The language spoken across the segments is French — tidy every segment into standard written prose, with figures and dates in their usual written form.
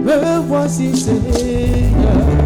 Me voici Seigneur.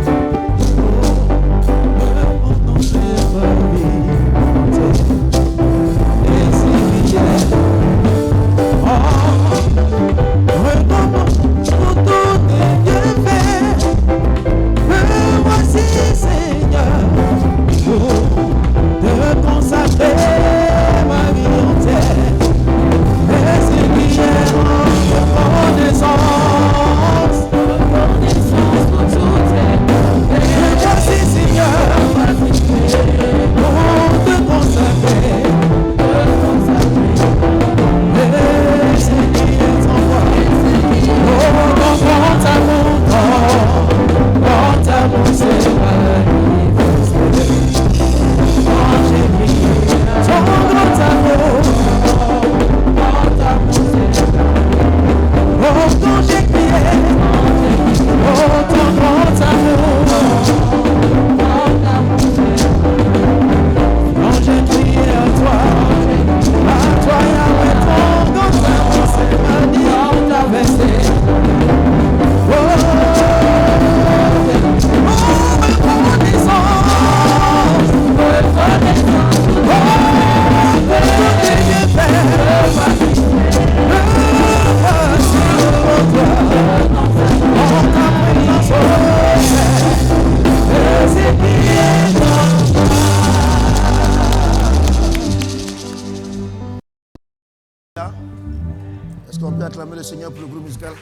Est-ce qu'on peut acclamer le Seigneur pour le groupe musical?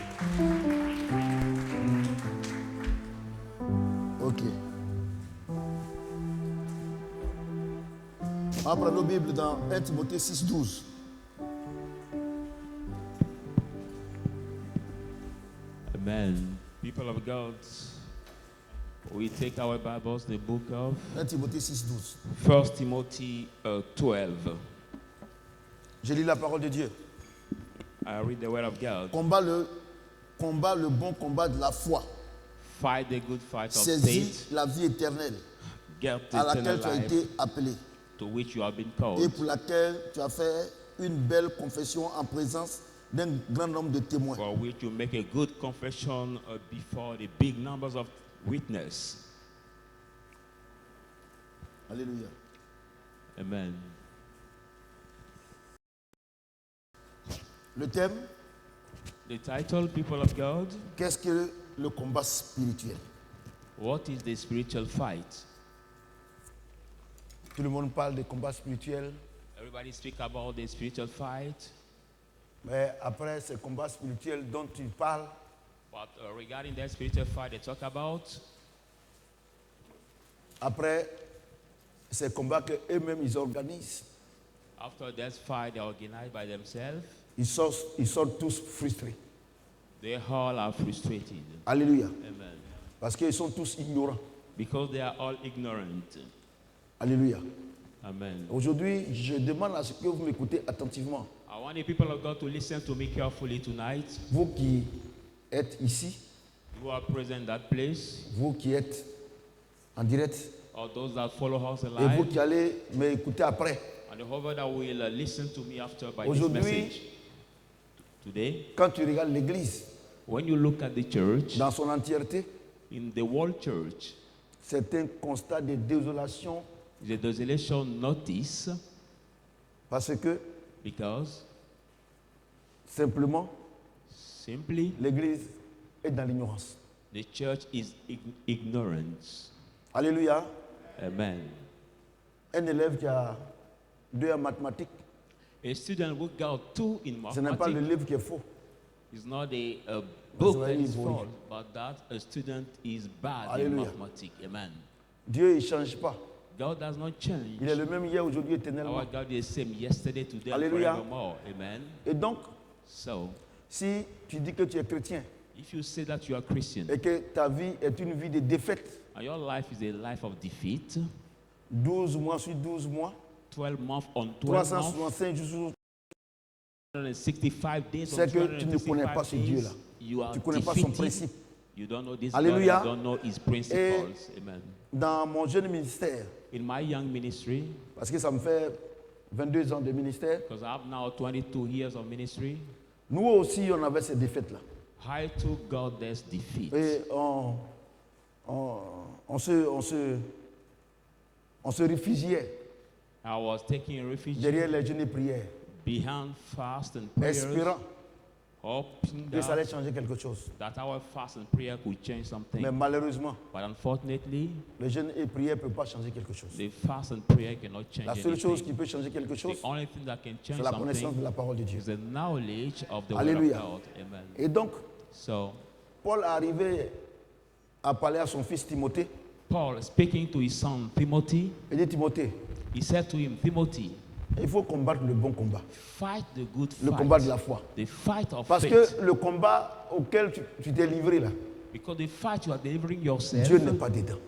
Ok. On va prendre nos Bibles dans 1 Timothée 6, 12. Amen. People of God, we take our Bibles, the book of 1 Timothée 6, 12. 1 Timothy 12. Je lis la parole de Dieu. I read the word of God. Combat le bon combat de la foi. Fight the good fight of Saisis faith. la vie éternelle Get à eternal laquelle tu as life été appelé to which you have been et called, pour laquelle tu as fait une belle confession en présence d'un grand nombre de témoins. for which you make a good confession before the big numbers of witnesses. Alléluia. Amen. Le thème, The title, people of God, qu'est-ce que le combat spirituel? what is the spiritual fight? Tout le monde parle de combat spirituel, Everybody speak about the spiritual fight, mais après ce combat spirituel dont tu parles, but regarding that spiritual fight they talk about, après ces combats que eux-mêmes ils organisent, after that fight they are organized by themselves, ils sortent tous frustrés. they all are frustrated. Alléluia. Amen. Parce qu'ils sont tous ignorants. Because they are all ignorant. Alléluia. Amen. Aujourd'hui, je demande à ce que vous m'écoutez attentivement. I want the people of God to listen to me carefully tonight. Vous qui êtes ici, You are present in that place, vous qui êtes en direct, or those that follow us et vous alive, qui allez m'écouter après. and whoever that will listen to me after by this Aujourd'hui, message. Today, quand tu regardes l'église when you look at the church, dans son entièreté, in the world church, c'est un constat de désolation the desolation notice, parce que because simplement simply l'église est dans l'ignorance. the church is ignorant. Alléluia. Amen. Un élève qui a 2 en mathématiques, A student who got 2 in ce n'est pas le mathematics livre qui est faux. is not a book why that he's is holy. false, but that a student is bad Hallelujah. in mathematics. Amen. Dieu, il ne change pas. God does not change. Il est le même hier, aujourd'hui, éternellement. Our God is the same yesterday, today, and Hallelujah. forevermore. Amen. Et donc, So, si tu dis que tu es chrétien if you say that you are Christian et que ta vie est une vie de défaite, and your life is a life of defeat, 12 mois sur 12 mois, 12 months on 12 months, 365 jours, 165 days c'est on que tu ne connais pas 365 ce days, Dieu-là. you are Tu ne connais pas son defeated. principe. You don't know this Hallelujah. God, you don't know his principles. Amen. Dans mon jeune ministère, In my young ministry, parce que ça me fait 22 ans de ministère, because I have now 22 years of ministry, nous aussi, on avait ces défaites-là. I took God's defeat. Et on se réfugiait I was taking refuge derrière les jeûnes et prières, behind fast and prayers, espérant hoping que ça allait changer quelque chose. that our fast and prayer could change something. Mais malheureusement, But unfortunately, les jeûnes et prières ne peuvent pas changer quelque chose. the fast and prayer cannot change La seule chose qui anything. peut changer quelque chose, The only thing that can change c'est la connaissance something de la parole de Dieu. is the knowledge of the Alléluia. word of God. Amen. Et donc, So, Paul est arrivé à parler à son fils Timothée. Paul, speaking to his son Timothy, Il dit, Timothée, he said to him, Timothy, il faut combattre le bon combat, fight the good le fight, combat de la foi. the fight of Parce faith. que le combat auquel tu t'es livré là, Because the fight you are delivering yourself, Dieu n'est pas dedans.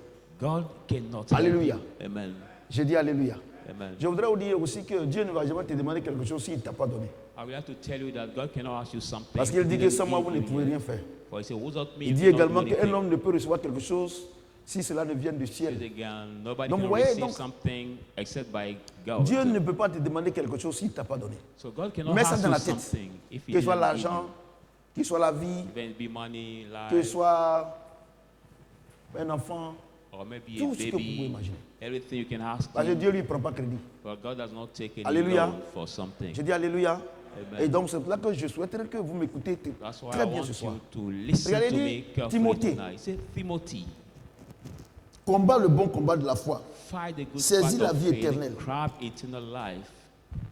God cannot. Alléluia. help you. Amen. J'ai dit Alléluia. Amen. Je voudrais vous dire aussi que Dieu ne va jamais te demander quelque chose s'il ne t'a pas donné. I will have to tell you that God cannot ask you something. Parce qu'il dit He que didn't sans moi, give vous ne you pouvez yet. rien faire. For he said, without me, Il you dit cannot do également qu'un anything. homme ne peut recevoir quelque chose si cela ne vient du Says ciel. again, nobody Donc, can vous voyez, receive donc, something except by God. Dieu ne peut pas te demander quelque chose s'il ne t'a pas donné. So God cannot Mets ça ask dans you la tête. something if He Que ce soit didn't give l'argent, que ce soit la vie, you. Even be money, que life, ce soit un enfant, or maybe tout a ce que vous pouvez baby. imaginer. Everything you can ask Parce que Him. Dieu lui ne prend pas crédit. But God does not take any Alléluia. loan for something. Je dis Alléluia. Amen. Et donc c'est pour ça que je souhaiterais que vous m'écoutez That's why très I bien want ce soir. you to listen Regardez, to me dit carefully Timothée. tonight. Say, Timothy, Combat le bon combat de la foi. fight the good Saisis fight la of vie faith, éternelle. grab eternal life.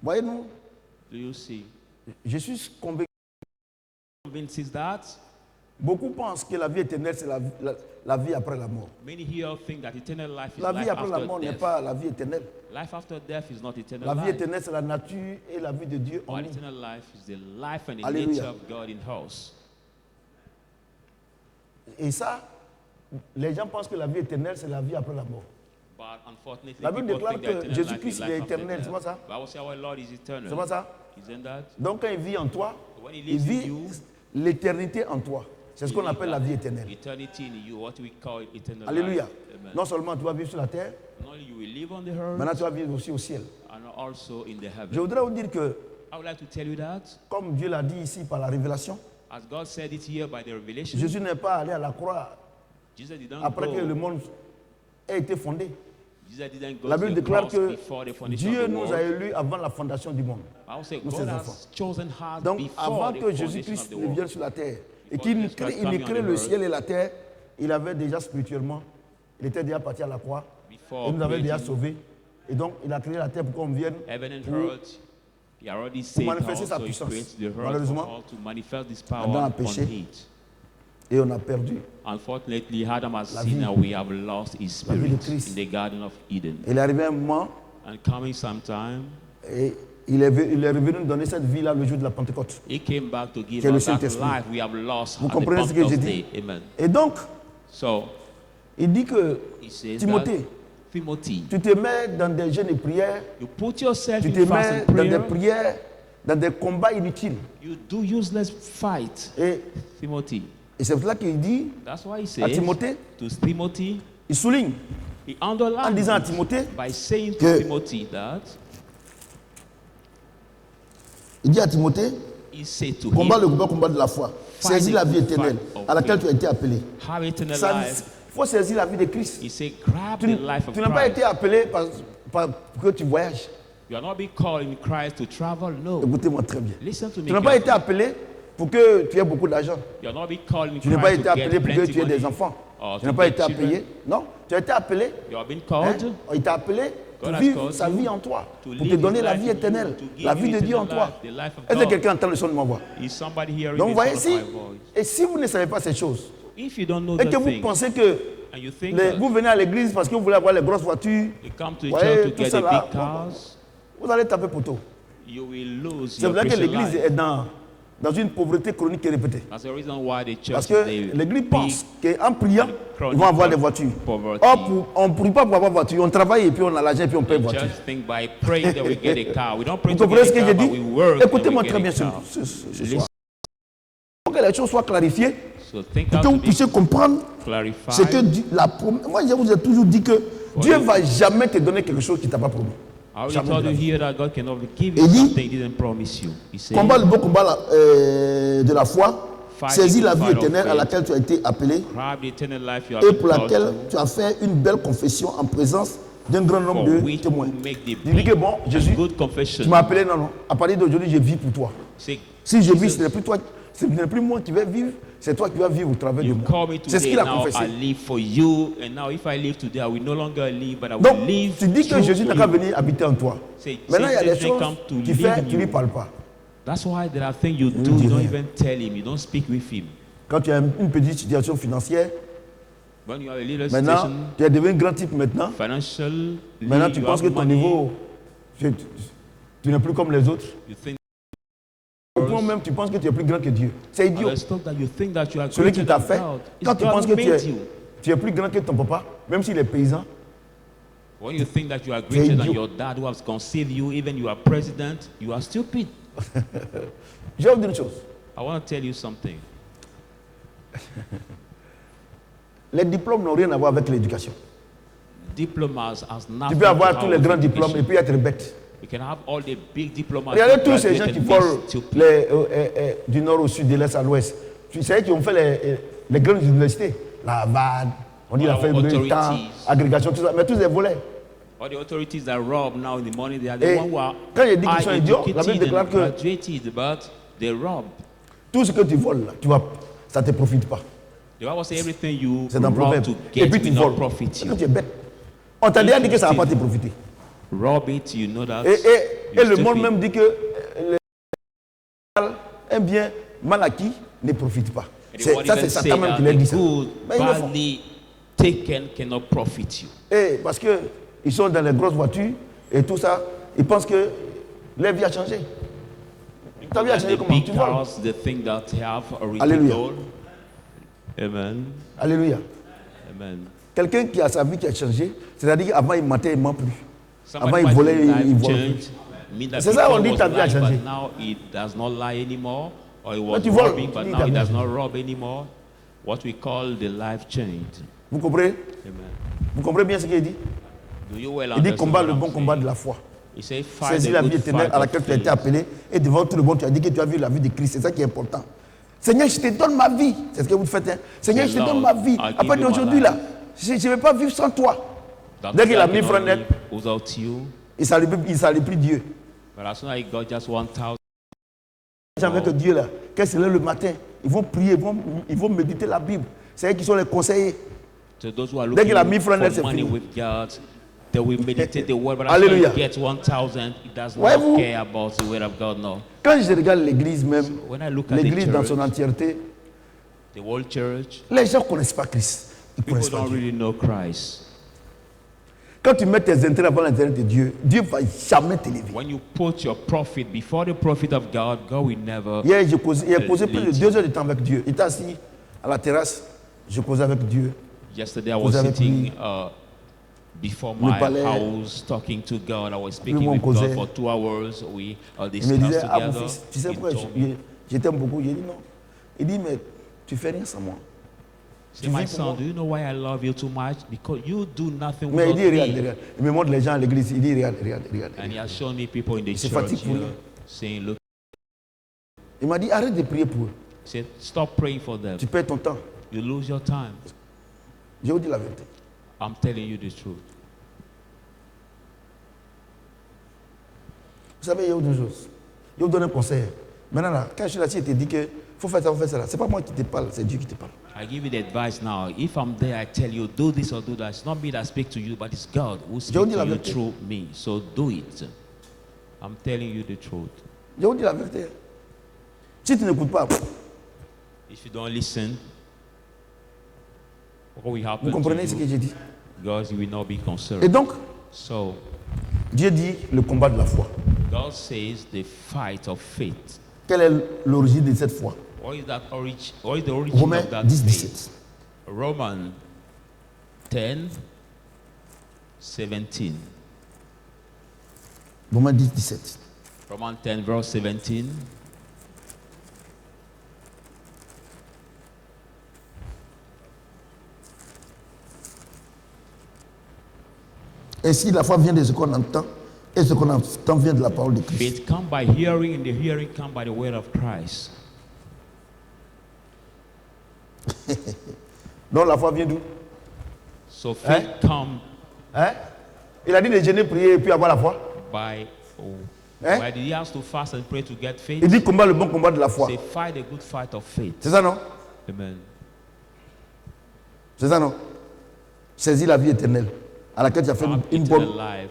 Voyez-nous, Do you see? je suis convaincu. Convinces that Beaucoup pensent que la vie éternelle, c'est la vie après la mort. many here think that eternal life is La vie life après la after mort n'est death. pas la vie éternelle. Life after death is not eternal La vie life. éternelle, c'est la nature et la vie de Dieu en But nous. eternal life is the life and the Alléluia. nature of God in us. Et ça, les gens pensent que la vie éternelle, c'est la vie après la mort. But unfortunately, La Bible people déclare think que that eternal Jésus-Christ, life il est is life after éternel, death. c'est pas ça? Bible says our Lord is eternal. C'est pas ça? Isn't that? Donc quand il vit en toi, When he il lives in vit you, l'éternité en toi. C'est ce qu'on appelle la vie éternelle. eternity in you, what we call eternal Alléluia. life. Amen. Non seulement tu vas vivre sur la terre, Not only you will live on the earth, maintenant tu vas vivre aussi au ciel. and also in the Je heaven. voudrais vous dire que, I would like to tell you that, comme Dieu l'a dit ici par la révélation, as God said it here by the revelation, Jésus n'est pas allé à la croix Jesus didn't après que le go. monde ait été fondé. Jesus didn't go La to Bible the déclare cross que before the foundation Dieu of the nous a world. élus avant la fondation du monde. I would say nous, God ses has enfants. chosen us Donc before avant the que foundation of Jésus-Christ the ne world. vienne sur la terre et Before qu'il Jesus crée, Christ il ne coming crée on the le earth. ciel et la terre, il avait déjà spirituellement, il était déjà parti à la croix, Before il nous avait déjà creating sauvés. Et donc il a créé la terre pour qu'on vienne heaven and pour earth, He already saved manifester us, sa so He puissance. creates the earth Malheureusement, for all to manifest this Adam power a on péché. it. et on a perdu. Unfortunately, Adam has La sinned vie. and we have lost his La vie de spirit Christ. in the Garden of Eden. Il est arrivé un moment And coming sometime, et il est revenu nous donner cette vie-là le jour de la Pentecôte. He came back to give Qui est le us that Saint-Esprit. life we have lost Vous at the comprenez ce que j'ai Pentecost dit? Day. Amen. Et donc, So, il dit que he says Timothée, that, Timothy, tu te mets dans des jeûnes et prières, you put yourself tu te in fast mets and dans des prayer, prières, dans des combats inutiles. you do useless fight, Et Timothy. c'est pour cela qu'il dit That's why he à says Timothée, to Timothy, il souligne he en underlines disant à it Timothée, by saying to que- Timothy that il dit à Timothée, he said to combat him, le combat de la foi, Fight saisis the la vie good éternelle fight of à laquelle faith. tu as été appelé. have eternal Il life. faut saisir la vie de Christ. He said, grab Tu, the life of tu n'as pas Christ. été appelé pour que tu voyages. You are not being called in Christ to travel. No. Écoutez-moi très bien. Listen to me Tu n'as pas été carefully. appelé pour que tu aies beaucoup d'argent. You are not being called in Tu n'as pas Christ été to get appelé pour que plenty tu aies des money enfants. or Tu n'as to pas get été children. appelé. Non, tu as été appelé. You have been hein, called il t'a appelé pour God has vivre called sa you vie en toi, to pour te live donner his la life vie in you, éternelle, to give la vie you de Dieu en eternal toi. life, the life of Est-ce que God. quelqu'un entend le son de ma voix? Is somebody hearing Donc the vous voyez sound ici, of my voice? et si vous ne savez pas ces choses, If you don't know et the que vous thing, pensez que and you think that vous venez à l'église parce que vous voulez avoir les grosses voitures, you come to the voyez, church to tout get ça the là, big cars, vous allez taper poteau. you will lose C'est your pour ça que Christian l'église life. est dans une pauvreté chronique et répétée. That's the reason why the church Parce is que the l'église big pense qu'en priant, chronic ils vont avoir des voitures. poverty. Or, on ne prie pas pour avoir voiture, on travaille et puis on a l'argent et puis on paye The voiture. church think by praying that we get a car. We don't pray Vous to comprenez get ce que a j'ai car, dit? but we work and Écoutez-moi we très get bien a ce car. soir. Il faut que les choses soient clarifiées, So think pour out que to vous be puissiez comprendre clarified. ce que moi je vous ai toujours dit que Dieu ne va jamais te donner quelque chose qu'il ne t'a pas promis. I already Jamais told de you la vie. here that God cannot give Il you dit, something He didn't promise you. He said, Combat le bon combat de la foi, Saisis la the vie fight of éternelle à faith. laquelle tu as été appelé Grab the eternal life you have et been pour called laquelle to, tu as fait une belle confession en présence d'un grand nombre for de which témoins. you make the Il dit que big bon, and Jésus, good confession. tu m'as appelé, non. À partir d'aujourd'hui, je vis pour toi. Say, Si je vis, Jesus, ce n'est plus toi, ce n'est plus moi qui vais vivre, c'est toi qui vas vivre au travers de you moi. call me C'est ce today, qu'il a now confessé. I live for you, and now if I live today, I will no longer live, but I will Donc, live tu dis que through Jésus n'a you. qu'à venir habiter en toi. Say, Maintenant, il y a des Jesus choses come to qu'il live fait, in tu ne lui you. parles pas. That's why there are things you Ne do, dis you don't rien. even tell him, you don't speak with him. Quand tu as une petite situation financière, When you are a little maintenant, situation, tu es devenu grand type maintenant. financial, Maintenant, tu you penses que have ton money, niveau, tu n'es plus comme les autres. you think Au point même, tu penses que tu es plus grand que Dieu. C'est idiot. others talk that you think that you are Celui qui greater t'a than fait, God. It's quand tu God penses who que made you. tu es plus grand que ton papa, même s'il est paysan, When you think that you are greater than idiot. your dad who has conceived you, even you are president, you are stupid. je vais vous dire une chose. I want to tell you something. Les diplômes n'ont rien à voir avec l'éducation. Diplomas has Tu nothing peux avoir to tous do les with grands diplômes et education. puis être bête. You can have all the big diplomas. Regardez but tous ces gens graduate qui and be volent stupid. du nord au sud, de l'est à l'ouest. Tu sais qui ont fait les grandes universités. La Harvard, on dit la All fait authorities. temps, agrégation, tout ça, mais tous des volets. All the authorities that rob now in the morning, they are the Et ones who are quand il dit qu'ils sont high idiots, la Bible educated déclare and que graduated, but they rob. tout ce que tu voles, là, ça ne te profite pas. The Bible says everything you C'est dans rob Proverbe. to Et get puis tu will not voles. profit Quand you. tu es bête. On t'a déjà dit que ça ne va pas te profiter. Rob it, you know that. Et you're le monde stupid. même dit que un bien mal acquis ne profite pas. And the Ça, word c'est even say Satan même that qui l'a dit the ça. good Mais ils le font. badly taken cannot profit you. Et parce qu'ils sont dans les grosses voitures et tout ça, ils pensent que leur vie a changé. Ta vie a And changé the comment? big Tu vois? cars, the thing that have a Alléluia. ridicule. Amen. Alléluia. Amen. Quelqu'un qui a sa vie qui a changé, c'est-à-dire qu'avant il mentait, il ne ment plus. Somebody Avant il might volait, life il vole changed, plus. mean that C'est ça, before on dit was ta vie a lying, changé. but now he does not lie anymore, or he was tu voles, robbing, tu but dis now ta he vie a does not changé. rob anymore. What we call the life change. Vous comprenez? Amen. Vous comprenez bien ce qu'il dit? Do you well Il dit understand combat what le I'm bon saying? combat de la foi. He said, fight Saisis the la vie good éternelle fight à of laquelle tu as été faith. appelé et devant tout le monde tu as dit que tu as vu la vie de Christ. C'est ça qui est important. Seigneur, je te donne ma vie. C'est ce que vous faites. Hein? Seigneur, je te donne ma vie. I give À partir you my d'aujourd'hui, life. là, je ne vais pas vivre sans toi. That Dès qu'il a I mis cannot franc net, live without you. il ne salue plus Dieu. But as soon as he got just 1,000, Les gens avec Dieu, là, quand c'est là le matin, ils vont prier, ils vont méditer la Bible. C'est eux qui sont les conseillers. to those who are Dès looking qu'il a mis franc net, c'est for money fini. with God, they will meditate the word. But as soon as Alléluia. he gets 1,000, he does Voyez-vous? not care about the word of God. No. Quand je regarde l'église même, When I look at the l'église dans church, son entièreté, the whole church, les gens ne connaissent pas Christ. Ils ne people connaissent pas don't Dieu. really know Christ. Quand tu mets tes intérêts avant l'intérêt de Dieu, Dieu ne va jamais t'élever. When you put your profit before the profit of God, God will never. Hier, j'ai posé plus de lead 2 heures de temps avec Dieu. Il était assis à la terrasse, je causais avec Dieu. Yesterday, I Vous was avez sitting pris before le my palais. house talking to God. I was speaking mon with God causait. for 2 hours. We Il me discussed disait, ah mon together. fils, tu sais He pourquoi told me, je t'aime beaucoup. J'ai dit non. Il dit, mais tu fais rien sans moi. say, my son, do you know why I love you too much? Because you do nothing Mais il without dit, regarde, me. regarde. Il me montre les gens à l'église. Il dit, regarde, regarde, regarde. And he has shown me people in the C'est church fatigue pour here lui. saying, look, Il m'a dit, arrête de prier pour eux. he said, stop praying for them. Tu perds ton temps. You lose your time. Je vous dis la vérité. I'm telling you the truth. Vous savez, il y a autre chose. Je vous donne un conseil. Maintenant, là, quand je suis là, il te dit que faut faire ça, faut faire ça. Ce n'est pas moi qui te parle, c'est Dieu qui te parle. I give you the advice now. If I'm there, I tell you, do this or do that. It's not me that speaks to you, but it's God who speaks dis la to you vérité. through me. So do it. I'm telling you the truth. Je vous dis la vérité. Si tu n'écoutes pas, If you don't listen, what will happen vous comprenez to ce que you? j'ai dit. God will not be Et concerned. donc, So Dieu dit le combat de la foi. God says the fight of faith. Quelle est l'origine de cette foi? What is that origin? What is the origin Romains of that 10, faith? 17. Romans 10, 17. Romains 10, 17. Romans 10, verse 17. Ainsi, la foi vient de ce qu'on entend, et ce qu'on entend vient de la parole de Christ. Faith come by hearing, and the hearing come by the word of Christ. Donc la foi vient d'où? So faith comes Hein? Il a dit de jeûner, prier et puis avoir la foi. by. Hein? Why did he have to fast and pray to get faith? Il dit combat le bon combat de la foi. Say, fight a good fight of faith. C'est ça, non? Amen. C'est ça, non? Saisis la vie éternelle à laquelle tu as fait Have une eternal bonne. life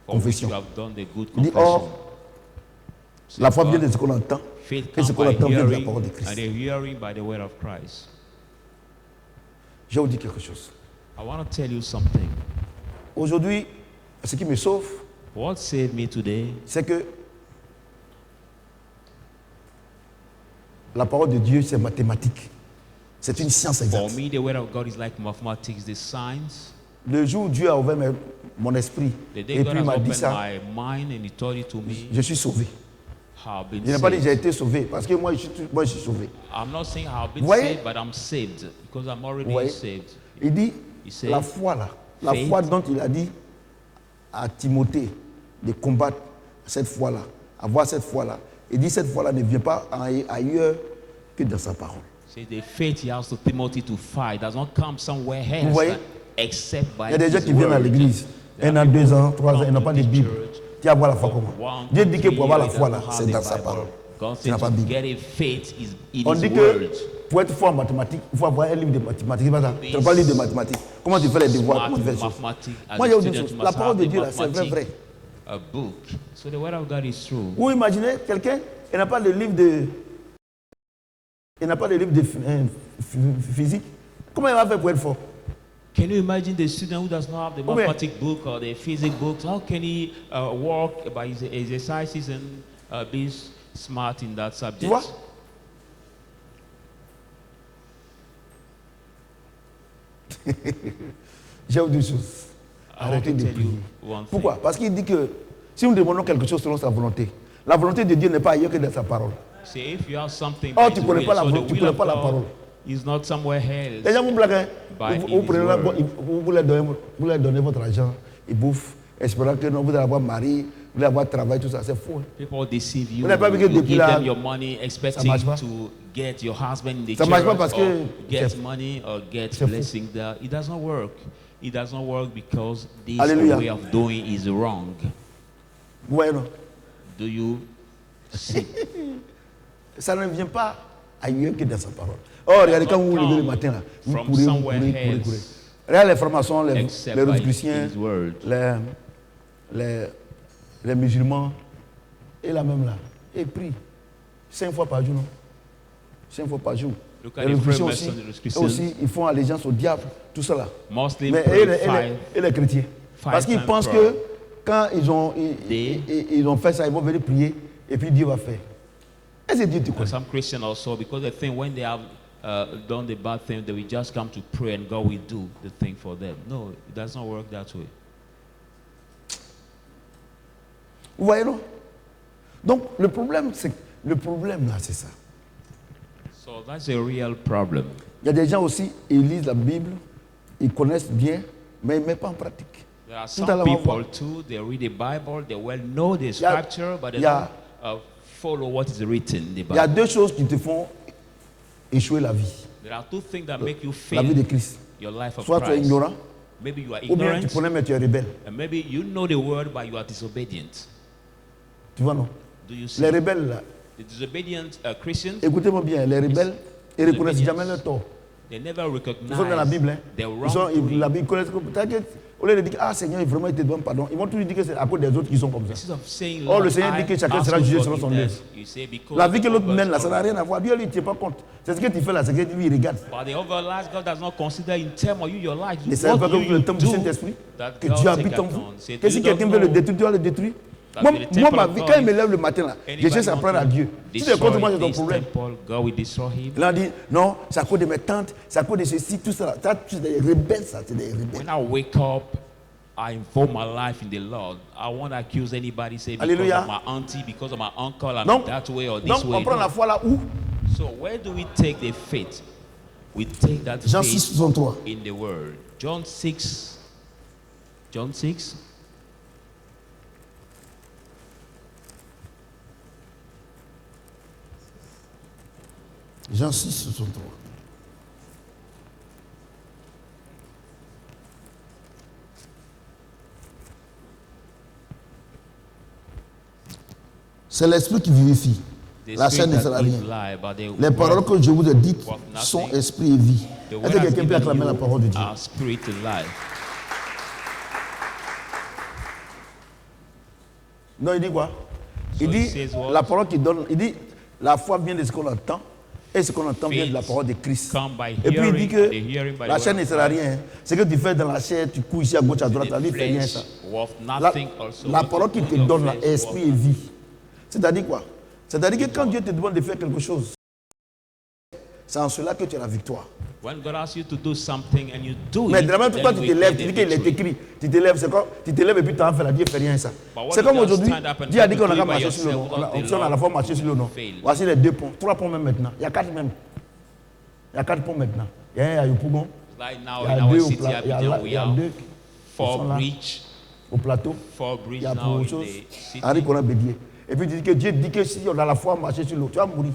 for confession. which you have done the good Il dit, confession. or, la foi vient de ce qu'on entend. Faith Et ce comes qu'on by entend vient de la hearing, parole de and Christ. the hearing by the word of Christ. Je vais vous dire quelque chose. I want to tell you something. Aujourd'hui, ce qui me sauve, What saved me today c'est que la parole de Dieu, c'est mathématique. C'est une science for exacte. me, the word of God is like mathematics, the science. Le jour où Dieu a ouvert mon esprit, The day et God puis il has m'a dit opened ça, my mind and He told it to me, je suis sauvé. I've been Je n'ai pas dit que j'ai saved. été sauvé, parce que moi, je suis sauvé. I'm not saying I've been Voyez? saved, but I'm saved because I'm already Voyez? saved. Il dit, Il sait. la foi là, la Faith. foi dont il a dit à Timothée de combattre cette foi-là, avoir cette foi-là. Il dit, cette foi-là ne vient pas ailleurs que dans sa parole. See, the faith He has to Timothy to fight does not come somewhere Vous else voyez? except by Il y a des gens His qui viennent à word. l'église, There 1 are an, 2 ans, people 3 ans, who ils n'ont come pas to de the Bible. church Tu vas avoir la foi comment? one, Dieu dit que 2, pour avoir la 3 foi years, là, they c'est don't dans have sa the parole. Bible. God Tu n'as says pas to Bible. get a faith is in On His dit que word. pour être fort en mathématiques, il faut avoir un livre de mathématiques. C'est pas ça. Tu n'as pas le livre de mathématiques. Comment tu fais les devoirs? Smart Comment tu fais les choses? mathematics. As Moi, a il y a une student, chose. you La must parole have de the Dieu là, c'est vrai, mathematics, vrai. a book. So the word of God is true. Vous imaginez quelqu'un, il n'a pas de livre de. Il n'a pas de livre de physique. Comment il va faire pour être fort? Can you imagine the student who does not have the Ou bien- mathematics book or the physics books? How can he work by his exercises and be smart in that Tu subject? vois? J'ai vous dit une chose. I want Arrêtez to de tell prier. you one thing. Pourquoi? Parce qu'il dit que si nous demandons quelque chose selon sa volonté, la volonté de Dieu n'est pas ailleurs que dans sa parole. See, if you have something Oh, by tu His connais will, pas la so the vo- tu will connais of pas la God parole. is not somewhere else. Les gens vous blaguent. Hein? By Vous, in prenez His la- word. vous leur donnez votre argent, ils bouffent, espérant que non, vous allez avoir mari, vous allez avoir travail, tout ça. C'est faux. Hein? People deceive you. Vous n'avez pas vu que You depuis give là, them your money expecting marche pas. to get your husband in the Ça church marche pas parce or que get c'est- money or get c'est faux. blessing there. It does not work. It does not work because this Alléluia. way of doing is wrong. Vous voyez, non? Do you see? Ça ne vient pas ailleurs que dans sa parole. Oh, regardez, quand vous vous levez le matin, là, vous From courez, vous somewhere courez, courez, else. courez. Regardez les formations, les Except by Rosicruciens, His word. les musulmans, et là même là, et prie 5 fois par jour, non? 5 fois par jour. Look at Les the Rosicruciens prayer aussi, message of the eux Christians. aussi, ils font allégeance au diable, tout ça là. Muslims Mais pray et les chrétiens. Parce qu'ils times pensent prayer. que quand They- ils ont fait ça, ils vont venir prier, et puis Dieu va faire. Est-ce que Dieu te And connaît? some Christians also, because they think when they have done the bad thing, they will just come to pray and God will do the thing for them. No, it does not work that way. Vous voyez, non? Donc, le problème là, c'est ça. So that's a real problem. Il y a des gens aussi, ils lisent la Bible, ils connaissent bien, mais ils ne mettent pas en pratique. There are Tout some à l'heure, on people voit- too, they read the Bible, they well know the y a- scripture, but they y a- don't follow what is written in the Il y a Bible. 2 choses qui te font échouer la vie. There are two things that make you La vie fail de Christ. your life of Soit tu es Christ. ignorant, Maybe you are ou bien tu ignorant, connais mais tu es rebelle. and maybe you know the word, but you are disobedient. Tu vois, non? Do you see? Les rebelles, là, The disobedient Christians, écoutez-moi bien, les rebelles, ils ne reconnaissent jamais leur tort. they never Ils sont dans la Bible. recognize Hein. their La wrongdoing. Bible connaissent que t'inquiète. Au lieu de dire, ah Seigneur, vraiment, il te demande pardon. Ils vont toujours dire que c'est à cause des autres qui sont comme ça. Instead of saying, Oh, le Lord, Seigneur I dit que chacun ask sera for jugé selon son forgiveness. œuvre. You say, because La vie que of l'autre God's mène là, ça n'a glory. rien à voir. Dieu, lui, il ne tient pas compte. C'est ce que tu fais là, c'est que lui, il regarde. But the other life, God does not consider in terms of you your life. Ne savez pas What que you le temple du do Saint-Esprit, that que God Dieu take habite en vous. account. Say, Que si you quelqu'un don't veut le know détruire, tu vas le détruire. that Moi, the moi, temple ma of vie, God, quand il me lève le matin là, je anybody cherche à want prendre à to Dieu. Si tu es contre moi, c'est ton this problème. temple, God will destroy him. Il a dit, non, c'est à cause de mes tantes, c'est à cause de ceci, tout ça. Ça, c'est des rebelles, ça, c'est des rebelles. When I wake up, I involve my life in the Lord. I won't accuse anybody, say because Alléluia. of my auntie, because of my uncle, I'm Donc, that way or this donc way. on prend No. la foi là où? So where do we take the faith? We take that Jean faith 6, 63. in the word. John 6. John 6. Jean 6, 63. C'est l'esprit qui vivifie. The La chair spirit ne that sert à gives rien. life, but the Les paroles que je vous ai dites worth nothing. sont esprit et vie. The Est-ce word que has quelqu'un peut given acclamer la parole de you Dieu? our spirit and life. Non, il dit quoi? So Il he dit, says what? la parole qui donne, il dit, la foi vient de ce qu'on entend, et ce qu'on entend vient de la parole de Christ. Come by Et puis il dit hearing, que and the hearing by la the chair word ne of sert à God. rien. Hein. Ce que tu fais dans la chair, tu couches ici à gauche, à droite, la vie The fait rien ça. flesh worth La, nothing also. la What parole you qui do, te your donne là, flesh esprit et worth vie. C'est-à-dire quoi? C'est-à-dire que quand Dieu te demande de faire quelque chose, c'est en cela que tu as la victoire. When God asks you to do something and you do Mais it, de la même then toi you tu te will lèves, get tu dis the qu'il est victory. écrit, tu te lèves, c'est quoi? Tu te lèves et puis tu en fais la Dieu fait rien ça. But what C'est you comme just aujourd'hui, stand up and Dieu a try dit to qu'on a do qu'à by marcher sur le nom. yourself, On the si on a la Lord fois marcher sur le nom. fail. Voici les 2 ponts, 3 ponts même maintenant. Il y a 4 même. Il y a 4 ponts maintenant. Il y a un à Yopougon, Like il now y in a our 2 au city, plateau, il y Abidjan, a we 2 have four bridges, au plateau. bridges Il y a now pour in autre chose. the city. Henri Conan Bédier. Et puis il dit que Dieu dit que si on a la foi marcher sur l'eau, tu vas mourir.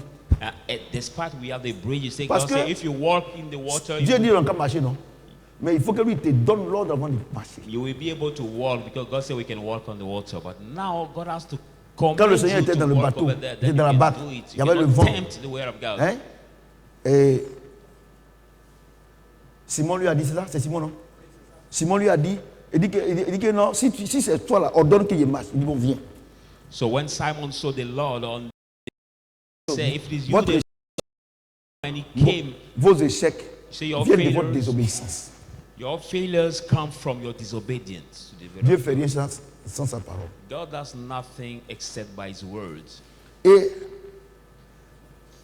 Despite we have the bridge, you say, Parce God que say, if you walk in the water, Dieu dit on peut marcher, non? Mais il faut que lui te donne l'ordre avant de marcher. you will be able to walk because God said we can walk on the water. But now God has to Quand le command Seigneur you était to dans le walk bateau, over there. il était Then dans la you barque, can do it. il y You avait le cannot vent. tempt the word of God. Hein? Et Simon lui a dit, c'est ça? C'est Simon, non? Simon lui a dit, il dit que non, si c'est toi là, ordonne qu'il marche. Il dit bon, viens. So when Simon saw the Lord on, say, if it is you, Votre that when he came, Vos échecs say your viennent de votre failures, désobéissance. your failures come from your disobedience to the word Dieu of ne fait rien sans sa parole. God does nothing except by his words. Et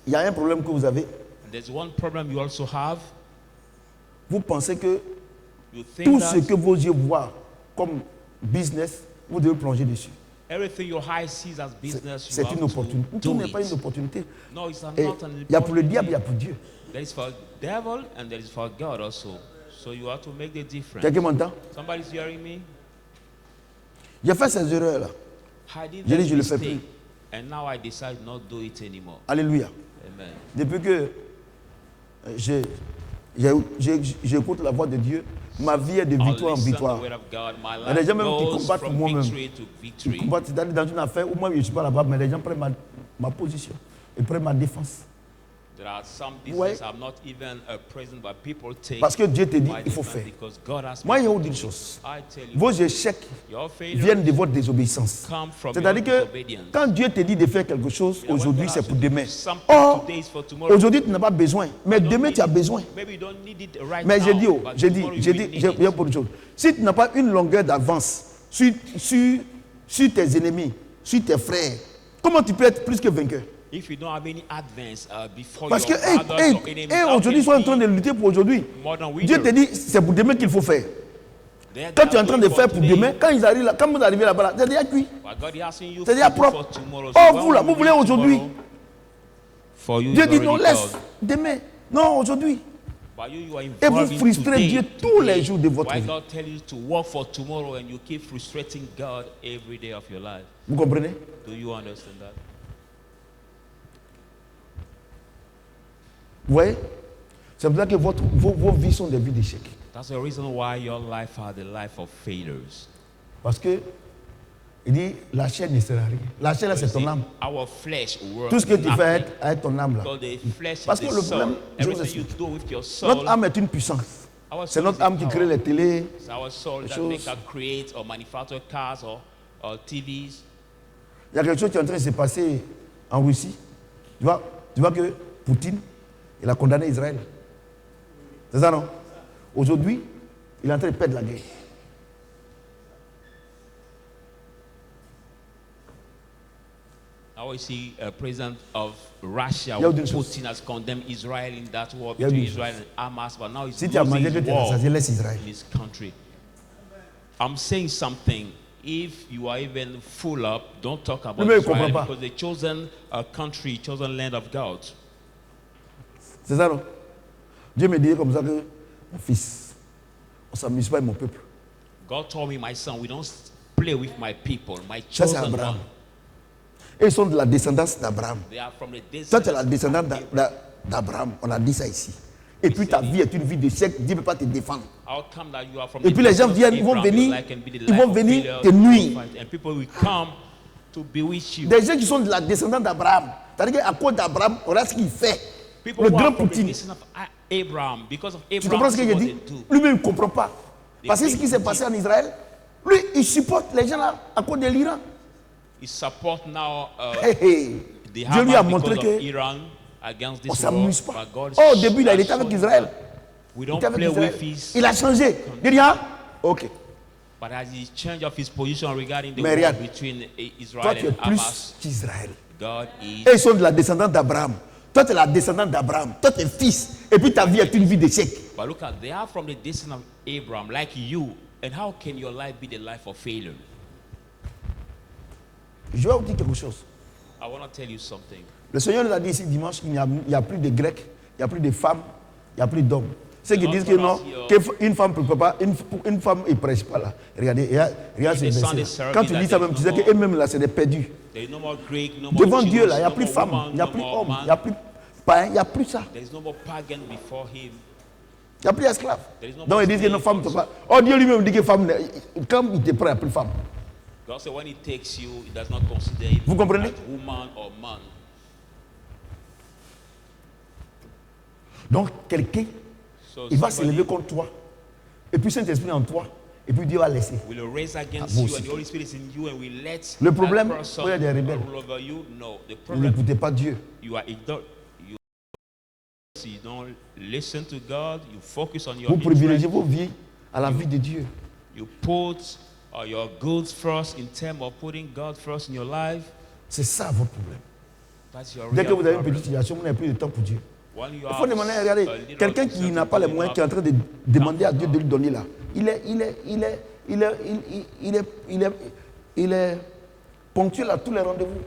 il y a un problème que vous avez. And there's one problem you also have. Vous pensez que You think tout that ce que vos yeux voient comme business, vous devez plonger dessus. everything your eye sees as business, you C'est have une opportunité. to Tout do n'est pas une it. opportunité. No, it's not Et an il y a pour le diable, il y a opportunity. pour Dieu. There is for devil and there is for God also. So you have to make the difference. Quelqu'un m'entend? Somebody's hearing me? J'ai fait ces erreurs-là. I did Je dis, that je le fais mistake, and now I decide not to do it anymore. Alléluia. Amen. Depuis que j'écoute la voix de Dieu, ma vie est de I'll victoire en listen to the victoire. word of God. My Il y a des life gens même qui goes combattent pour from moi-même. victory to Ils victory. combattent, c'est-à-dire dans une affaire où moi je ne suis pas là-bas, mais les gens prennent ma position. Ils prennent ma défense. There are some Ouais. businesses I'm not even present, but people take Parce que Dieu te dit, my il faut defense faire. because God has Moi, il y a me to une do chose. it. I tell you, Vos échecs your failures viennent de votre désobéissance. come from C'est-à-dire your que disobedience. quand Dieu te dit de faire quelque chose, When aujourd'hui God c'est asks pour you to do demain. something, Or, today is for tomorrow. aujourd'hui tu n'as pas besoin, mais You don't demain need tu as it. besoin. Maybe you don't need it right Mais now, j'ai dit, but j'ai dit, tomorrow you j'ai will dit, need j'ai it. bien pour une chose. Si tu n'as pas une longueur d'avance sur tes ennemis, sur tes frères, comment tu peux être plus que vainqueur? If you don't have any advance before Parce que your brothers or enemies, how aujourd'hui, can ils sont en train you de lutter pour aujourd'hui. be more than Dieu te winners? dit, c'est pour demain qu'il faut faire. They Quand are tu es en train doing de for faire pour today, demain, quand ils arrivent là, quand vous arrivez là-bas, c'est déjà cuit. but God is asking you C'est déjà for propre. tomorrow. Oh, when vous là, will vous you voulez do aujourd'hui. tomorrow? For you, Dieu it's dit non, already laisse done. demain. Non, aujourd'hui. But you are Et vous involved in frustrez today, Dieu tous les today. jours de votre Why vie. God tell you to work for tomorrow and you keep frustrating God every day of your life? Vous comprenez? Do you understand that? Vous voyez? C'est pour ça que vos vies sont des vies d'échecs. That's the reason why your life are the life of failures. Parce que, il dit, la chair ne sert à rien. La chair là, c'est ton See, ame. our flesh works Tout ce que tu fais nothing. avec ton âme là. Because the flesh Parce is que the le soul. problème, je vous Everything you explique. do with your soul, Notre âme est une puissance. our C'est soul notre is a âme qui crée power. les télés. It's our soul les that choses. makes us create or manufacture cars or TVs. Il y a quelque chose qui est en train de se passer en Russie. Tu vois que Poutine, il a condamné Israël. C'est ça, non? Aujourd'hui, il est en train de perdre la guerre. Now we see a president of Russia, Il y a une chose. Putin, has condemned Israel in that war Il y a between une Israel and Hamas, but now he's Si tu as mangé losing que his tu es war rassasié, laisse Israël. in his country. I'm saying something. If you are even full up, don't talk about Mais il Israel comprend pas. because the chosen country, chosen land of God. C'est ça, non? Dieu me dit comme ça que, mon fils, on ne s'amuse pas avec mon peuple. God told me, my son, we don't play with my people, my Ça, c'est chosen Abraham. one. Et ils sont de la descendance d'Abraham. They are from the Toi, tu es la descendants descendante d'Abraham. On a dit ça ici. Et puis ta vie est une vie de siècle. Dieu ne peut pas te défendre. How come that you are from Et the puis les gens descendants of viennent, ils vont Abraham, venir, like, and be the ils life vont of venir failure, te nuire. and people will come to bewitch you. Des gens qui sont de la descendance d'Abraham. C'est-à-dire qu'à cause d'Abraham, voilà ce qu'il fait. People Le who grand are from the Poutine. descendant of Abraham, because of Tu comprends Abraham, ce this que is je what dis? they do. Lui-même, il ne comprend pas. Parce que ce qui s'est passé en Israël, lui, il supporte les gens là à cause de l'Iran. He support now Hey, hey. the Dieu lui a Hamas montré because of que Iran against on ne this war. s'amuse pas. But God Oh, au début, là, il has était avec shown Israël. that we Il don't était avec play Israël. with his. Il a changé. Il dit, ah, ok. But as he changed of his position regarding the Mais war regarde, between Toi, Israel tu es and plus Hamas, qu'Israël. God is. Et ils sont de la descendance d'Abraham. Toi, tu es la descendante d'Abraham. Toi, tu es fils. Et puis ta vie est une vie d'échec. But look at, they are from the descendant of Abraham, like you. And how can your life be the life of failure? Je vais vous dire quelque chose. I want to tell you something. Le Seigneur nous a dit ici dimanche qu'il n'y a plus de Grecs, il n'y a plus de femmes, il n'y a plus d'hommes. Ceux qui disent que non, qu'une femme ne peut pas, une femme ne prêche pas là. Regardez, regarde ce verset. Quand tu dis ça même, tu sais qu'eux-mêmes là, c'est des perdus. There is no more Greek, no more Devant Jews, Dieu là, il n'y a no plus more femmes, woman, il n'y a no plus more hommes, man. il n'y a plus païens, il n'y a plus ça. There is no more pagan before him. Il n'y a plus esclaves. There is no Donc more ils disent que nos slave femmes ne peuvent also. pas. Oh, Dieu lui-même dit que femme, quand il te prend, il n'y a plus de femmes. God said when he takes you, he does not consider you Vous comprenez? as woman or man. Donc quelqu'un, So il va somebody s'élever contre toi. Et puis Saint-Esprit en toi. Et puis Dieu va laisser. will raise against vous you aussi. and the Holy Spirit is in you and will let Le problème, that person il y a des rebelles. rule over you. No, the Vous problem n'écoutez pas Dieu. you are ignorant. You don't listen to God. You focus on your Vous privilégiez interest. vos vies à la vie de Dieu. You put your goods first in terms of putting God first in your life. C'est ça votre problème. That's your Dès que real vous avez une problem. petite situation, vous n'avez plus de temps pour Dieu. When you Il have faut demander, a regardez, little quelqu'un qui certain n'a pas les thing, moyens, qui est en train de demander à Dieu de lui donner là, il est ponctuel à tous les rendez-vous.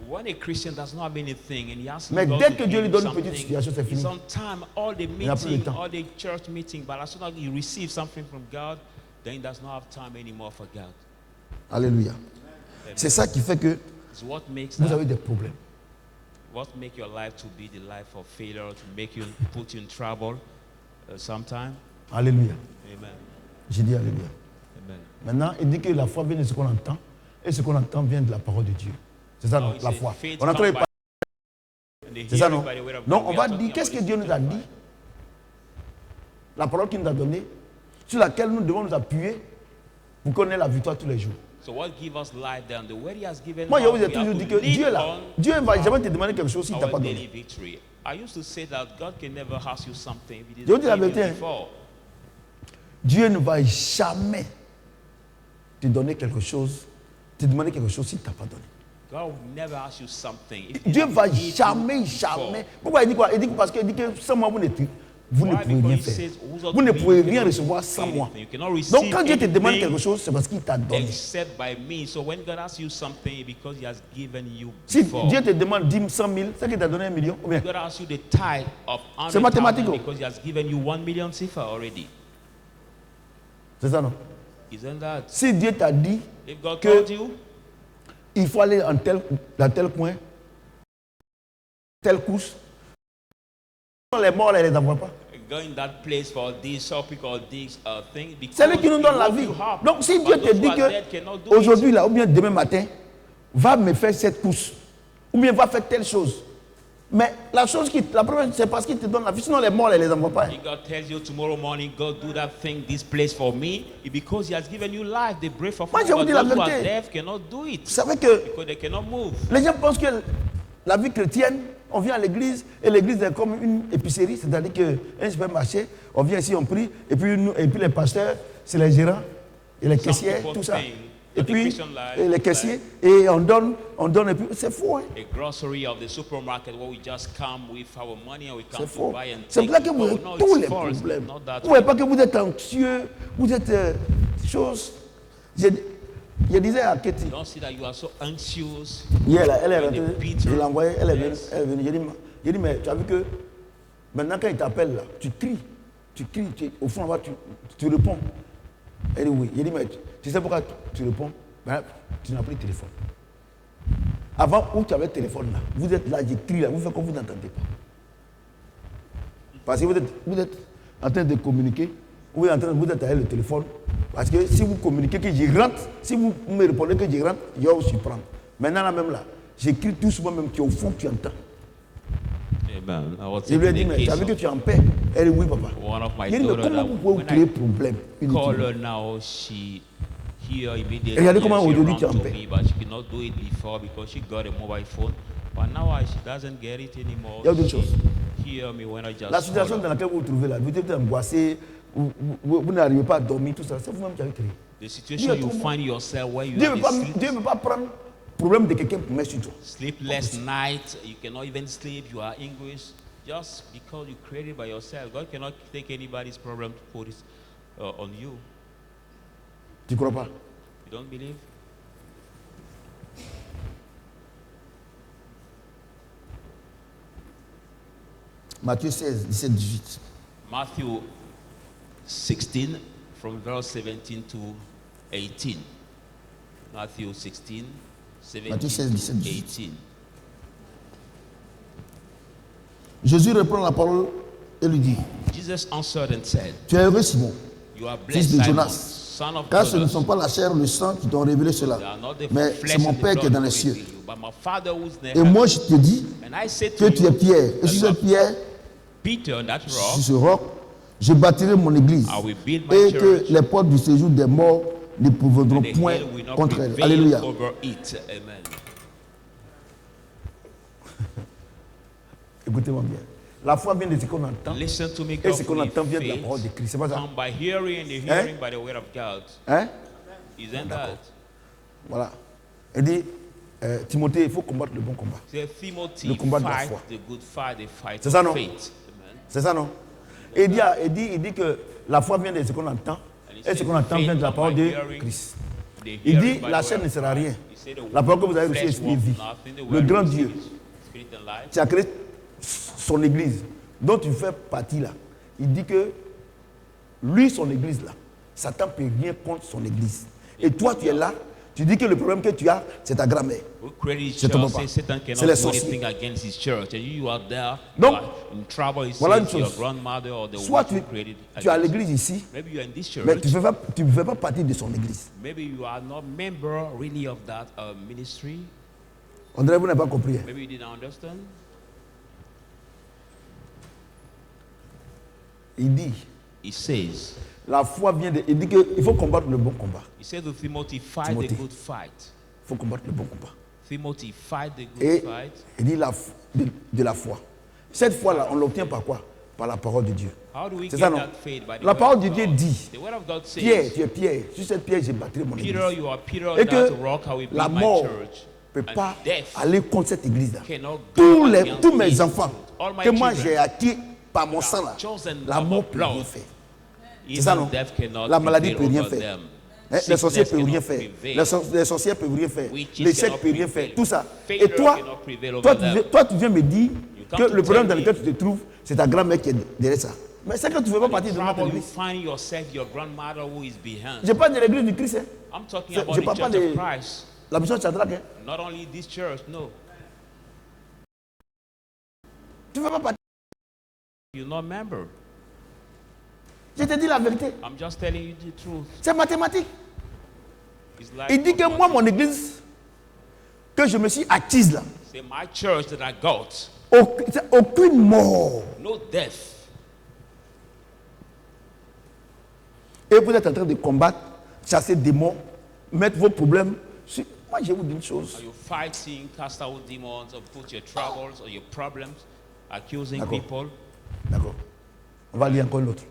when a Christian does not have anything and he asks Mais God dès to que give Dieu lui him donne une something, petite situation, c'est fini. sometime all the n'a plus le meeting, temps. all the church meeting, but as soon as he receives something from God, then he does not have time anymore for God. Alléluia. C'est ça qui fait que It's what makes vous that, avez des problèmes. what make your life to be the life of failure, to make you put you in trouble sometime. Alléluia. Amen. J'ai dit Alléluia. Amen. Maintenant, il dit que la foi vient de ce qu'on entend, et ce qu'on entend vient de la parole de Dieu. C'est ça, Oh, non, he la said, foi. faith On entend comes les by- paroles. and they C'est ça, hear non? it by the word of Donc, God. on We va are dire, talking qu'est-ce about que the Dieu nous a Spirit of dit? life. La parole qu'il nous a donnée, sur laquelle nous devons nous appuyer pour connaître la victoire tous les jours. So what gives us life then? The word he has given Moi, je us, vous ai we have toujours to dit que live Dieu là, on Dieu ne va jamais te demander quelque chose s'il ne t'a our pas daily donné. victory. I used to say that God can never ask you something if he Je vous didn't dis la give you vérité, hein. before. Dieu ne va jamais te donner quelque chose, te demander quelque chose s'il ne t'a pas donné. God will never ask you something. If he Dieu ne va didn't give you jamais, before. jamais. Pourquoi il dit quoi? Il dit parce qu'il dit que sans moi, vous ne Why? pouvez rien Because he faire. says, "Who's Vous ne up to me, pouvez you rien cannot recevoir do sans moi. anything. You cannot receive Donc quand Dieu te demande anything quelque chose, c'est parce qu'il t'a donné. except by me. So when God asks you something, because he has given you Si before. Dieu te demande 10 100 000, c'est qu'il t'a donné 1 million. Ou bien, God asks you the tithe of C'est mathématique, 100,000 oh. because he has given you 1 million sifa already. c'est ça non? Isn't that? Si Dieu t'a dit If God Que- told you, il faut aller dans tel coin, telle couche, les morts, là, ils ne les envoient pas. go in that place for this topic or this thing. C'est lui qui nous donne la vie. Donc si Dieu te dit que aujourd'hui là, ou bien demain matin, va me faire cette couche, ou bien va faire telle chose. Mais la première, c'est parce qu'il te donne la vie, sinon les morts, ils ne les envoient pas. If God tells you tomorrow morning, go do that thing, this place for me, it's because He has given you life, the breath of Moi, life. je vous But dis la those who are vérité. deaf cannot do Vous it savez que because they cannot move. les gens pensent que la vie chrétienne, on vient à l'église, et l'église est comme une épicerie, c'est-à-dire qu'un supermarché, on vient ici, on prie, et puis les pasteurs, c'est les gérants, et les caissiers, people tout ça. think Et that the puis, Christian life et les is caissiers, et on donne, et puis, c'est faux, hein. A grocery of the supermarket where we just come with our money and we come C'est to faux. buy and C'est take pour là que it. vous avez No, tous it's les false. problèmes. Not that Vous ne voyez pas que vous êtes anxieux, vous êtes choses. Je disais à Katie, You don't see that you are so anxious. hier, là, elle est When rentrée, the Peter- je l'ai envoyée, elle est venue, Yes. elle est venue. J'ai dit, mais tu as vu que maintenant quand il t'appelle là, tu cries, au fond là-bas, tu réponds. Elle dit oui. J'ai dit, mais tu sais pourquoi tu réponds? Ben, tu n'as plus de téléphone. Avant, où tu avais le téléphone là, vous êtes là, j'écris là, vous faites comme vous n'entendez pas. Parce que vous êtes en train de communiquer, vous êtes avec le téléphone. Parce que si vous communiquez que je rentre, si vous me répondez que je rentre, je vais vous surprendre. Maintenant, là même là, j'écris tout souvent même qu'au fond, tu entends. Amen. I was Je lui ai dit, taking a mais tu as case vu que of tu es en paix? Elle dit, oui, papa. one of my Il dit, mais daughters comment that vous pouvez when créer I problème call inutilement? her now, she hear immediately. Regardez comment she aujourd'hui run tu es en to paix. me, but she could not do it before because she got a mobile phone. But now she doesn't get it anymore. Il y a d'autres She choses. hear me when I just La call situation her. dans laquelle vous vous trouvez là, vous êtes angoissé, vous n'arrivez pas à dormir, tout ça, c'est vous-même qui avez créé. The situation Dieu you est trop find yourself where you Dieu are ne veut pas prendre le problème de quelqu'un pour mettre sur toi. sleepless night, you cannot even sleep, you are anguished, just because you created by yourself. God cannot take anybody's problem to put it on you. Tu ne crois pas? You don't believe? Matthieu 16, 17, 18. Matthew 16, from verse 17 to 18. Matthew 16, 17 Matthieu 16, 17, to 18. 18. Jésus reprend la parole et lui dit, Jesus answered and said, tu es heureux Simon, You are fils blessed, de Simon, Jonas, son of car ce ne Jonas. sont pas la chair ou le sang qui t'ont révélé cela, They are not the mais flesh c'est mon and the Père qui est blood dans les who cieux. reveal you, but my Father who is in Et heaven. moi je te dis And I say que to tu es you, Pierre, et that sur you are cette pierre, Peter, on that sur rock, ce roc, je bâtirai mon église, I will build my et que church, les portes du séjour des morts ne prévaudront and the point hill will not contre elle. prevail Alléluia. over it. Amen. Écoutez-moi bien. La foi vient de ce qu'on entend, Listen to me et ce qu'on carefully. entend vient de la parole de Faith Christ. C'est pas ça? come by hearing, and the hearing by the word of God. Hein? Isn't that? Voilà. Il dit, Timothée, il faut combattre le bon combat. Say, Timothy, Le combat de la fight foi. the good fight, the fight C'est ça, of non? faith. Amen. C'est ça, non? Et il dit que la foi vient de ce qu'on entend, And he et said, ce qu'on entend faith vient de la come parole by de hearing, Christ. the Il dit, hearing by la the chair word ne of sert à God. rien. He said, the La parole que vous avez reçue, flesh esprit et worth vie. nothing, the Le word grand of Dieu, Spirit and life. tu as créé son église, dont tu fais partie là. Il dit que lui, son église là, Satan ne peut rien contre son église. Et toi, tu es là, tu dis que le problème que tu as, c'est ta grand-mère. Who created his C'est ton church? papa. Say Satan C'est cannot les do sorciers. anything against his church. And you are there, Donc, you are in trouble. He voilà une says your chose. grandmother or the Soit one who created tu es à against l'église ici, Maybe you are in this church. mais tu ne fais pas partie de son église. Maybe you are not member really of that ministry. On dirait que vous n'avez pas compris. Hein. Maybe you didn't understand. Il dit, He says, la foi vient de... Il dit qu'il faut combattre le bon combat. he said to Timothy, fight Timothy. the good fight. Il faut combattre le bon combat. Timothy, fight the good Et fight. il dit de la foi. Cette foi-là, on l'obtient par quoi? Par la parole de Dieu. How do we C'est get ça, non? that faith? By the La word parole of de Dieu God. dit, The word of God says, Pierre, tu es Pierre. Sur cette pierre, j'ai bâti mon église. Peter, you are Peter, Et that que rock, I will la build my mort church. ne peut And pas death aller contre cette église-là. cannot go against Tous mes this. enfants All my que moi children j'ai acquis par mon sang, là, chosen la by mort my ne peut blood. rien faire. Even ça, non? death cannot La maladie ne prevail peut rien over faire. them. Hein, les sorciers ne Sickness peuvent rien cannot faire. prevail. Les sorcières ne peuvent rien faire. Witches Les sectes cannot ne peuvent rien faire. prevail. Tout ça. Et Failure toi, cannot prevail over them. toi, tu viens me dire come que to le problème tell dans me lequel tu te trouves, c'est ta grand-mère qui est derrière ça. Mais c'est que tu ne fais pas partie de notre Trouble, you église. find yourself, your grandmother who is behind. Je parle de l'église du Christ. Hein. I'm talking Je about parle the pas church de of Christ. la mission de Shadrach. Hein. Not only this church, no. Tu ne fais pas partie. You're not a member. Je te dis la vérité. I'm just telling you the truth. C'est mathématique. It's like Il dit que moi, mon église, que je me suis acquise là, say my church that I got, aucune mort. no death. Et vous êtes en train de combattre, chasser des démons, mettre vos problèmes. Moi, je vous dis une chose. Are you fighting, cast out demons, or put your troubles or your problems, accusing D'accord. people? D'accord. On va lire encore l'autre.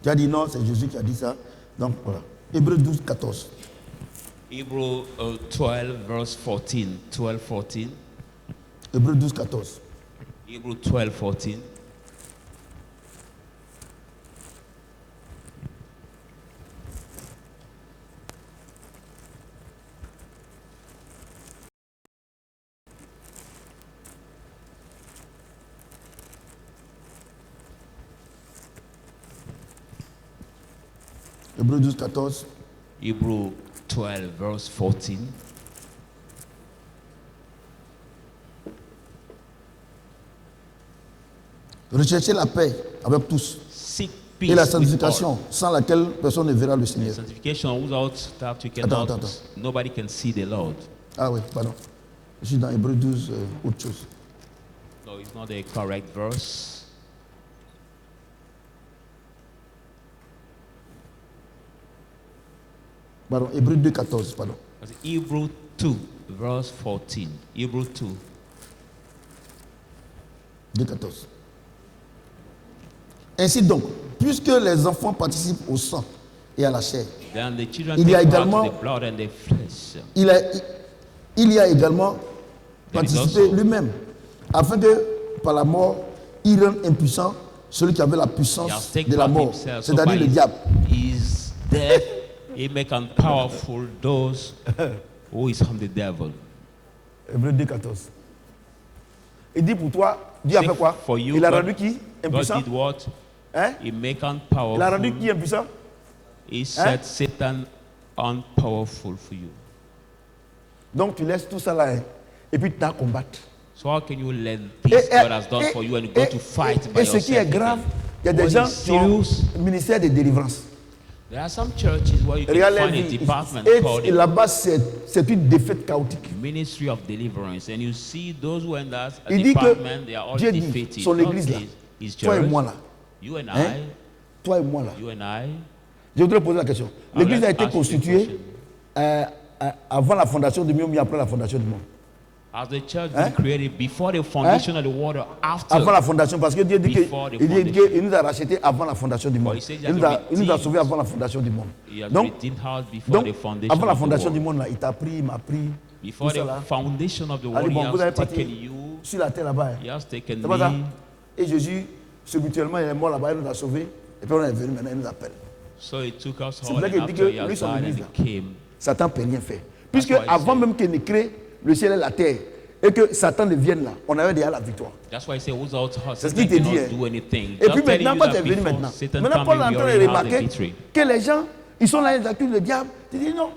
Tu as dit non, c'est Jésus qui a dit ça. Donc voilà. Hébreux 12, 14. Hebrew 12, verse 14. 12, 14. Hébreux 12, 14. Hebrew 12, 14. Hébreux 12, 14. Hebrew 12, verse 14. Recherchez la paix avec tous Seek peace Et la with sanctification, God. sans laquelle personne ne verra le Seigneur. Sanctification, without that you cannot, Attends. nobody can see the Lord. Ah oui, pardon. Je suis dans Hébreu 12, autre chose. No, it's not the correct verse. Pardon, Hébreu 2, 14, pardon. It's Hebrew 2, verse 14. Hebrew 2. 2, 14. Ainsi donc, puisque les enfants participent au sang et à la chair, Then the children Il y a take part également- to the blood and the flesh. il y a également There is participé also- lui-même, afin que par la mort, il rende impuissant celui qui avait la He has puissance taken de la part mort, himself. So c'est-à-dire by le diable. his death, he make powerful those who is from the devil. Hébreu 2, 14. Il dit pour toi, Dieu a Say fait quoi? for you, Il a God- rendu qui? God Impuissant. did what? Hein? He make Il a rendu powerful. qui impuissant? He set Satan unpowerful for you. Donc tu laisses tout ça là, hein, et puis tu as à combattre. So how can you let this God has done for you and go to fight by et ce qui est yourself? grave, il y a What des gens is qui ont serious? le ministère de délivrance. There are some churches where you can Regarde find les a vies. department Et called là-bas, c'est une défaite chaotique. Ministry of Deliverance, and you see those who are in that Il dit que department, they are all Dieu dit, defeated. son Not église là, his toi et church, moi là, you and hein? Toi et moi là. you and I. Je voudrais poser la question. I would L'église a like to été ask you a constituée question. avant la fondation du monde, mais après la fondation du monde. Has the church Hein? been created before the foundation of the world or after? Avant la fondation, parce que Dieu dit Before the qu'il nous a rachetés avant la fondation du monde. he says he Il nous a redeemed. sauvés avant la fondation du monde. He has Donc, redeemed us before the foundation avant la of the fondation du world. monde, là, il t'a pris, il m'a pris. Before tout ça, the là. foundation of the world, Allez, bon, vous he avez has parti taken you. sur la terre là-bas. hein. He has taken C'est pas ça? me. Et Jésus, spirituellement, il est mort là-bas, il nous a sauvés. Et puis on est venu maintenant, il nous appelle. So he took us C'est all, pour ça and qu'il dit after que he has lui, son died église, and he came. Satan ne peut rien faire. Puisque why he avant said- même qu'il ne crée le ciel et la terre, et que Satan ne vienne là, on avait déjà la victoire. That's why I say, without us, C'est ce Satan qu'il te dit, cannot hein. do anything. Et Just puis telling maintenant, you quand that tu es venu before maintenant, Satan maintenant come Paul est in, en we train already de have the remarquer victory. que les gens, ils sont là, ils accusent le diable. Tu dis non,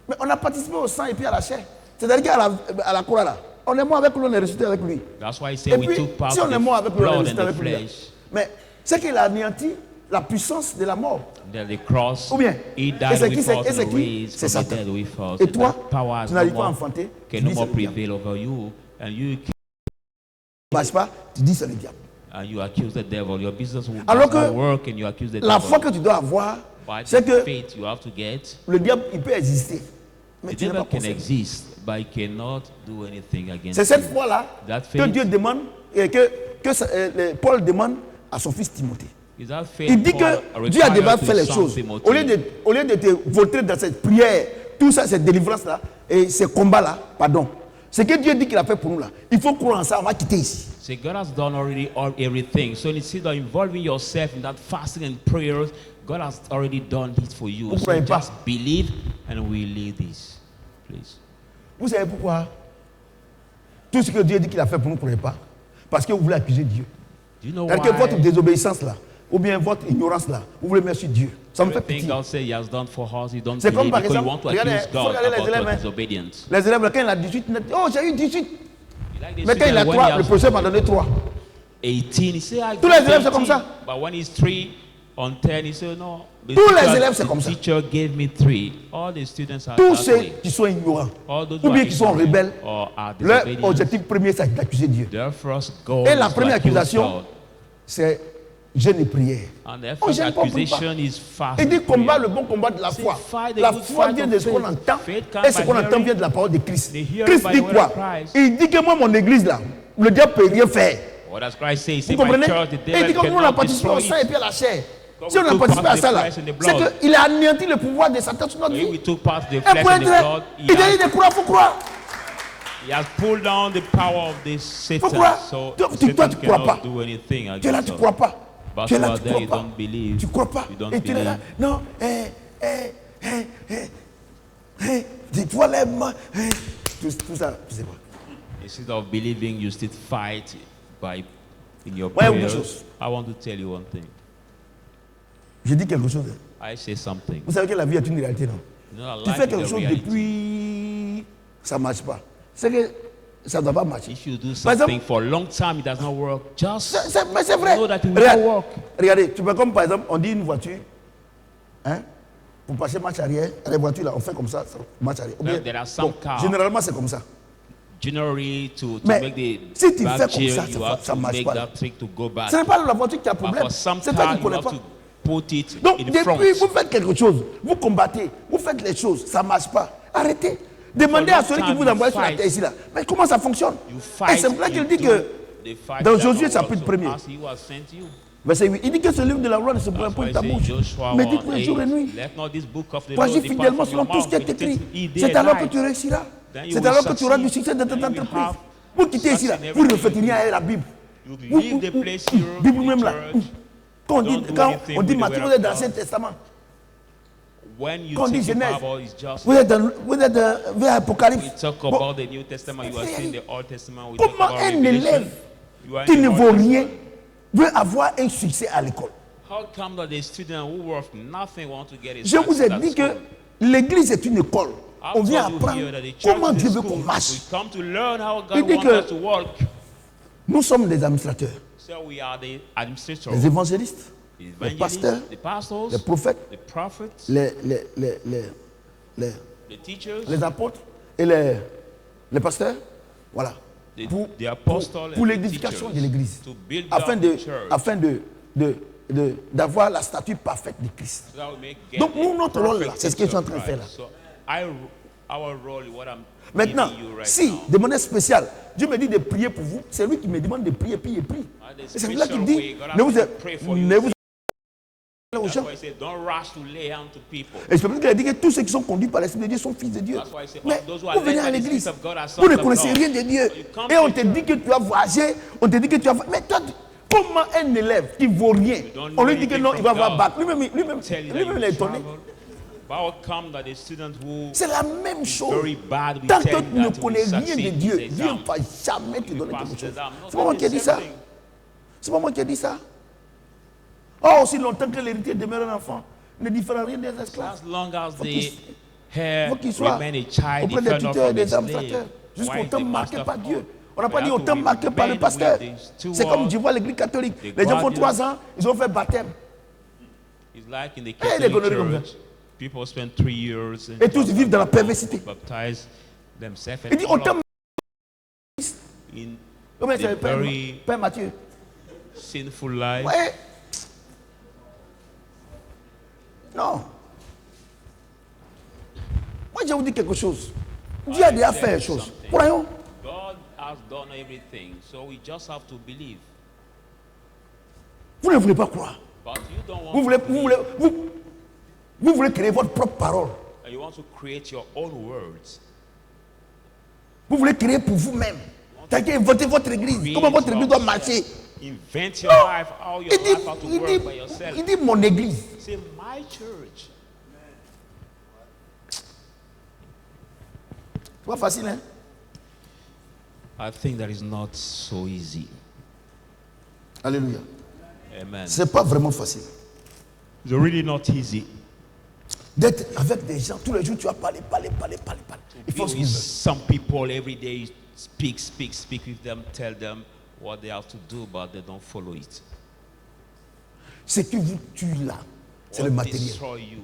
mais on a participé au sang et puis à la chair. C'est-à-dire qu'à la croix là, on est mort avec lui, on est ressuscité avec lui. That's why I say Et we puis, took part si of on est mort the avec lui, on est blood ressuscité and the avec lui. là. flesh. Mais c'est qu'il a anéanti la puissance de la mort. Then the cross, Ou bien, he et died c'est with qui, us et and c'est qui? raised C'est from the Satan. dead with us. Et And toi, that power has tu no n'arrives pas à more, enfanter, tu can no dis more c'est le diable. prevail over you, and you Ne marche pas, tu dis c'est le diable. accuse the devil. Your business will Alors does not que work, and you accuse the La foi devil. que tu dois avoir, By c'est the que faith you have to get. le diable, il peut exister. Mais The tu n'es pas devil can concerné. exist, but he cannot do anything against C'est cette you. foi-là That que faith- Dieu demande, et que Paul demande à son fils Timothée. Is that faith Il dit Paul que Dieu a required déjà to fait les son choses. Timothy? Au lieu de te vautrer dans cette prière, tout ça, cette délivrance-là, et ces combats-là, pardon. Ce que Dieu dit qu'il a fait pour nous là, il faut croire en ça, on va quitter ici. See, God has done already everything. So instead of involving yourself in that fasting and prayers, God has already done it for you. Vous So croyez pas? just believe and we lead this. Please. Vous savez pourquoi? Tout ce que Dieu dit qu'il a fait pour nous, vous ne croyez pas? Parce que vous voulez accuser Dieu. Do you know C'est-à-dire que votre why désobéissance là, ou bien votre ignorance là, vous voulez mettre sur Dieu. Ça me fait everything pitié. God said He has done for us, you don't C'est comme believe par because you exemple, want to regardez, accuse faut God regarder les about élèves, your hein. disobedience. Les élèves, là, quand il a 18, il a dit, oh j'ai eu 18. You like the Mais quand il a student, when 3, he le has professeur m'a donné 3. 18, he said, I Tous got les élèves, c'est comme 18. ça. But when he's 3 on 10, he said, no. The Tous les teacher- élèves, c'est the comme ça. teacher gave me 3. All the students are Tous that ceux way. qui sont ignorants, All those ou who bien are qui sont ignorant rebelles, or are leur disobedient, objectif premier, c'est d'accuser Dieu. their first goal Et la is to première accuse accusation, God. c'est jeûne et prière. And their Oh, first j'aime pas, on prie pas. accusation is fast. Il dit and combat prayer. le bon combat de la See, foi. fight the La good foi fight vient of de ce qu'on faith. entend. Faith comes Et ce by qu'on entend hearing. vient de la parole de Christ. The hearing Christ by dit the word quoi? of Christ. Il dit que moi, mon église là, le diable ne peut rien faire. What does Christ say? He Vous said, my comprenez? church, the Et il dit devil comme nous, on a cannot participé au destroy sang et it. puis à la chair. Comme Si on we a took participé part à of ça the là, flesh and the c'est blood. qu'il a anéanti le pouvoir de Satan sur notre When we vie. took part of the Et flesh pour and the être, blood, il dit de croire, il faut croire. he has pulled down the power of this Satan. croire. So Toi, Satan tu crois pas. cannot do anything Tu es là, against tu ne us. crois pas. But Tu es you là, are tu there, ne you crois pas. don't believe. Tu ne crois pas. You don't Et tu es là. believe. Non, dis-toi les mains. Tout ça, tu sais pas. Instead of believing, you still fight by in your Ouais, prayers. autre chose. I want to tell you one thing. Je dis quelque chose. I say something. Vous savez que la vie est une réalité, non? You know, Tu life fais is quelque a chose reality. depuis, ça ne marche pas. C'est que ça ne doit pas marcher. If you do Par something exemple, for a long time, it does not work. Just mais c'est vrai. know that it will not work. Regardez, tu peux comme par exemple, on dit une voiture, hein, pour passer marche arrière, les voitures là, on fait comme ça marche arrière. Ou bien, There are some cars. généralement c'est comme ça. Generally, to Mais make the si tu back fais comme gear, ça, you have ça to marche make pas. that trick to go back. Ce n'est pas la voiture qui a But problème, for some c'est toi car, qui ne you connais have pas. to put it Donc in front. depuis vous faites quelque chose, vous combattez, vous faites les choses, ça ne marche pas. Arrêtez. Demandez à celui qui vous envoie sur la terre ici là. Mais comment ça fonctionne? You Et fight. c'est pour ça qu'il you dit do que the fight dans that Josué God chapitre also 1er, as he was sent you. verset 8, il dit que ce livre de la loi ne se pourrait That's point why de ta it says, bouche. Joshua Mais dites-le 1:8, jour et nuit. let not this book of the Pour law agir depart fidèlement from selon your tout ce qui est mouth, écrit. meditate C'est alors que night. tu réussiras. Then you C'est will alors que tu auras du succeed. succès dans Then ton you will entreprise. have Vous quittez ici là, success in vous ne everything faites you rien do. à la Bible. You Vous- leave the place vous- here, Bible in même the là. church. Quand Don't do on anything dit with the Matthieu, word vous êtes of dans God. l'Ancien Testament. When you Quand on dit take the Genèse, Bible, it's just vous êtes vers Apocalypse. we talk Bon, about the New Testament. You are seeing the Old Testament. We comment talk about un Revelation. élève You are qui in ne the vaut Old rien Testament. veut avoir un succès à l'école? How come that the student who worth nothing want to get a Je vous ai success at dit que school? l'église est une école. I've On vient told you apprendre here that the church comment is a Dieu veut school. qu'on marche. We come to learn how Il God dit wants que- us to work. Nous sommes des administrateurs, So we are the administrators, les évangélistes, the les evangelists, pasteurs, the pastors, les prophètes, the prophets, les the teachers, les apôtres et les pasteurs. Voilà. the, Pour, the apostles, pour and the l'édification teachers, de l'église. to build Afin up de, the church. afin d'avoir la statue parfaite de Christ. So that we may get Donc, nous, the notre rôle, là, perfect c'est ce que je suis en train de picture faire, of Christ. So our role is what I'm Maintenant, giving you right si, now. de manière spéciale, Dieu me dit de prier pour vous, c'est lui qui me demande de prier, prier, prier. the Et c'est pour ça qu'il special dit, way, God ne vous, has to pray for you. ne vous aux That's gens. why I say, don't rush to lay hand to people. Et c'est pour ça qu'il a dit que tous ceux qui sont conduits par l'Esprit de Dieu sont fils de Dieu. That's why I say, Mais all those who are vous venez led à by the l'église, Spirit of God are vous ne sons of connaissez God. rien de Dieu. You come Et on to te dit que tu as voyagé, on te dit que tu as... Mais toi, comment un élève qui ne vaut rien, don't on lui know dit que anything non, il va from avoir God. bac. Lui-même, Tell you that lui-même, il est you étonné. travel. But how come that the student who C'est la même chose. very bad will Tant tell que you tu ne that connais he will rien de succeed Dieu, in the Dieu ne exam, va jamais te donner pass quelque the chose. exam. No, C'est pas moi qui ai that dit is ça. something. C'est pas moi qui ai dit ça. Oh, aussi longtemps que l'héritier demeure un enfant, ne diffère rien des esclaves. As long as Faut the qu'il- hair faut qu'il soit remain a child, auprès des different not tuteurs et from a des slave. administrateurs. Jusqu'au Why temps the marqué master par of Dieu. all? On n'a pas We dit have au to temps marqué par le remain pasteur. with the steward, C'est comme tu vois l'église catholique. the Les gens font guardian. 3 ans, ils ont fait baptême. It's like in the des Catholic conneries comme Church, people spend 3 years Et tous vivent dans la perversité. baptize themselves Il dit and au all temps. in Comment the c'est very Père Mathieu? sinful life. Ouais. Non. Moi, je vous dis quelque chose. Dieu a déjà fait les choses. Croyons. God has done everything, so we just have to believe. Vous ne voulez pas croire. But you don't want Vous voulez, to vous believe. voulez, vous voulez créer votre propre parole. And you want to create your own words. Vous voulez créer pour vous-même. T'as qu'à inventer votre église. Create Comment votre église doit yourself. marcher. Invent your Non. life, how your Il dit, life has to work by yourself. il dit mon église. Say, my church. C'est pas facile, hein? I think that is not so easy. Alléluia. Amen. C'est pas vraiment facile. It's really not easy. D'être avec des gens, tous les jours tu vas parler. Il faut Be ce with qu'ils veulent. some people every day, speak with them, tell them what they have to do, but they don't follow it. Ce qui vous tue là, c'est le What matériel. destroy you?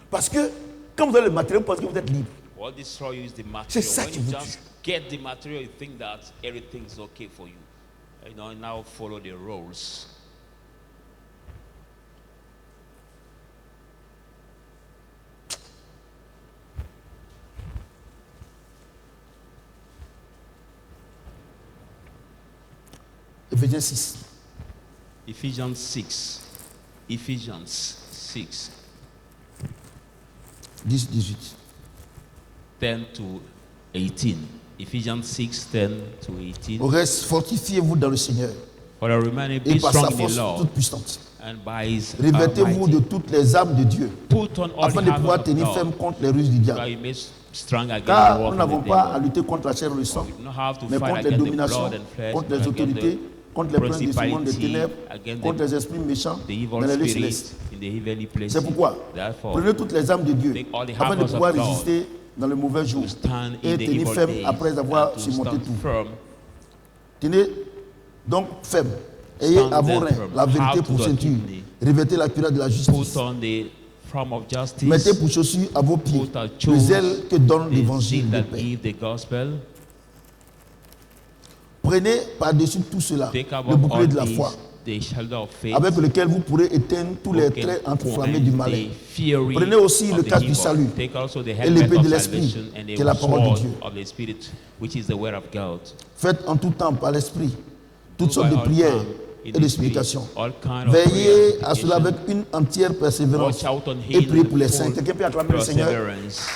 Parce que quand vous avez le matériel, parce que vous êtes libre. What destroy you is the C'est material. ça When qui you vous just get the material, you think that everything is okay for you. You know, now follow the rules. Éphésiens 6. Ephesians 6. Ephesians 6, 10, 18. 10 to 18. Ephesians 6, 10 to 18. Au reste, fortifiez-vous dans le Seigneur For the remaining, et be par sa strong in the force Lord, toute puissante. and by his Revêtez-vous de Almighty. toutes les armes de Dieu Put on all afin the de armor pouvoir of tenir God, ferme contre les ruses du so diable. that you may strong against the Car work nous of n'avons the pas à devil. lutter contre la chair et le sang, We do not have to mais fight contre les against the dominations, blood and flesh, contre but les against autorités, the contre les princes de ce monde des principality, ténèbres, against contre the- les esprits méchants the evil dans les lieux spirits célestes. in the heavenly places. C'est pourquoi Therefore, prenez toutes les armes de Dieu take all the afin de armors of pouvoir God, résister dans le mauvais jour to stand in et the tenir evil ferme days, après avoir and to surmonté stand tout. firm. Tenez donc ferme. Ayez Stand à vos them reins firm. la vérité How pour to the ceinture. kidney. Revêtez la cuirasse de la Put justice. on the front of justice. Mettez pour chaussures à vos pieds Put a le chose, zèle que donne the l'évangile zeal de that paix. give the gospel. Prenez par-dessus tout cela Take le above bouclier all de la foi, these, the shoulder of faith, avec lequel vous pourrez éteindre tous les who can traits enflammés du quench malin. the fury Prenez aussi of le the casque du evil. salut Take also the et helmet l'épée of de l'esprit, salvation and qui est the la parole de sword Dieu. of the Spirit, which is the word of God. Faites en tout temps par l'esprit toutes Do sortes by de all prières time in et the de Spirit, supplications. all kind of Veillez prayer, à cela avec une entière persévérance Watch out on et priez him pour les full saints. Quelqu'un peut acclamer le Seigneur? perseverance.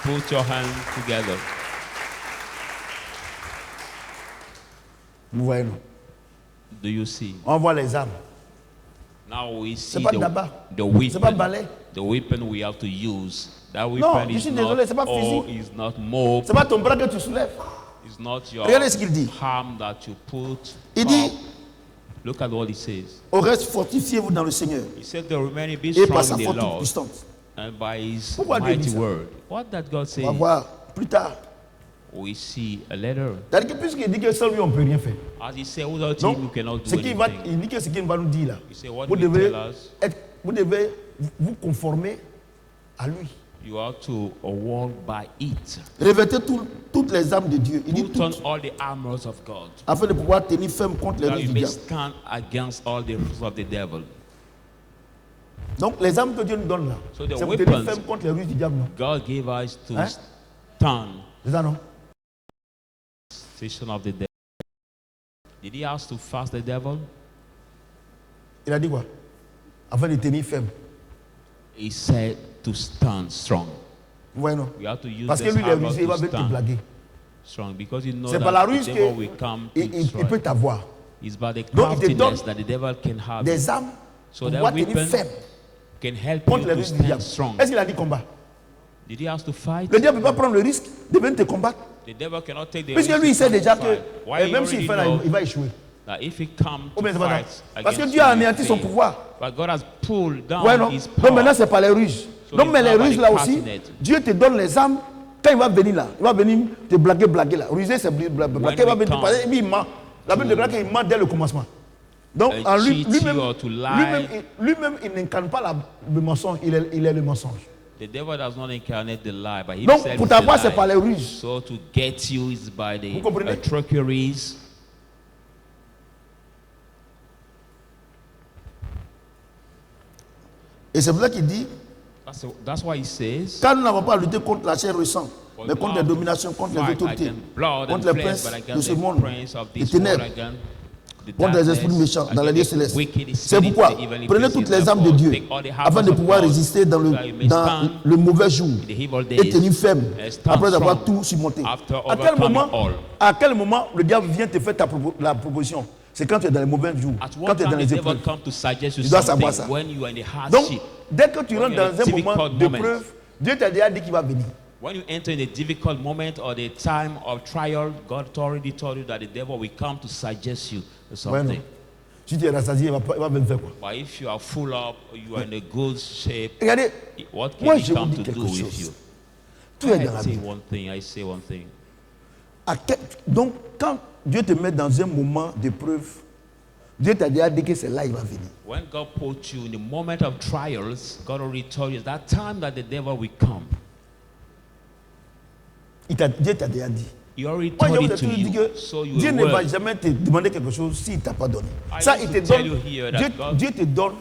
Put your hands together. Vous voyez, non? Do you see? On voit les armes. Now we see C'est pas tabac. the C'est pas weapon. balai. The weapon we have to use. That Non, weapon je is suis not, désolé, c'est pas or physique. is not mob. C'est pas ton bras que tu soulèves. It's not your Regardez ce qu'il dit. palm that you put. Il dit, up. Look at what he says. au reste, fortifiez-vous dans le Seigneur He said the remaining be et par strong sa in force the toute Lord puissante. and by his Pourquoi Dieu dit mighty ça? word. What did God say? On va voir plus tard. We see a letter. C'est-à-dire que puisqu'il dit que seul lui, on ne peut rien faire. As he said, without Donc, him you cannot ce do qu'il va, anything. il dit que ce qu'il va nous dire là, He said, what vous did he devez, tell us? vous devez vous conformer à lui. You have to walk by it. Revêtez toutes les armes de Dieu. Il dit Put on toutes, all the armors of God. afin de pouvoir tenir ferme contre les That ruses you du may diable. stand against all the rules of the devil. Donc les armes que Dieu nous donne là, So the c'est pour tenir weapons- ferme contre les ruses du diable, non? God gave us to Hein? stand C'est ça, non? station of the devil. Did he ask to fast the devil? Il a dit quoi? Afin de tenir ferme. He said to stand strong. Vous voyez, non? We have to use Parce que this lui, il est armor rusé, il va to venir te stand blaguer. strong because you know C'est par la that ruse the devil qu'il will come to il destroy. peut t'avoir. It's by the Donc, il te donne craftiness that the devil can have des armes So pour that pouvoir tenir weapon ferme can help contre you les to ruses du stand diable. strong. Est-ce qu'il a dit combat? Did he ask to fight? Le diable ne peut pas prendre le risque de venir te combattre. The devil cannot take the Puisque risk lui, il to sait come déjà to que fight. Why he même s'il already fait là, know il va échouer. that if he comes Oh, to mais c'est pas fight ça. Parce que against Dieu a you, anéanti he son fail. pouvoir. But God has pulled down Ouais, non? his Donc power. maintenant, c'est par les ruses. So Donc, it's mais les not by ruses là aussi, craftiness. Dieu te donne les armes. Quand il va venir là, il va venir te blaguer là. Ruser, c'est blaguer. When Il va we venir te come parler, et puis il ment. La Bible déclare qu'il ment dès le commencement. Donc, en lui, cheat you or to lie. lui-même, il n'incarne pas le mensonge, il est le mensonge. The devil does not incarnate the lie, but Donc, himself pour is the t'avoir, c'est lie. par les ruses. So to get you is by Vous the comprenez? trickeries. Et c'est pour ça qu'il dit, That's why he says, car nous n'avons pas à lutter contre la chair et le sang, For mais we contre have les dominations, contre les fight autorités, against blood contre and les flesh, princes but de against ce the monde, prince of les this world, ténèbres, against the contre les esprits darkness, méchants dans la vie against the céleste. wicked C'est spirits, pourquoi the evil prenez spirits toutes les of armes de God. Dieu Take all the afin armors de of pouvoir God, résister dans so that you may dans stand le mauvais jour in the evil et days tenir ferme and stand après avoir strong tout surmonté. after À quel overcoming moment, all. à quel moment le diable vient te faire la proposition? C'est quand tu es dans les mauvais jours, At quand what tu es dans time the les devil épreuves. come to suggest you Tu dois savoir something ça. when you are in the Donc, hardship, dès que tu when rentres you're in dans a un moment difficult moment. d'épreuve, Dieu t'a déjà dit qu'il va venir. when you enter in a difficult moment or the time of trial, God already told you that the devil will come to suggest you Ouais, non. something. Si tu es rassasié, il va venir faire quoi? But if you are full up, you are in a good shape, Regardez, what can moi he je vous come dis to quelque do with chose. you? Tu es dans la I say Bible. one thing, I say one thing. Donc, quand Dieu te met dans un moment d'épreuve, Dieu t'a déjà dit que c'est là qu'il va venir. When God put you in the moment of trials, God already told you that time that the devil will come. Dieu t'a déjà dit. He already Moi, told je it vous ai to toujours dit you. que So you Dieu will ne va work. jamais te demander quelque chose s'il ne t'a pas donné. I Ça, used il te to tell donne. you here that God- Dieu te donne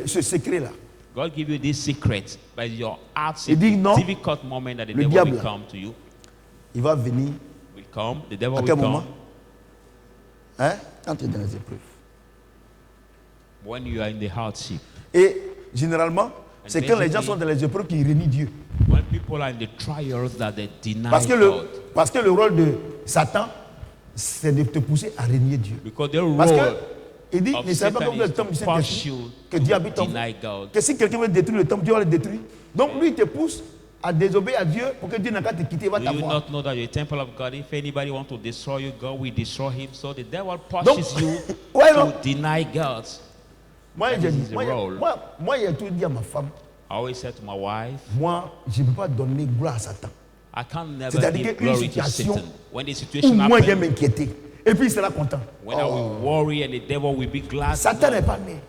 ce secret-là. God give you this secret, but your heart Il dit non. difficult moment that the Le devil diable, will là. come to you. Il va venir Will come. The devil à will quel come moment? Hein? Quand tu es dans les épreuves. when you are in the hardship. Et généralement, c'est quand les gens basically- sont dans les épreuves qu'ils renient Dieu. When people are in the trials that they deny Parce que God. le rôle de Satan, c'est de te pousser à renier Dieu. Because their Parce role que il dit, of ne savez pas Satan que vous êtes is le temple du to push Saint-Esprit, you que Dieu to habite en vous. deny God. Que si quelqu'un veut détruire le temple, Dieu va le détruire. Donc lui, il te pousse à désobéir à Dieu pour que Dieu n'a qu'à te quitter, il va Do you t'avoir. not know that you're a temple of God? If anybody wants to destroy you, God will destroy him. So the devil pushes you Ouais, to non. deny God. Moi, That j'ai is dit, his role. moi, j'ai tout dit à ma femme. I always said to my wife, moi, je ne peux pas donner gloire à Satan. I can't never C'est-à-dire give qu'une glory to situation Satan. When the Où situation moi, je vais happens, m'inquiéter. Et puis, il sera content. when I will worry and the devil will be glad, Satan no, n'est pas né.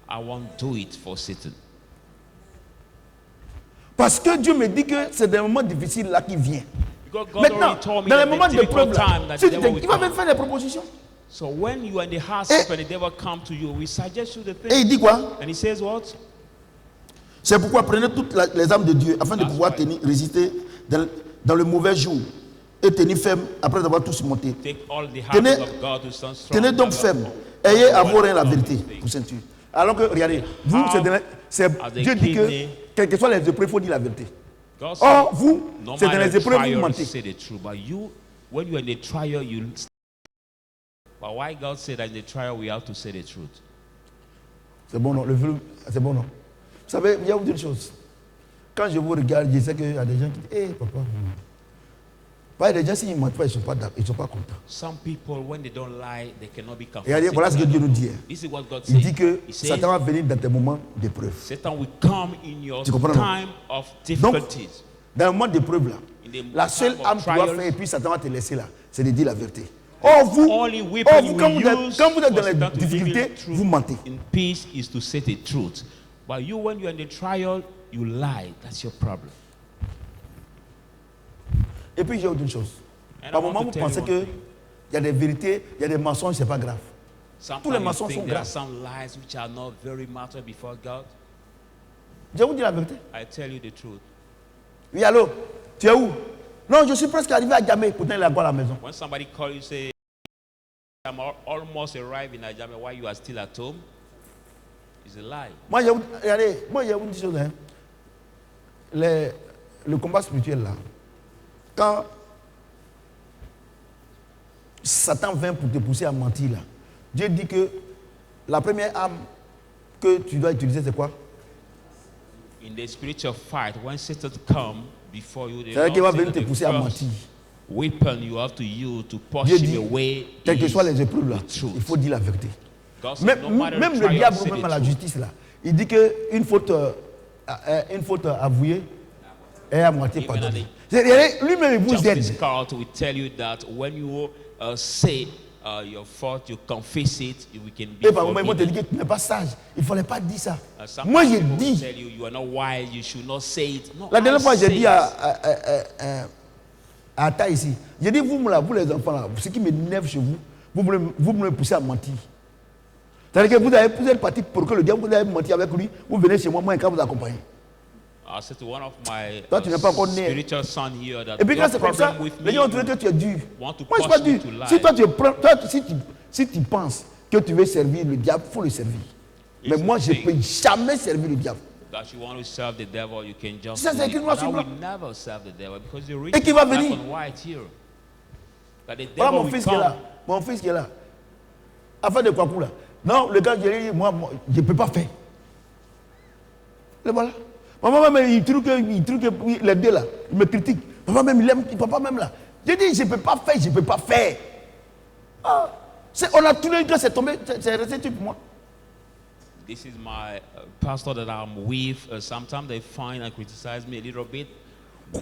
I won't do it for Satan. Parce que Dieu me dit que c'est des moments difficiles là qui viennent. Because God Maintenant, already told me dans les that moments the de preuve, difficult là, time that si the tu devil will il va même come. faire des propositions. So when you are in the hardship and the devil come to you, we suggest you the Et il thing. dit quoi? And he says what? C'est pourquoi prenez toutes les armes de Dieu afin de That's pouvoir right. résister dans le mauvais jour et tenir ferme après avoir tout surmonté. Take all the Tenez- habits of God to stand strong. Tenez donc ferme. Ayez à vos reins la vérité pour ceinture. Alors que, regardez, vous, Dieu dit que, quelles que soient les épreuves, il faut dire la vérité. God Or, said, vous, no c'est dans matter les épreuves, vous trial, mentez. say the truth. But you, when you're in the trial, you. But why God said that in the trial we have to say the truth? C'est bon, non? C'est bon, non? Vous savez, il y a une chose. Quand je vous regarde, je sais qu'il y a des gens qui disent, hé, papa, pas des gens, s'ils ne mentent pas, ils ne sont pas contents. Some people, when they don't lie, they cannot be Et regardez, voilà ce que Dieu nous dit. This is what God Il says. dit que He says, Satan va venir dans tes moments d'épreuve. Satan will come in your Tu comprends, non? time of difficulties. Dans le moment d'épreuve, là, In the la seule time of âme que tu dois trials, faire, et puis Satan va te laisser là, c'est de dire la vérité. Or, vous, only weapon you quand will vous êtes use dans for les Satan to give you difficultés, the truth vous mentez. in peace is to say the truth. But you, when you're in the trial, you lie. That's your problem. Et puis, j'ai autre chose. And Par I want moment, to vous tell pensez you one qu'il thing. y a des vérités, il y a des mensonges, c'est pas grave. Sometimes Tous les you mensonges think sont there are graves. some lies which are not very matter before God. Je vais vous dire la vérité. I tell you the truth. Oui, allô, tu es où? Non, je suis presque arrivé à Djamé. Pourtant, il est encore à la maison. When somebody calls you, say, I'm almost arrived in Ajame while you are still at home, it's a lie. Moi, regardez, moi, il y a une chose. Hein. Le combat spirituel, là, quand Satan vient pour te pousser à mentir, là, Dieu dit que la première arme que tu dois utiliser, c'est quoi? In the spiritual fight, when Satan come before you, the C'est-à-dire qu'il va Lord venir said te that pousser the à first mentir. weapon you have to use to push Dieu him dit, away quelles que is soient les épreuves, là, the truth. il faut dire la vérité. God said, no matter Même the le trial, diable, say même the à la truth. justice, là, il dit qu'une faute avouée est à moitié Even at pardonnée. the Lui-même, il vous Justice aide. court will tell you that when you say your fault, you confess it, we can be Et par moment, ils vont te forgiven. dire que tu n'es pas sage. Il ne fallait pas dire ça. Some Moi, j'ai people will dit. tell you you are not wise, you should not say it. No, La dernière I fois, j'ai say dit it. à Ata ici, j'ai dit, vous les enfants, là, ce qui m'énerve chez vous, vous me poussez à mentir. C'est-à-dire que vous êtes parti pour que le diable, vous avez menti avec lui, vous venez chez moi, moi, quand vous accompagnez. I said to one of my Toi, tu n'es pas encore né. spiritual son here that Et puis quand your c'est comme ça, problem with les me, gens ont trouvé que tu es dur. want to Moi, je ne suis pas push me dur. to lie. Si toi, si tu penses que tu veux servir le diable, il faut le servir. Mais It's moi, the je ne thing. peux jamais servir le diable. that you want to serve the devil, you can just Ça, do c'est it. écrit noir But sur I will blanc. never serve the devil because you read Et qui va black venir? and white here. That the Voilà devil mon will fils qui est là. come. Mon fils qui est là. Afin de quoi là? Non, le gars, je lui ai dit, moi, je ne peux pas faire. Et voilà. Maman même, il trouve que les deux là, il me critique. Papa même, il aime, papa même là. J'ai dit, je ne peux pas faire, je ne peux pas faire. Ah, on a tourné que c'est tombé, c'est resté tout pour moi. This is my pastor that I'm with. Sometimes they find and criticize me a little bit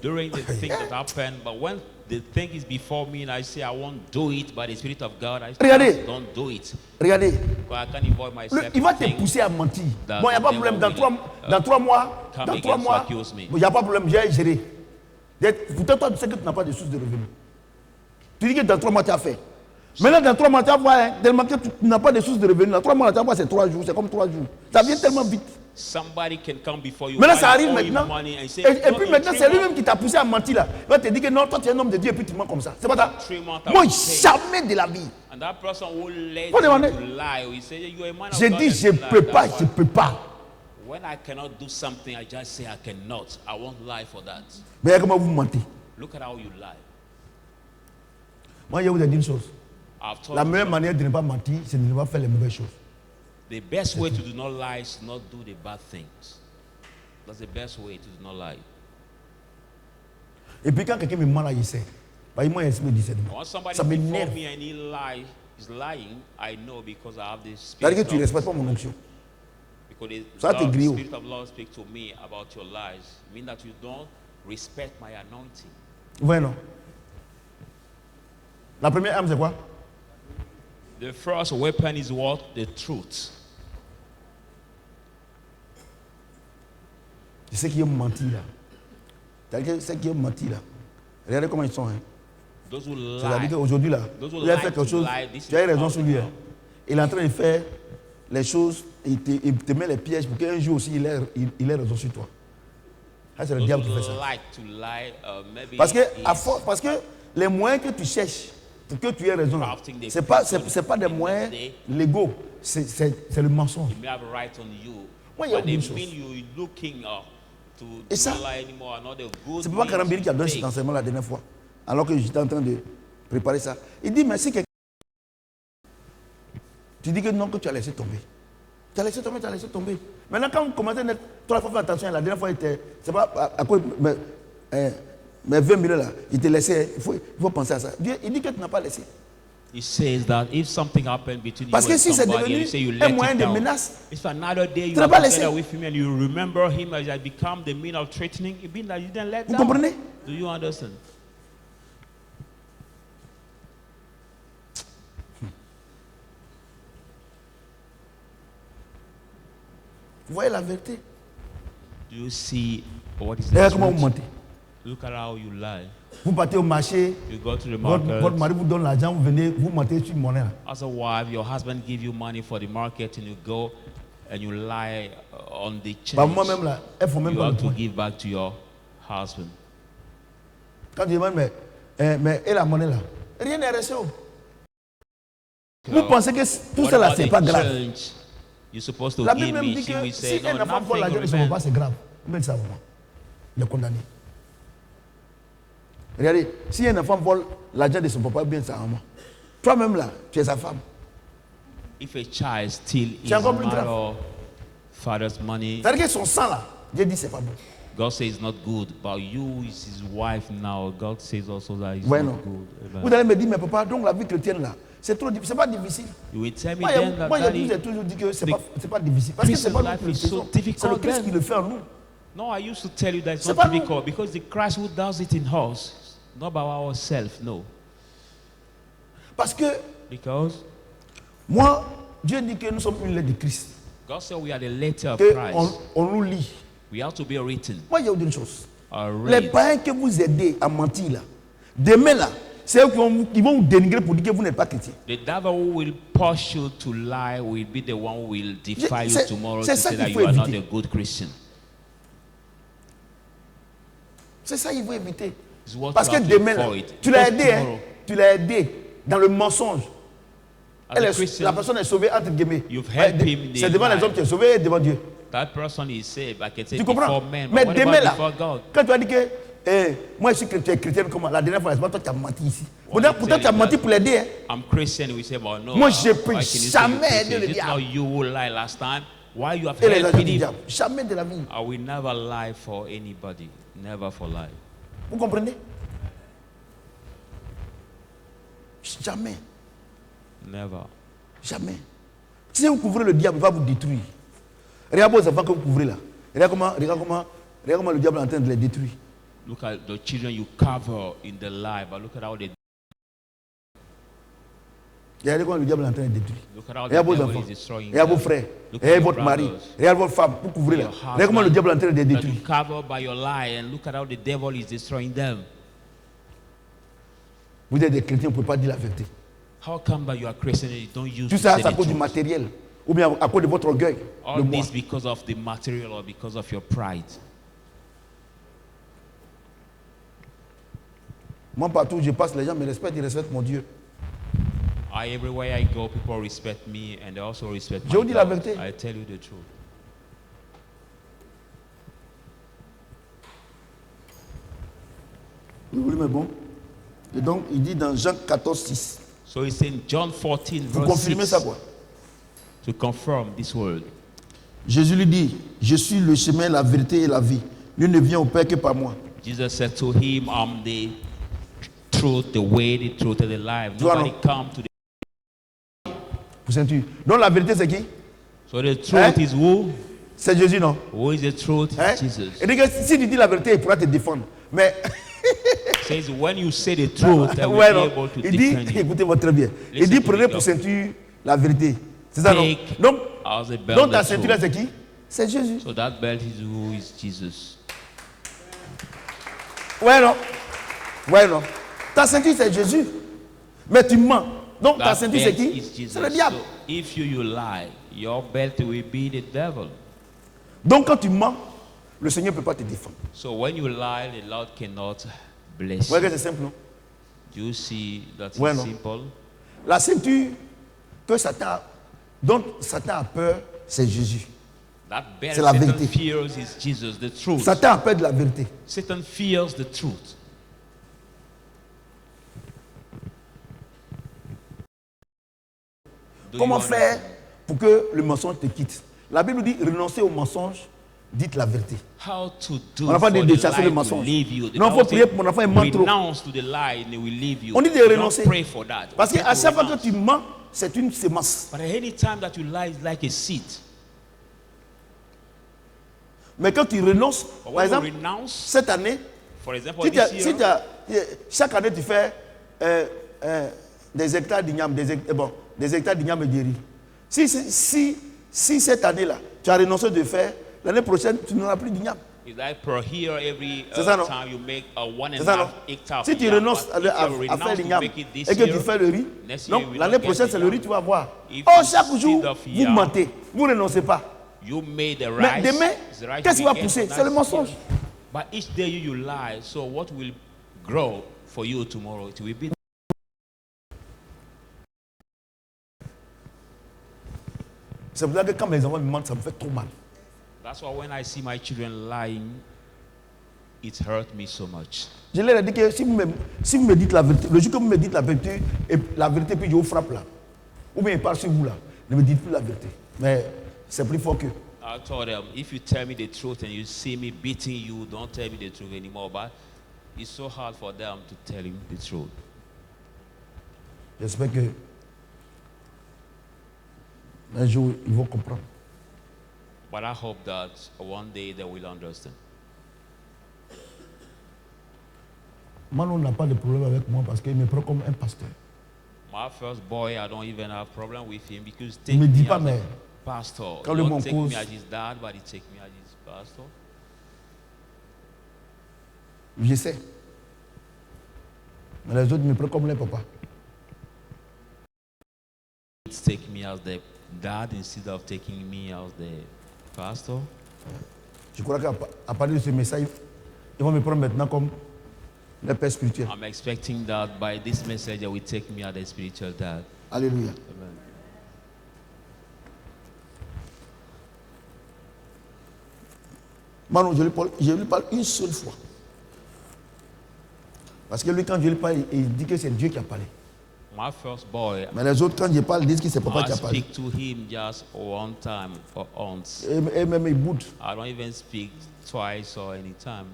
during the thing that happened. But when the thing is before me and I say I won't do it by the Spirit of God, I Regardez. just don't do it. Regardez, Because I can't involve myself il va in te things. pousser à mentir. that Bon, il n'y a pas the de problème. devil Dans 3 mois, come dans 3 against mois, to accuse me. il n'y a pas de problème, j'ai géré. Pourtant, toi, tu sais que tu n'as pas de source de revenus. Tu dis que dans 3 mois, tu as fait. Maintenant, dans 3 mois, tu vas voir, hein, tellement que tu n'as pas de source de revenus. Dans 3 mois, tu vas voir, c'est 3 jours, c'est comme 3 jours. Ça vient tellement vite. Somebody can come before you. Maintenant, while ça arrive you owe him maintenant. money and say, Et "No, puis in maintenant, 3 c'est lui-même months, qui t'a poussé à mentir là. Il va te dire que non, toi, tu es un homme de Dieu et puis tu mens comme ça. C'est pas ça. 3 months I Moi, will pay." jamais de la vie. And that person will let Faut you demander. to lie. He say, "You are a man of J'ai God dit, and je you ne lie." peux pas, That's je why ne peux pas. when I cannot do something, I just say I cannot. I won't lie for that. Mais regarde comment vous mentez. Look at how you lie. Moi, je vous ai dit une chose. I've told La you meilleure something. manière de ne pas mentir, c'est de ne pas faire les mauvaises choses. The best way to do not lie is not do the bad things. That's the best way to do not lie. Et puis quand quelqu'un me ment là, il sait. Bah, il m'a expliqué discernement. When somebody Ça before m'énerve. me and he lie is lying, I know because I have this C'est-à-dire spirit. que tu ne respectes pas mon onction. Because Ça the te grille. Spirit of the Lord speaks to me about your lies. Mean that you don't respect my anointing. Ouais, non. La première arme, c'est quoi? The first weapon is what? The truth. C'est ceux qui ont menti là. C'est-à-dire ceux qui ont menti là. Regardez comment ils sont. Hein. Those who C'est-à-dire lie. qu'aujourd'hui là, Those who il a lie fait to quelque chose. lie, this Tu as is raison how sur they lui. are. Hein. Il est en train de faire les choses et il te met les pièges pour qu'un jour aussi il ait raison sur toi. Ça, c'est le Those diable qui who fait ça. like to lie, maybe Parce que, is parce que les moyens que tu cherches pour que tu aies raison, là, crafting the c'est pas, people c'est pas des in the moyens day. légaux, c'est le mensonge. You may have a right on you. Moi, il y a But they aucune chose. mean you looking to Et ça, not lie anymore, not a good C'est Papa means Karambiri qui a to donné take. cet enseignement la dernière fois, alors que j'étais en train de préparer ça. Il dit, mais si quelqu'un. Tu dis que non, que tu as laissé tomber. Tu as laissé tomber, tu as laissé tomber. Maintenant, quand on commençait à être. Toi, la fois, fais attention, la dernière fois, c'est pas à cause. Mais 20 millions là, il te laissait. Il faut penser à ça. Il dit que tu n'as pas laissé. He says that if something happened between Parce you que and si c'est somebody and devenu you say you un let moyen it de down, menace, if another day you tu n'as are pas laissé. together with him and you remember him as I become the mean of threatening, it means that you didn't let vous down. comprenez? Do you understand? Vous voyez la vérité. Do you see what is the Regardez comment vous truth? mentez. Look at how you lie. Vous partez au marché, You go to the votre market. mari vous donne l'argent, vous venez, vous mentez sur une monnaie là. As a wife, your husband give you money for the market and you go and you lie on the change. Bah, moi-même là, elles font même You pas le have to point. give back to your husband. Quand tu demandes, mais et la monnaie là, rien n'est resté. Vous pensez que tout What ça là, about c'est the pas grave. change you're supposed to La give Bible même me? dit She que will say, si no, un enfant vole l'argent de nothing son will papa, c'est grave. Combien de ça vraiment? Il est condamné. Regardez, si un enfant vole l'argent de son papa, bien ça maman. Toi-même là, tu es sa femme. If a child steal his C'est encore plus grave. mother or father's money, C'est-à-dire que son sang là, Dieu dit c'est pas bon. God says it's not good. But you is his wife now. God says also that it's Ouais, not non. good. Amen. Vous allez me dire, mais papa, donc la vie chrétienne là, c'est trop difficile, c'est pas difficile. You will tell me Moi, then that je daddy, vous ai toujours dit que c'est the pas difficile. Parce que c'est pas Christian nous life qui le is so faisons. C'est le difficult Christ then. qui le fait en nous. No, I used to tell you that it's C'est not pas nous. difficult because the Christ who does it in us, not by ourselves, no. Parce que Because moi, Dieu dit que nous sommes une lettre de Christ. God said we are the letter of Que Christ. on nous lit. We have to be written Moi, il y a une chose. or Les read. païens que vous aidez à mentir là, demain là, c'est eux qui vont vous dénigrer pour dire que vous n'êtes pas chrétien. The devil who will push you to lie will be the one who will defy you C'est- tomorrow c'est to ça say qu'il that faut you are not éviter. a good Christian. C'est ça qu'il faut éviter. It's what Parce you que have to demain là, avoid. tu l'as Because aidé, hein, tomorrow, tu l'as aidé dans le mensonge. as a Christian, La personne est sauvée entre guillemets. You've helped him in C'est the devant les life. hommes que tu es sauvé et devant Dieu. that person is saved. I can say Tu before comprends? men, Mais but what demain about là, before God? quand tu as dit que moi je suis chrétien, comment la dernière fois, c'est pas toi qui as menti ici. What Pourtant I'm tu as telling menti you pour l'aider. Hein. I'm Christian, we say, but no. Moi, je peux why can you say jamais you're Christian? aider le Is it diable. not you who lied last time? Why you have Et les agents helped du him? diable. Jamais de la vie. I will never lie for anybody. Never for lie. Vous comprenez? Jamais. Never. Jamais. Si vous couvrez le diable, il va vous détruire. Regarde vos enfants que vous couvrez là. Regarde comment le diable est en train de les détruire. Look at the children you cover in the lie, but look at how they Regardez comment le diable est en train de détruire. look at how the Regarde vos devil enfants. is destroying Regarde vos them. frères. Look at Regarde your votre mari. brothers. Regarde votre femme. Vous couvrez là. Your Regarde comment le husband diable est en train de les that détruire. you cover by your lie, and look at how the devil is destroying them. Vous êtes des chrétiens, vous ne pouvez pas dire la vérité. How come that you are Christian and you don't use Tout to ça, say c'est à the cause du truth? matériel. Ou bien à cause de votre orgueil. All De moi. this because of the material or because of your pride. Moi, partout où je passe, les gens me respectent, ils respectent mon Dieu. Everywhere I go, people respect me and they also respect Je vous my dis la God. vérité. I tell you the truth. Le volume est bon. Et donc, il dit dans Jean 14, 6. So it's in John 14, Vous verse confirmez 6, ça quoi? to confirm this word. Jésus lui dit, je suis le chemin, la vérité et la vie. Nul ne vient au Père que par moi. Jesus said to him, I'm the truth, the way, the truth, and the life. Tu vois, Nobody non? come to the Vous ceinture. Donc la vérité c'est qui? So the truth is who? C'est Jésus, non? Who is the truth? Hein? Jesus. Il dit que si tu dis la vérité, il pourra te défendre. Mais Says when you say the truth, I will ouais, be non. able to Il dit, defend you. écoutez-moi très bien. Il Listen dit, to prenez me pour close. ceinture la vérité. C'est ça, non? Take Donc, as a belt donc ta the ceinture là, truth. c'est qui? C'est Jésus. So that belt is who is Jesus. Ouais, non? Ouais, non? Ta ceinture, c'est Jésus. Mais tu mens. Donc, ta That ceinture, c'est belt qui? is Jesus. C'est le diable. So if you lie, your belt will be the devil. Donc, quand tu mens, le Seigneur ne peut pas te défendre. So when you lie, the Lord cannot bless Vous voyez you. que c'est simple, non? Do you see that Ouais, it's non. simple? La ceinture que Satan, dont Satan a peur, c'est Jésus. That belt C'est la Satan vérité. fears is Jesus, the truth. Satan a peur de la vérité. Satan fears the truth. Do Comment you faire understand? pour que le mensonge te quitte? La Bible dit renoncez au mensonge, dites la vérité. How to do On n'a pas dit for de the chasser lie le to mensonge. leave you. The Non, Bible faut prier says, pour mon enfant, il ment trop. renounce to the lie and it will leave you. On dit de You renoncer. don't pray for that. Parce You qu'à have to chaque fois que renounce. tu mens, c'est une sémence. But any time that you lie is like a seed. Mais quand tu renonces, But par when exemple, you renounce, cette année, for example, si this year, chaque année tu fais des hectares d'igname, des hectares d'igname et de riz. Si cette année-là, tu as renoncé de faire, l'année prochaine, tu n'auras plus d'igname. it's like per year every C'est ça, non? time you make a one and C'est a ça, non? half hectare. Si of tu yam, renonces but à if you faire renounce to l'igname make it this et que tu year, fais le riz, next year donc you will l'année not get prochaine, the c'est le yam. riz, tu vas voir. If Oh, you chaque seed jour, of vous yam, mentez, vous ne renoncez pas. you made the Mais rice. demain, the rice qu'est-ce qui will va get pousser? for C'est le that mensonge. year. But each day you lie, so what will grow for you tomorrow? It will be. C'est pour ça que quand mes enfants me mentent, ça me fait trop mal. That's why when I see my children lying, it hurt me so much. Je leur ai dit que si vous me dites la vérité, le jour que vous me dites la vérité, puis je vous frappe là, ou bien il part sur vous là, ne me dites plus la vérité. Mais c'est plus fort que. I told them, if you tell me the truth and you see me beating you, don't tell me the truth anymore. But it's so hard for them to tell him the truth. J'espère que un jour ils vont comprendre. But I hope that one day they will understand. Manon n'a pas de problème avec moi parce qu'il me prend comme un pasteur. My first boy, I don't even have problem with him because Il take me dit me pas, as mais a pastor. quand He le don't monde take cause- me as his dad, but he take me as his pastor. je sais. Mais les autres me prennent comme les papas. It's take me as the dad instead of taking me as the pastor. Je crois qu'à partir de ce message, ils vont me prendre maintenant comme le père spirituel. I'm expecting that by this message they will take me as the spiritual dad. Alléluia. Amen. Manon, je lui parle une seule fois. Parce que lui, quand je lui parle, il dit que c'est Dieu qui a parlé. My first boy, Mais les autres, quand je parle, ils disent que c'est papa I qui a parlé. speak to him just one time or once. Et même ils boudent. I don't even speak twice or any time.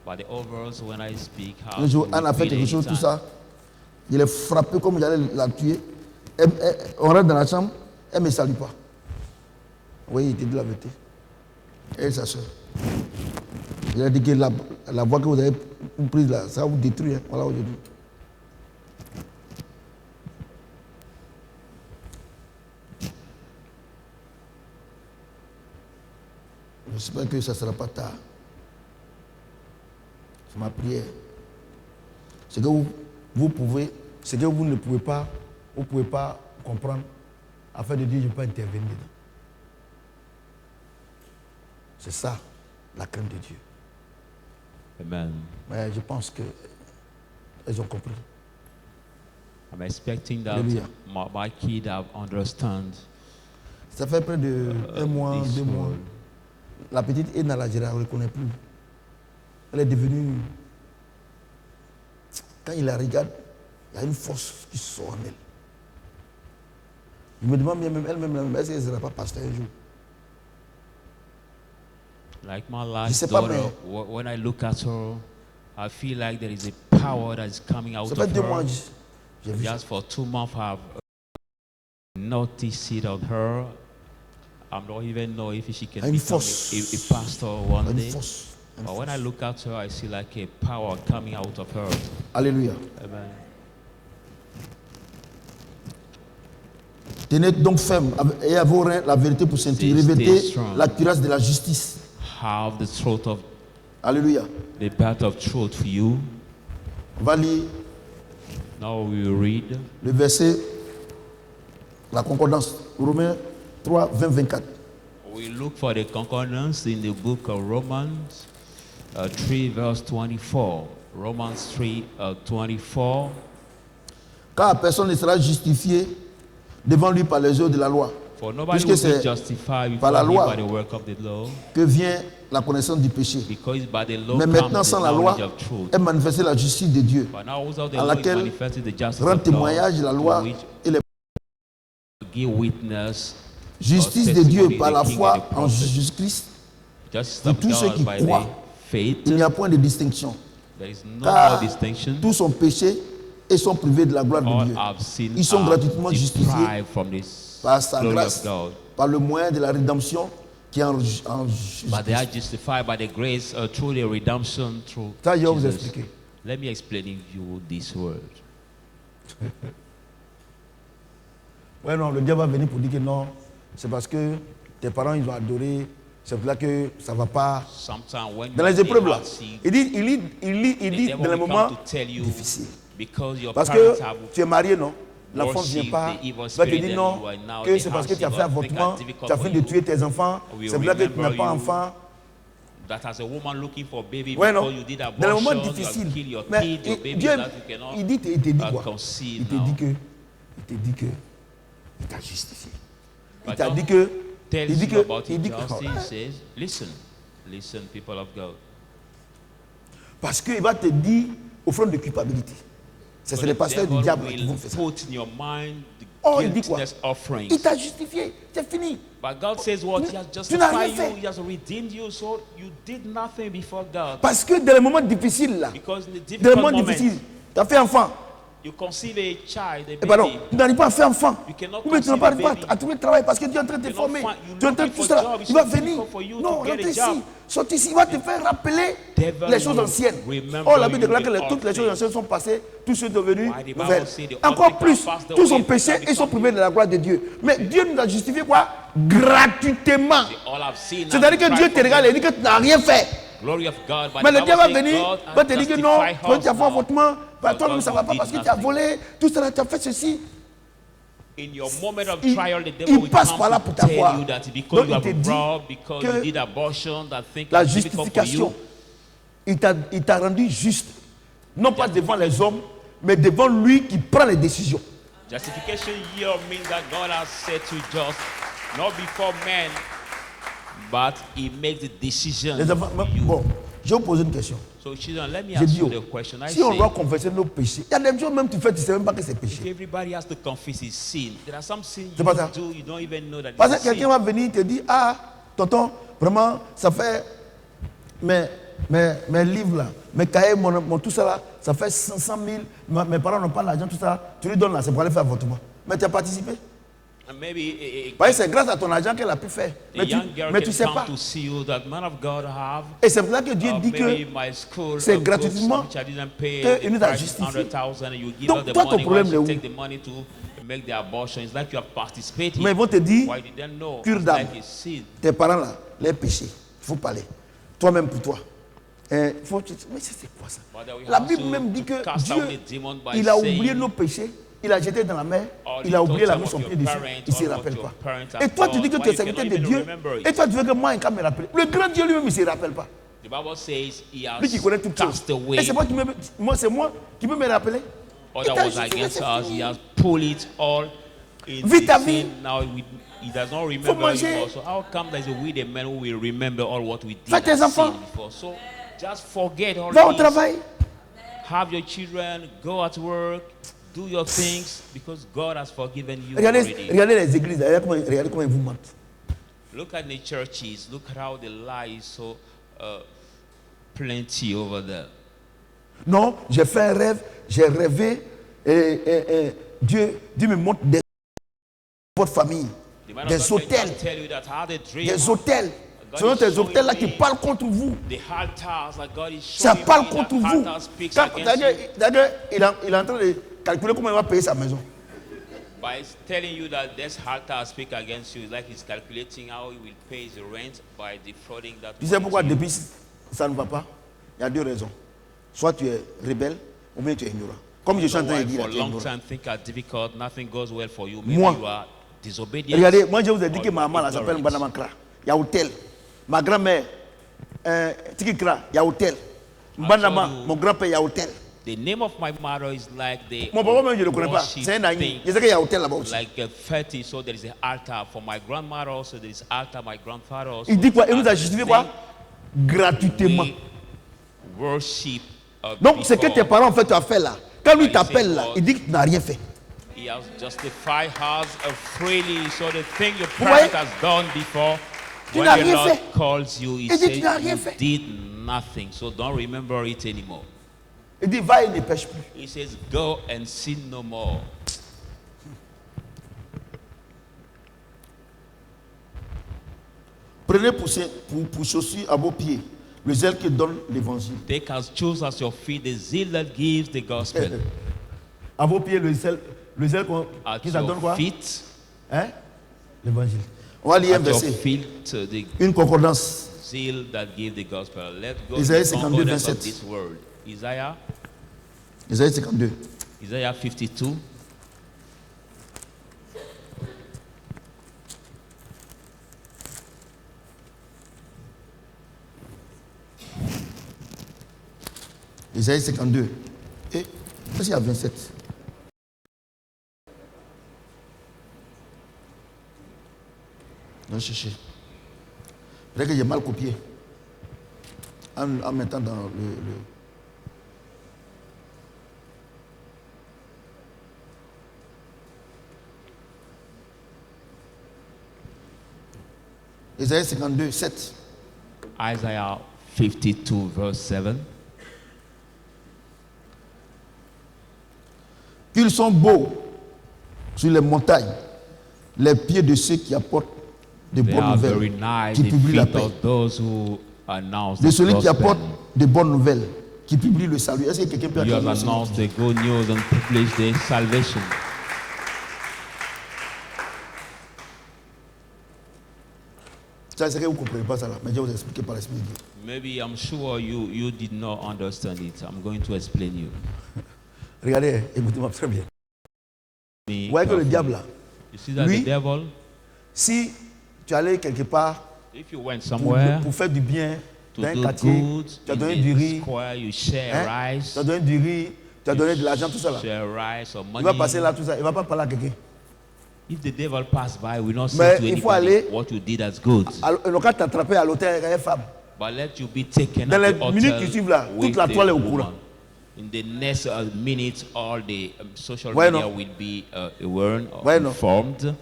But the others, when I speak, how Un jour, to Anne a fait repeat quelque chose, tout anytime. ça. Je l'ai frappé comme j'allais la tuer. On rentre dans la chambre, elle ne me salue pas. Oui, il était de la vérité. Elle et sa soeur. Il a dit que la voix que vous avez prise là, ça va vous détruire. Hein. Voilà aujourd'hui. J'espère que ça ne sera pas tard. C'est ma prière. Ce que vous pouvez, ce que vous ne pouvez pas, vous ne pouvez pas comprendre, afin de dire je ne peux pas intervenir dedans. C'est ça, la crainte de Dieu. Amen. Mais je pense qu'elles ont compris. I'm expecting that Hallelujah. my kid have understand Ça fait près de un mois, this 2 mois. word. La petite Edna Lajera, on ne la reconnaît plus. Elle est devenue. Quand il la regarde, il y a une force qui sort en elle. Je me demande bien même elle-même, est-ce qu'elle ne sera pas pasteur un jour? Like my Je last sais pas, daughter, mais- when I look at her, I feel like there is a power that is coming out Ça fait of 2 mois, her. j'ai vu ça. Just for 2 months, I've noticed it on her. I don't even know if she can Une become force. a pastor one Une day. force. Une But when I force. look at her, I see like a power coming out of her. Alléluia. Amen. Tenez donc ferme et à vos reins la vérité pour ceinture. Stay Revêtez strong. la cuirasse de la justice. Have the throat of Alléluia. the belt of truth for you. On va lire Now we will read le verset, la concordance, Romains 3, 20, 24. we look for the concordance in the book of Romans 3 verse 24. Romans 3 24. Car personne ne sera justifié devant lui par les œuvres de la loi, For nobody puisque will be c'est justified par before la him loi by the work of the law, que vient la connaissance du péché. because by the law Mais comes maintenant, the sans la loi, knowledge of truth. est manifestée la justice de Dieu, But now also the à law is laquelle manifested the justice rend of God, témoignage la loi to which et les give witness justice or de Dieu testimony par la the king foi and the en prophet. Jésus-Christ. Justice Pour of tous ceux God qui by croient, the faith. Il n'y a point de distinction. There is no Car more distinction. tous sont péchés et sont privés de la gloire de All Dieu have sinned, Ils sont are gratuitement justifiés deprived from this par sa glory grâce, of God. par le moyen de la rédemption qui est en But they are justified by the grace through the redemption through Ça, je vais vous Jesus. expliquer. Let me explain to you this word. Ouais, non, le diable va venir pour dire que non, c'est parce que tes parents ils ont adoré, c'est pour là que ça ne va pas. Sometimes when Dans you les épreuves là, have seed, il dit the dans devil les will moments come to tell you difficiles. because your Parce parents que have tu es marié, non? L'enfant ne vient worship pas. the evil Tu vas te spirit dire and non, you are now que the c'est parce que house tu as of fait God. avortement, Think that's difficult tu as for fait de you. tuer tes enfants. We C'est pour là que tu n'as remember pas you. enfant. That as a woman looking for baby Ouais, non. because you did Dans les moments abortion, you difficiles. have killed your Mais kid, your baby Dieu, that you cannot il te dit quoi? conceive Il te now. dit que il t'a justifié. Il But t'a God dit que tells il dit you que about il dit injustice. He que says, listen, people of God. parce qu'il va te dire au front de culpabilité. C'est So les the pasteurs du devil diable qui vont will faire ça. put in your mind the Oh, il dit quoi? guiltiness offerings. Il t'a justifié, c'est fini. But God says what? He has Tu n'as rien justified fait. you, He has redeemed you, so you did nothing before God. Parce que dans les moments difficiles là, Because in the dans les difficult moments moments, difficiles, tu as fait enfant. you conceive a child, a Et pardon, baby. tu n'arrives pas à faire enfant. You cannot Ou bien tu n'as conceive pas a arrivé baby. à trouver le travail parce que Dieu est en train de te You former. cannot find- you Tu es en train de looking tout for ça. job, Il va it's venir. difficult for you Non, to get rentre a ici. job. Sorti ici. Il va te faire rappeler Devil les choses will anciennes. remember Oh, la Bible you déclare que with toutes les all choses things. anciennes sont passées. Tous ceux devenus Why the Bible nouvelles. say the Encore old things plus, are passed tous away, ont péché that et sont become privés de la gloire de Dieu. Mais Dieu nous a justifié quoi? Gratuitement. They all have seen and C'est-à-dire que tried Dieu te from regarde et dit que tu n'as rien fait. the glory of God. But Mais the le Bible diable va says venir, God va has te dire que non, justified toi tu as us fait now. avortement, bah, But toi-même God ça ne va pas did parce que tu as nothing. volé, tout ça, tu as fait ceci. In your moment of Il- trial, the devil il will passe come par là to pour tell t'avoir. you that Donc, because you il te have dit robbed, because que you did abortion, that thing La is difficult for justification, you. il t'a rendu juste, non pas devant les hommes, mais devant lui qui prend les décisions. Justification here means that God has said to just, not before men, but He makes the decision Les enfants, for you. bon, je vais vous poser une question. So children, let me J'ai ask dit, you oh, the question. I si on say, doit confesser nos péchés, il y a des choses même tu fais, tu ne sais même pas que c'est if péché. everybody has to confess his sin, there are some sins C'est pas ça. you do, you don't even know that Parce it's que a quelqu'un sin. va venir te dire, ah, tonton, vraiment, ça fait mes livres là, mes cahiers, mon tout ça là, ça fait 500 000, mes parents n'ont pas l'argent, tout ça, tu lui donnes là, c'est pour aller faire avortement. Mais tu as participé. And maybe Parce que c'est grâce à ton argent qu'elle a pu faire. a young girl Mais tu can sais come pas. to see you that man of God have. Et c'est pour ça que Dieu dit Maybe que my school c'est goes gratuitement which I didn't pay que the il nous a price, justifié. 100,000 and you give Donc, her the toi, ton money. problème, Why c'est où? she take the money to make the abortion? It's like you have participated. Mais ils vont te dire, Why you didn't know? cure It's d'âme. like a sin. tes parents là, les péchés, il faut parler. Toi-même pour toi. Mais c'est quoi ça? But then we La have Bible to même dit que cast Dieu, out the demon by il a saying, oublié nos péchés, il a jeté dans la mer, all il a the oublié la thoughts mis of son your pied dessus, parents, il ne se all what rappelle your pas. parents have Et toi tu done, dis que why tu es you serviteur cannot de even Dieu, remember it? et toi tu veux que moi il me rappeler. Le grand Dieu lui-même il ne se rappelle pas. The Bible says he has Lui qui connaît toutes choses. cast away Et c'est moi qui peux me rappeler. all Il that t'a was justifié, against c'est us. fini. He has pulled it all in Vis the ta vie. sin. Now he does not remember manger. anymore. So how come there's a we the men who will remember all what we did Fais tes and enfants. sinned before? So just forget all Va au this. travail. Have your children, go at work, do your things because God has forgiven you Regardez les églises, regardez comment ils vous mentent. Look at the churches. Look at how the lie is so plenty over there. Non, j'ai fait un rêve, j'ai rêvé et Dieu me montre des votre famille. The man of Des God can hôtels. just tell you that I had a dream. Des hôtels. Ce sont des hôtels-là qui parlent contre vous. The altars that God is Ça showing parle me, contre that vous. altar speaks against you. D'ailleurs, il est en train de calculer comment il va payer sa maison. By telling you that this altar speak against you, it's like he's calculating how he will pay his rent by defrauding that. Tu sais pourquoi money to you. depuis ça ne va pas? Il y a deux raisons. Soit tu es rebelle, ou bien tu es ignorant. Comme je suis en train de dire, For tu a es long ignorant. time, think are difficult. Nothing goes well for you. Maybe Moi, you are disobedient. regardez, moi je vous ai dit or que ma maman là s'appelle ignorant. Mbana Kra. Il y a hôtel. Ma grand-mère, Tiki Kra, il y a hôtel. Mbanama, you. mon grand-père, il y a hôtel. The name of my mother is like the Mon papa même, je ne le connais pas. worship C'est un ami. thing, Je sais qu'il y a hôtel là-bas aussi. like a fetish. So there is an altar for my grandmother. Also there is altar. My grandfather also. Il dit quoi? Il nous a has justifié the quoi? thing. Gratuitement. We worship. Donc, ce que tes before. parents en fait, tu as fait là. Quand lui il t'appelle sait là, quoi? il dit que tu n'as rien fait. He has justified us freely. So the thing your Vous parent voyez? has done before, Tu when n'as the rien Lord fait. calls you, he Il dit, says tu n'as rien you fait. did nothing. So don't remember it anymore. Il dit va et ne pêche plus. He says, go and sin no more. Prenez pour chaussures à vos pieds le zèle qui donne l'évangile. Take as choose as your feet the zeal that gives the gospel. À vos pieds le zèle At qui ça donne your quoi? feet, Hein? L'évangile. On va lire un at your verset, feet, the une concordance. zeal that gives the gospel. Let's go Isaiah to the 52, concordance of 27. this word. Isaiah, Isaïe 52. Isaiah 52. Isaïe 52. Et ça c'est à 27. On va chercher. Peut-être que j'ai mal copié. En mettant dans le... Isaïe 52, 7. Isaiah 52, verse 7. Qu'ils sont beaux sur les montagnes, les pieds de ceux qui apportent de They bonnes are very nouvelles, nice. qui The publient la feet paix. of those who announce De the celui qui gospel. apporte de bonnes nouvelles, qui publie le salut. Est-ce que quelqu'un peut You have acclamer le Seigneur? announced the good news and published the salvation. Ça, c'est que vous ne comprenez pas ça là, mais je vais vous expliquer par l'Esprit de Dieu. Maybe I'm sure you did not understand it. I'm going to explain you. Regardez, écoutez-moi très bien. Me Vous voyez que le carefully. diable là, You see that lui, the devil, si tu allais quelque part if you went pour, somewhere pour faire du bien to dans un do quartier, good tu as in donné du the riz, square, you share hein, rice, tu as donné du riz, tu as donné de l'argent, tout ça là. share rice or Il va money. passer là, tout ça, il ne va pas parler à quelqu'un. If the devil pass by, we not Mais say to il faut anybody aller- what you did as good. Alors, le cas t'attraper à l'hôtel avec une femme. But let you be taken Dans at les the hotel minutes qui suivent là, with toute la the toile est au woman. courant. In the next minute, all the social Ouais, media non. will be aware or Ouais, non. informed.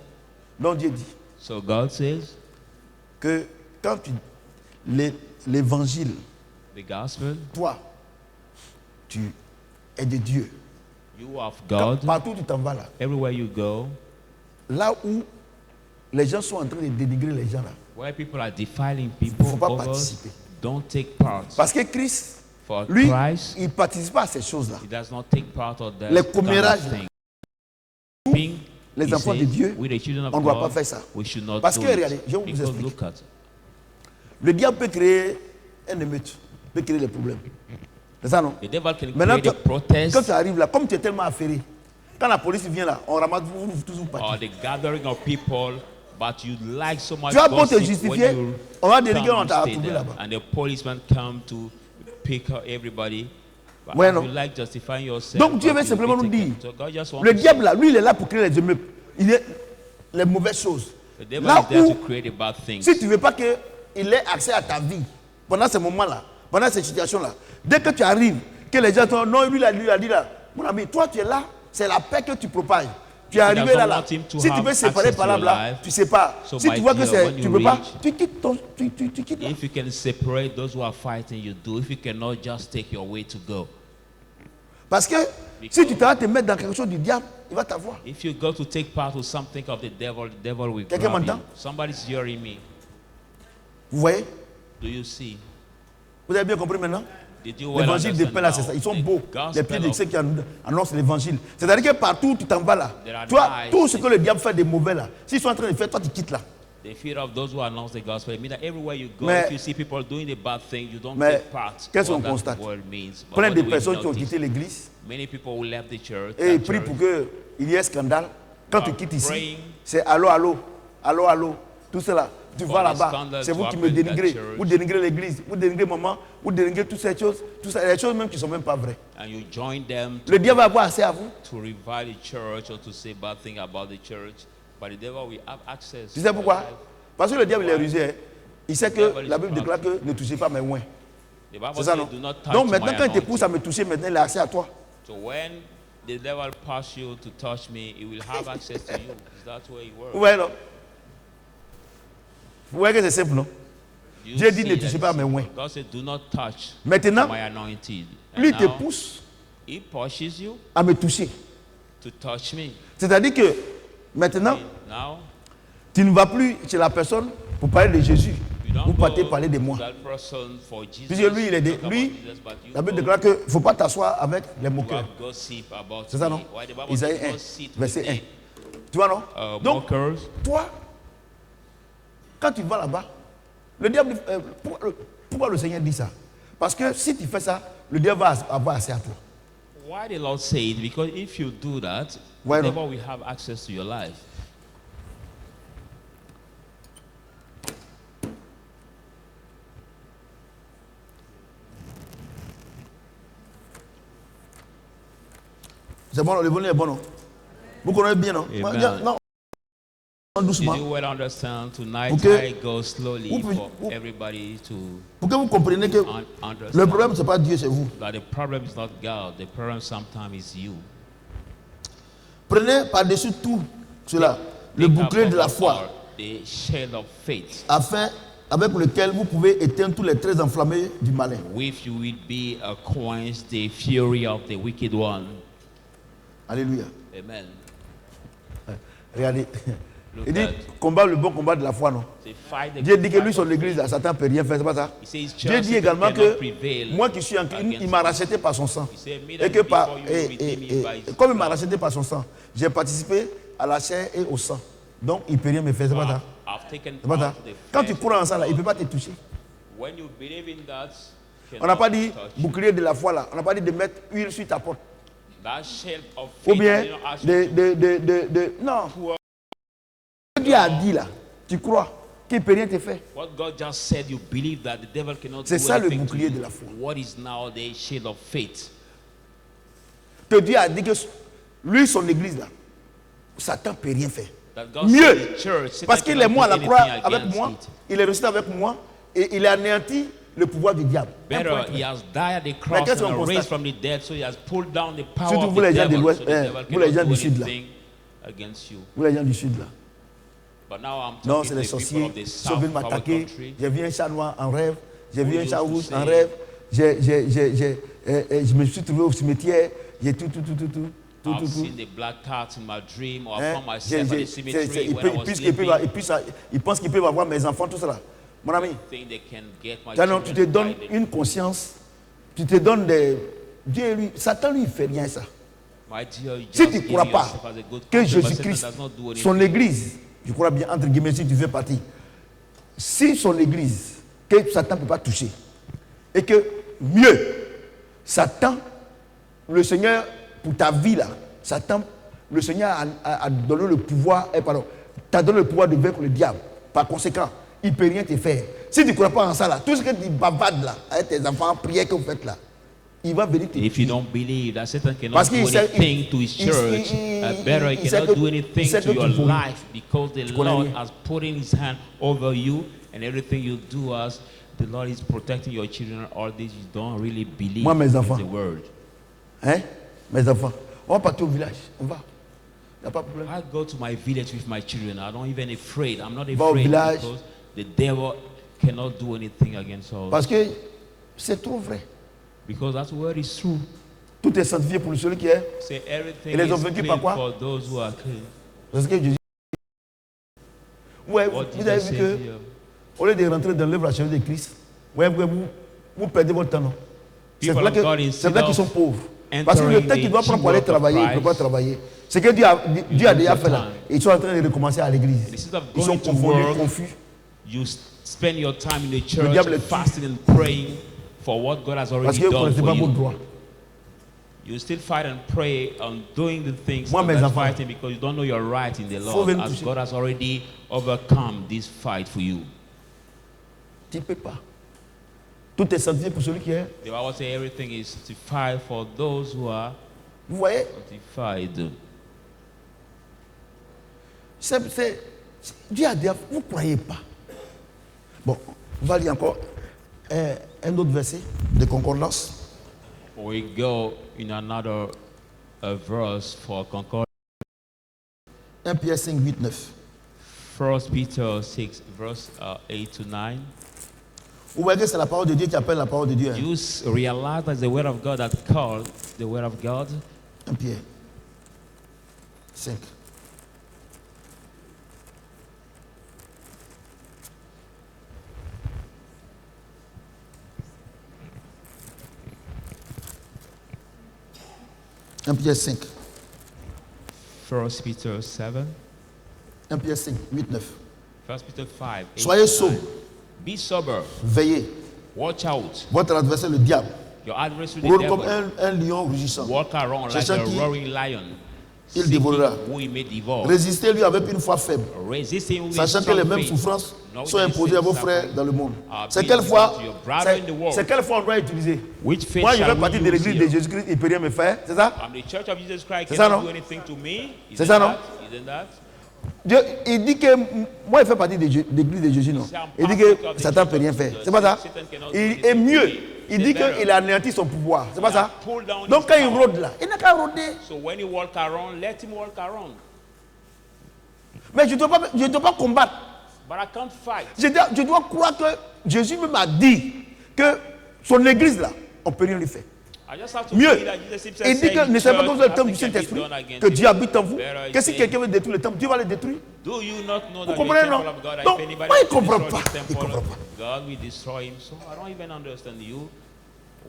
Donc Dieu dit So God says, que quand l'évangile, the gospel, toi, tu es de Dieu. you of Quand- God. partout où tu t'en vas là, Everywhere you go, là où les gens sont en train de dénigrer les gens là. where people are defiling people, Faut pas others, participer. don't take part. Parce que Christ, For lui, Christ, il ne participe pas à ces choses-là. he does not take part of that Les kind commérages, of thing. nous, Being, les he enfants de says, Dieu, we the children of on ne doit God, pas faire ça. we should not Parce do que, it. regardez, je vais vous Because expliquer. look at, Le diable peut créer un émeute, peut créer des problèmes. C'est ça non? the devil can Maintenant, create a protest quand tu arrives là, comme tu es tellement affairé, quand la police vient là, on ramasse vous tous vous or partez. the gathering of people, but you like so much Tu vas pour te gossip justifier, when you on va dénigrer, come, on you t'a stay trouvé there, là-bas. and the policeman come to pick up everybody. But Ouais, as non. you like justifying yourself. Donc Dieu but veut you'll simplement be nous taken. dire, So God just wants le to diable là, lui il est là pour créer les émeutes. Il est les mauvaises choses. say, the devil Là is there où, to create the bad things. si tu ne veux pas qu'il ait accès à ta vie, pendant ces moments-là, pendant ces situations-là, dès que tu arrives, que les gens disent, non, lui il a dit là, mon ami, toi tu es là, c'est la paix que tu propages. Tu es arrivé doesn't là, là. want him to Si tu have veux séparer access par to là, your là, life. tu sais pas. So Si my tu vois que dear, c'est, when tu you peux pas, reach- tu quittes ton, tu quittes là. If you can separate those who are fighting, you do. If you cannot, just take your way to go. Parce que si tu t'arrêtes de te mettre dans quelque chose du diable, il va t'avoir. If you go to take part with something of the devil will Quelqu'un grab you. m'entend? Somebody's hearing me. Vous voyez? Do you see? Vous avez bien compris maintenant? Did you well L'évangile de understand paix là, c'est now? ça. Ils sont The beaux. gospel Les pieds de of- ceux qui annoncent l'évangile. C'est-à-dire que partout où tu t'en vas là, There are toi, nice tout ce que le diable fait de mauvais là, s'ils sont en train de faire, toi tu quittes là. The fear of those who announce the gospel. I mean that everywhere you go, Mais- if you see people doing the bad thing, you don't Mais take part. qu'est-ce What qu'on that constate? word means. But Plein what de do we personnes qui ont notice? quitté l'église Many people who left the church. et ils that prient church, pour qu'il y ait scandale. Quand tu are quittes ici, praying c'est allô, allô, allô, allô, tout cela. Tu for vas the là-bas, scandal c'est to vous qui me happen in that dénigrez. church. Vous dénigrez l'église, vous dénigrez maman, vous dénigrez toutes ces choses. Tout ça, les choses même qui ne sont même pas vraies. and you join them Le diable va avoir assez à vous. to revile the church or to say bad thing about the church, but the devil will have access. Tu sais to pourquoi? your life. Parce que le diable il est rusé. Hein. Il sait que devil is la Bible crafty. déclare que ne touchez pas mes oins. The Bible C'est ça, says, non? do not touch Donc my maintenant, quand il te anointing. pousse à me toucher, maintenant il a accès à toi. So when the devil pushes you to touch me, he will have access to you. That's where he works. Vous voyez, non? Vous voyez que c'est simple, non? You Dieu dit, see ne that touchez pas à mes oins. God said, do not touch Maintenant, my anointed. And lui, il te now, pousse he pushes you à me toucher. to touch me. C'est-à-dire que maintenant, Now, tu ne vas plus chez la personne pour parler de Jésus. you don't Vous go partez parler de to moi. that person for Jesus. Puisque lui, il est talk about lui, Jesus, but you la Bible go déclare qu'il ne faut pas t'asseoir avec les to moqueurs. have gossip about C'est ça, me. non? Why the Bible Isaïe says, 1, "Don't sit verset with 1. the, Tu vois, non? Donc, mockers." toi, quand tu vas là-bas, le diable, pourquoi le Seigneur dit ça? Parce que si tu fais ça, le diable va avoir accès à toi. Why the Lord say it? Because if you do that, Why the not? devil will have access to your life. C'est bon, le volume est bon, non? Vous connaissez bien, non? Amen. Non, doucement. Did you well understand? Tonight Pour que- I go slowly vous- for vous- everybody to Pour que vous compreniez que understand le problème, ce n'est pas Dieu, c'est vous. that the problem is not God. The problem sometimes is you. Prenez par-dessus tout cela le Take bouclier up de la above foi, all the shield of faith, afin, avec lequel vous pouvez éteindre tous les traits enflammés du malin. with you will be quench the fury of the wicked one. Alléluia. Amen. Regardez. Look Il dit at- combat le bon combat de la foi, non? Say, fight the Dieu good dit que fight lui, son of église, là, Satan ne peut rien faire, c'est pas ça? He says, Dieu "Just dit Satan également cannot que prevail moi qui suis en Christ, il m'a racheté par son sang. He said, "Me Et that que par, before you redeem me by his comme il m'a blood." racheté par son sang, j'ai participé à la chair et au sang. Donc il ne peut rien me faire, c'est pas ça? I've taken C'est pas ça? part of the Quand tu flesh. cours en ça, là, il ne peut pas te toucher. When you believe in that, On n'a pas cannot dit touch you. bouclier de la foi là. On n'a pas dit de mettre huile sur ta porte. That shield of Ou faith, bien you know, ask you non. Ce que Dieu a dit là, tu crois qu'il ne peut rien te faire. what God just said, you believe that the devil cannot C'est do ça le anything to bouclier you. de la foi. What is now the shield of faith? Que Dieu a dit que lui, son église là, Satan ne peut rien faire. That God Mieux. said the church, Satan Parce qu'il est cannot mort à do la anything croix avec against moi, it. il est resté avec moi et il a anéanti le pouvoir du diable. Un Better, point he près. has died at the cross qu'est-ce qu'on and raised constate? from the dead, so he has pulled down the power Surtout of vous the les gens de devil, l'Ouest, so the devil vous les gens cannot du do Sud, là. anything against you. Vous les gens du sud là. But now I'm Non, talking c'est to les the people sorciers. of the Ils south veulent of our m'attaquer. country. J'ai vu un chat noir en rêve. J'ai vu Who un chat used to rouge say- en rêve. Je me suis trouvé au cimetière. J'ai tout. I've seen the black cat in my dream, or I Hein? found myself at the cemetery Il when I was sleeping. pense qu'ils peuvent avoir mes enfants, tout cela. Mon ami, Think they can get my tu te children donnes by the- une conscience. Tu te donnes des. Dieu, lui, Satan, lui, il ne fait rien ça. My dear, you Si just tu ne give crois pas yourself as a good que Christian, but Satan Jésus-Christ, does not do anything. son église, je crois bien, entre guillemets, si tu fais partie, si son église, que Satan ne peut pas toucher, et que mieux, Satan, le Seigneur, pour ta vie là, Satan, le Seigneur a donné le pouvoir, t'a donné le pouvoir de vaincre le diable. Par conséquent, il ne peut rien te faire. Si tu ne crois pas en ça là, tout ce que tu bavardes là, avec tes enfants, prières que vous faites là, il va venir te If you don't believe that Satan cannot Parce do qu'il sait- anything to his il- church, better he il sait cannot que- do il anything sait to que your tu pourris. life because the connais Lord rien. has put in his hand over you, and everything you do as the Lord is protecting your children. All this you don't really believe Moi, mes is enfants. the word. Hein, mes enfants, on va partir au village, on va. Il n'y a pas de problème. I go to my village with my children. I don't even afraid. I'm not Va au afraid village. because the devil cannot do anything against us. Parce que c'est trop vrai. Because that word is true. Tout est sanctifié pour celui qui est. Say everything Et les is ont vaincus clean par quoi? for those who are clean. Parce que Jésus. Ouais, What vous Jesus avez vu says que, here. au lieu de rentrer dans l'œuvre achevée de Christ, ouais, vous perdez votre temps, non? C'est People là of God, qu'ils instead sont of pauvres. Parce que le temps qu'ils doivent prendre pour aller travailler, ils ne peuvent pas travailler. C'est que Dieu a déjà fait là. Ils sont en train de recommencer à l'église. Instead of Ils sont going to confondus, work, confus. you spend your time in the diable church est fasting and praying for what God has Parce already que vous ne done connaissez for pas vos you. droits. You still fight and pray on doing the things Moi, mes that's enfants, fighting because you don't know your right in the faut Lord, venir as toucher. God has already overcome this fight for you. Tu ne peux pas. Tout est sanctifié pour celui qui est. The Bible says everything is sanctified for those who are Vous voyez, sanctified. Dieu a dit, vous ne croyez pas. Bon, on va lire encore un autre verset de concordance. We go in another verse for concord. 1 Pierre 5, 8, 9. 1 Peter 6, verse 8 to 9. Vous voyez que c'est la parole de Dieu qui appelle la parole de Dieu. Hein? You realize that the word of God that called the word of God. 1 Pierre 5. Un Pierre 5. 1 Peter 7. 1 Pierre 5, 8, 9. 1 Peter 5. 8 Soyez to sobres, 9. Be sober. veillez. Watch out. Votre adversaire, le diable, Your adversary, the rôle comme devil, un lion rugissant. walk around like Cherchant a qui roaring lion. il Seeking dévorera. who he may devour. Résistez-lui avec une foi faible, Resist him with sachant que les strong mêmes faith. souffrances Knowing sont that the imposées à vos same frères suffering dans le monde. are C'est being quelle foi done to your brother in the world. c'est quelle foi on doit utiliser? Which faith Moi, je shall fais partie we de use l'église de here? Jésus-Christ, il ne peut rien me faire, c'est ça? I'm the church of Jesus Christ. C'est ça, Cannot non? do anything to me. C'est ça, non? Isn't that? Dieu, il dit que moi, il fait partie de l'église de Jésus, non? Il dit que Satan ne peut rien faire. C'est pas ça? Il est mieux. Il dit qu'il a anéanti son pouvoir. C'est pas ça? Donc quand il rôde là, il n'a qu'à rôder. So when he walk around, let him walk around. Mais je ne dois pas combattre. But I can't fight. Je dois croire que Jésus même a dit que son église là, on ne peut rien lui faire. I just have to Mieux, believe that Jesus himself il dit said que his ne savez pas que vous êtes le church, temple du nothing can be Saint-Esprit, done against que it. Dieu habite en vous. Better Que si say, quelqu'un veut détruire le temple, Dieu va le détruire. do you not know that Vous the comprenez, temple non? of God, Donc, if anybody moi, il wants to comprend destroy pas. this Il temple, comprend pas. God will destroy him. So I don't even understand you.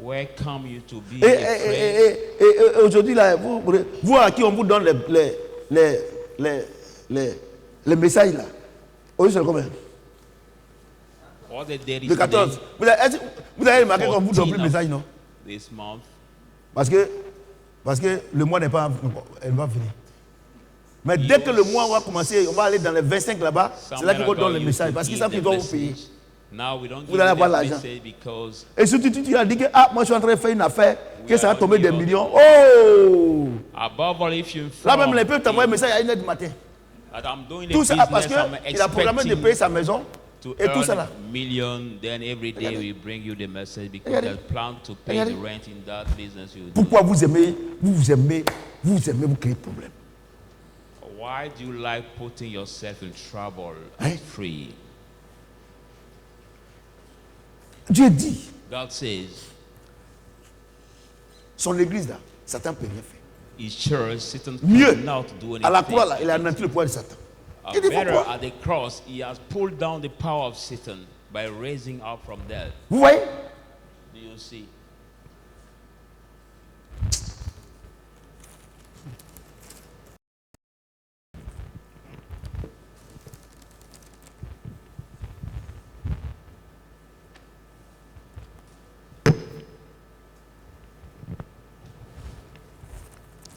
Where come you to be Et afraid? aujourd'hui, là, vous à qui on vous donne les messages là, aujourd'hui c'est combien? All the days Le 14. Vous avez remarqué qu'on vous donne plus de messages, non? this month. Parce que le mois n'est pas, elle va venir. Mais dès que le mois va commencer, on va aller dans les 25 là-bas, c'est là qu'ils vont donner le message. Parce qu'ils savent qu'ils doivent vous payer. Now we don't Vous give allez them avoir the l'argent. message because Et surtout, tu as dit que moi je suis en train de faire une affaire, que ça va tomber des millions. Oh! above all, if you Là même, les peuvent t'envoyer un message à 1h du matin. that I'm doing Tout the ça parce business, I'm qu'il a programmé de payer expecting sa maison to et tout ça là. earn million, then every day we bring you the message because Regardez. they plan to pay Regardez. the rent in that business you do. Pourquoi vous aimez, vous créez problème. Why do you like putting yourself in trouble Hein? and free? Dieu dit, God says, son église là, Satan ne peut rien faire. his church, Satan Mieux, cannot do anything. à la croix là, il a anéanti le pouvoir de Satan. Il dit Better pourquoi? at the cross, he has pulled down the power of Satan by raising up from death. Vous voyez? Do you see?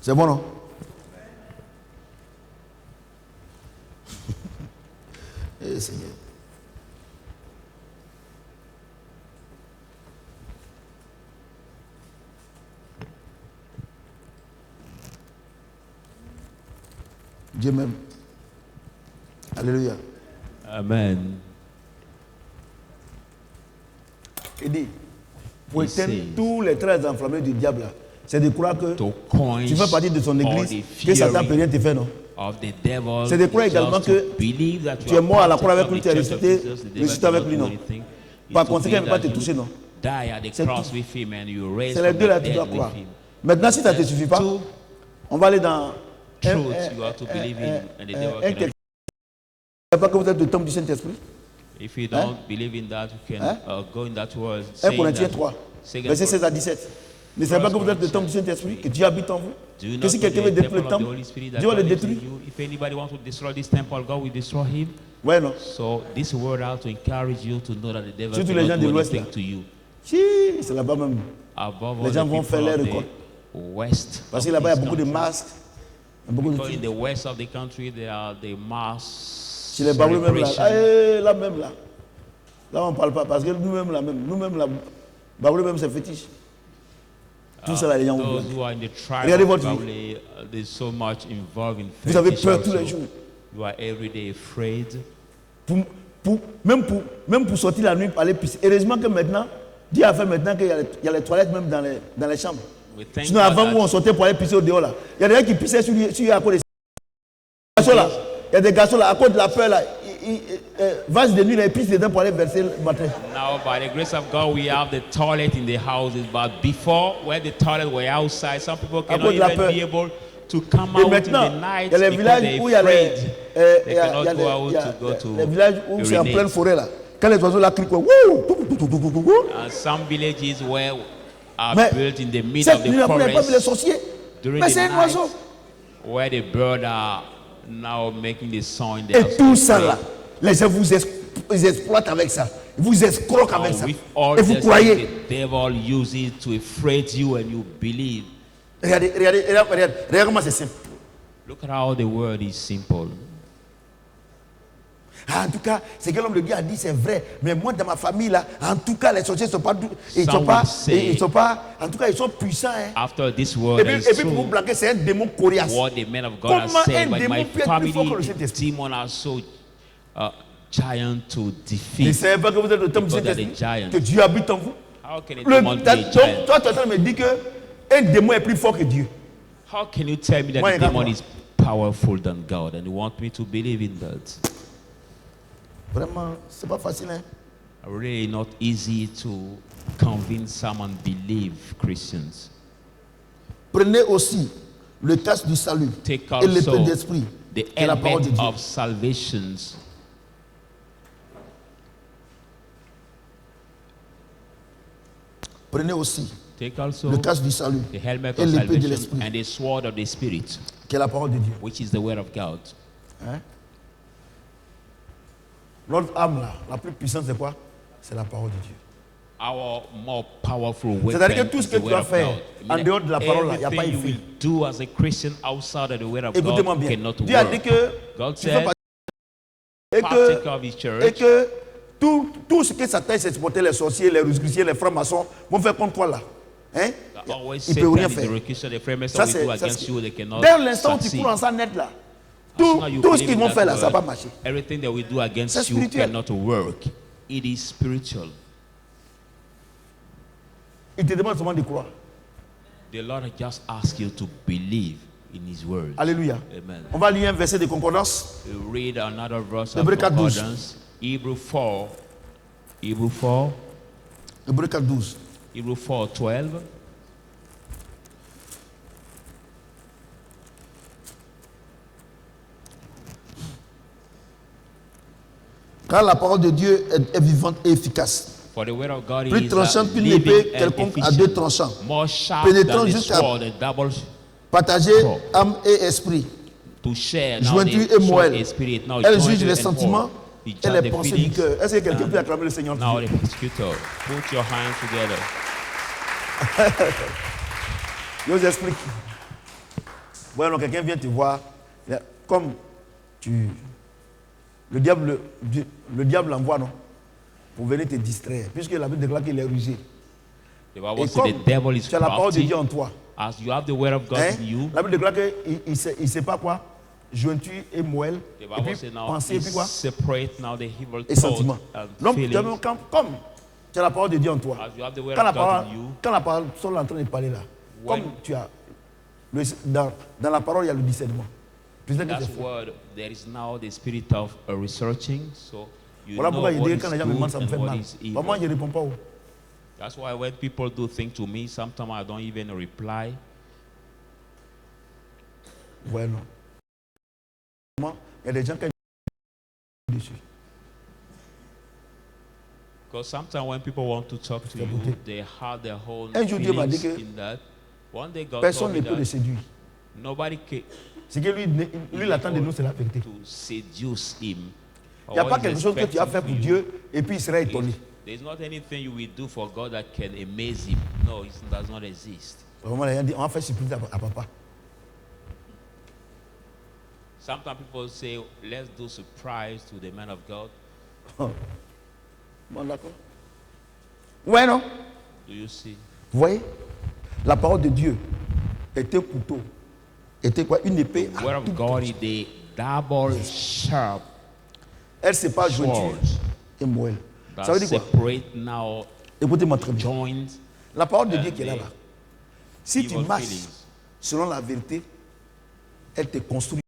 C'est bon, non? Eh Seigneur. Dieu m'aime. Alléluia. Amen. Il dit, pour Il éteindre sait. tous les traits enflammés du diable, là, c'est de croire que To quench tu fais partie de son all église, the que Satan ne peut fury rien te faire, non? of the devil. C'est de croire just également to que believe that tu you es are mort à la part croix avec of lui, the tu es church of ressuscité, Jesus, the devil ressuscité avec cannot lui, do non? anything. It's Par to conséquent, il ne believe peut pas that te toucher, you non? die at the C'est cross tout. with him and you raise C'est les from deux the là que tu dead dois with croire. him. Maintenant, si ça ne te suffit pas, Two on va aller dans truths you have to believe in, and the devil un cannot. ne pas que vous êtes le temple du Saint-Esprit. If you don't believe in that, you can go in that word. 1 saying Corinthiens that- 3, saying verset that- 16 à 17. Ne savez pas que vous êtes le temple du Saint-Esprit, que Dieu habite en vous. Do you Que not si know quelqu'un the veut détruire le temple of the temple, Holy Spirit that Dieu va le God lives in détruire. you? If anybody wants to destroy this temple, God will destroy him. Ouais, non. So this word out to encourage you to know that the devil Surtout les gens cannot de do l'Ouest, anything là. to you. Si, c'est là-bas même. Above Les all, gens the vont faire people leur of récolte. the west. Parce of que là-bas, il y a this beaucoup de country. masques. Il y a beaucoup de Because in trucs. the west of the country, there are the mass Si les Babous même là, celebration. là même là. Là, on ne parle pas. Parce que nous-mêmes là même, Babou même c'est fétiche. Tout ça là, les gens vont Those blâmer. who are in the tribe Regardez of votre vie. Baoulé, there's so much involved in Vous avez fetish peur tous les also. jours. You are every day afraid. Même pour sortir la nuit, pour aller pisser. Heureusement que maintenant, Dieu a fait maintenant qu'il y a les toilettes même dans les chambres. We thank Sinon, God avant that où on sortait pour aller pisser au dehors là, il y a des gens qui pissaient sur à cause des garçons là. Il y a des garçons là, à cause de la peur là, vase de nuit, là, ils pissent dedans pour aller verser le matin. now, by the grace of God, we have the toilet in the houses. But before, when the toilet were outside, some people cannot cause de la even peur. be able to come Et out in maintenant, the night il y a les because villages they're où il y a les, afraid. They cannot go out il y a to go to les villages où c'est en urinate. pleine forêt là. Quand les oiseaux là crient, quoi, wouh, tout, tout, tout, tout, tout, tout. And some villages where are Mais built in the middle cette of nuit the là, vous n'avez pas vu les forest sorciers. during Mais the c'est un night, oiseau. where the birds are now making the sound. They Et are tout so ça afraid. là, les gens ils exploitent avec ça. Ils vous escroquent avec And ça. with all Et vous this, croyez. the devil uses it to afraid you and you believe. Regardez comment c'est simple. Look at how the word is simple. Ah, en tout cas, ce que l'homme de Dieu a dit, c'est vrai. Mais moi, dans ma famille, là, en tout cas, les sorciers ne sont pas, Some will say- ils sont pas, en tout cas, ils sont puissants. Hein. After this Et word puis, is et puis, pour vous true, blaguer, c'est un démon coriace. what the men of God Comment are saying, un but démon my peut être plus fort que le family Saint-Esprit? demon are so giant to Ne defeat. savez pas que vous êtes le temple du Because they're Saint-Esprit, the giant. que Dieu habite en vous. How can a Le, demon be a donc, giant? toi, tu es en train de me dire qu'un démon est plus fort que Dieu. How can you tell me that Moi, the demon regarde-moi. is powerful than God? And you want me to believe in that? Vraiment, c'est pas facile. Hein? Really not easy to convince someone believe Christians. Prenez aussi le casque du salut Take et l'épée also d'esprit, the qui est la parole de helmet Dieu. of salvations. Prenez aussi Take also le casque du salut the helmet et of l'épée de salvation l'esprit, and the sword of the Spirit, qui est la parole de Dieu. which is the word of God. Hein? Notre âme là, la plus puissante, c'est quoi? C'est la parole de Dieu. Our more powerful weapon C'est-à-dire que tout is ce que the tu word vas of faire God. en dehors de la parole là, il n'y a pas Everything you effet. will do as a Christian outside of the word of Écoutez-moi God bien. cannot Dieu a dit work. que God tu fais said, partie et partaker of his et church, que tout ce que Satan s'est exporté, les sorciers, les ruscriciens, les francs-maçons, vont faire contre toi là. Hein? that always Il ne peut rien Satan is faire. the recuser, the framers Ça, that we c'est, do ça, against c'est- you, they cannot Dès l'instant où tu succeed. cours en ça net là, As soon as you tout ce believe qu'ils in vont that faire là, ça word, va marcher. everything that we do C'est against you spirituel. cannot work. It is spiritual. Il te demande seulement de croire. The Lord just asks you to believe in his word. Alléluia. Amen. On va lire un verset de concordance. We read another verse of Hébreux 4, 12. concordance. Hebrew 4. Hebrew 4. Hébreux 4, 12. Hebrew 4, 12. Car la parole de Dieu est vivante et efficace. For the word of God Plus is tranchante qu'une living épée and quelconque à efficient, deux tranchants, more sharp pénétrant than the jusqu'à sword, a double partager Trop. âme et esprit, to share now jointure the et sword moelle. and spirit. Now Elle join juge the les and sentiments whole. He et judge les the pensées du feelings. cœur. Est-ce que quelqu'un peut acclamer le Seigneur? Now the prosecutor, put your hands together. Je vous explique. Voilà, quelqu'un vient te voir, comme le diable envoie, non? Pour venir te distraire. Puisque la Bible déclare qu'il est rusé. The Bible Et says the comme devil is tu as la parole de crafty. Dieu en toi, As you have the word of God hein, in you, la Bible déclare qu'il ne sait pas quoi, jointure et moelle, the et Bible puis says now pensée, et puis quoi, separate now the evil et thoughts sentiments. and Donc, feelings. comme tu as la parole de Dieu en toi, As you have the word quand la of God parole, in you, quand la parole sont en train de parler là, When- comme tu as, dans la parole il y a le discernement. Plus que that's c'est faux. word. There is now the spirit of researching, so you Voilà know pourquoi je what dis is quand les gens me demandent, good ça me fait and what mal. is Bah, moi, je evil. ne réponds pas. That's why when people do things to me, sometimes I don't even reply. Ouais, non. Il y a des gens qui ont dessus. Because sometimes when people want to talk to you, they have their own Un jour, Dieu m'a dit feelings que in that. One day God personne told ne me peut le that séduire. nobody can Ce que lui il attend de nous, c'est la vérité. to seduce him. Il n'y a pas quelque chose que tu as fait pour Dieu et puis il sera étonné. There's not anything you will do for God that can amaze him. No, it does not exist. Vraiment, les gens disent, on va faire surprise à papa. Sometimes people say, let's do surprise to the man of God. Bon, d'accord. Ouais, non? Do you see? Vous voyez? La parole de Dieu était un couteau. Était quoi? Une épée. The word of God is the double sharp Elle ne sait pas jointure sword et moelle. Ça that veut dire quoi? separate now Écoutez-moi très bien. joints. La parole de Dieu qui est là. Si tu Evil marches feelings. selon la vérité, elle te construit.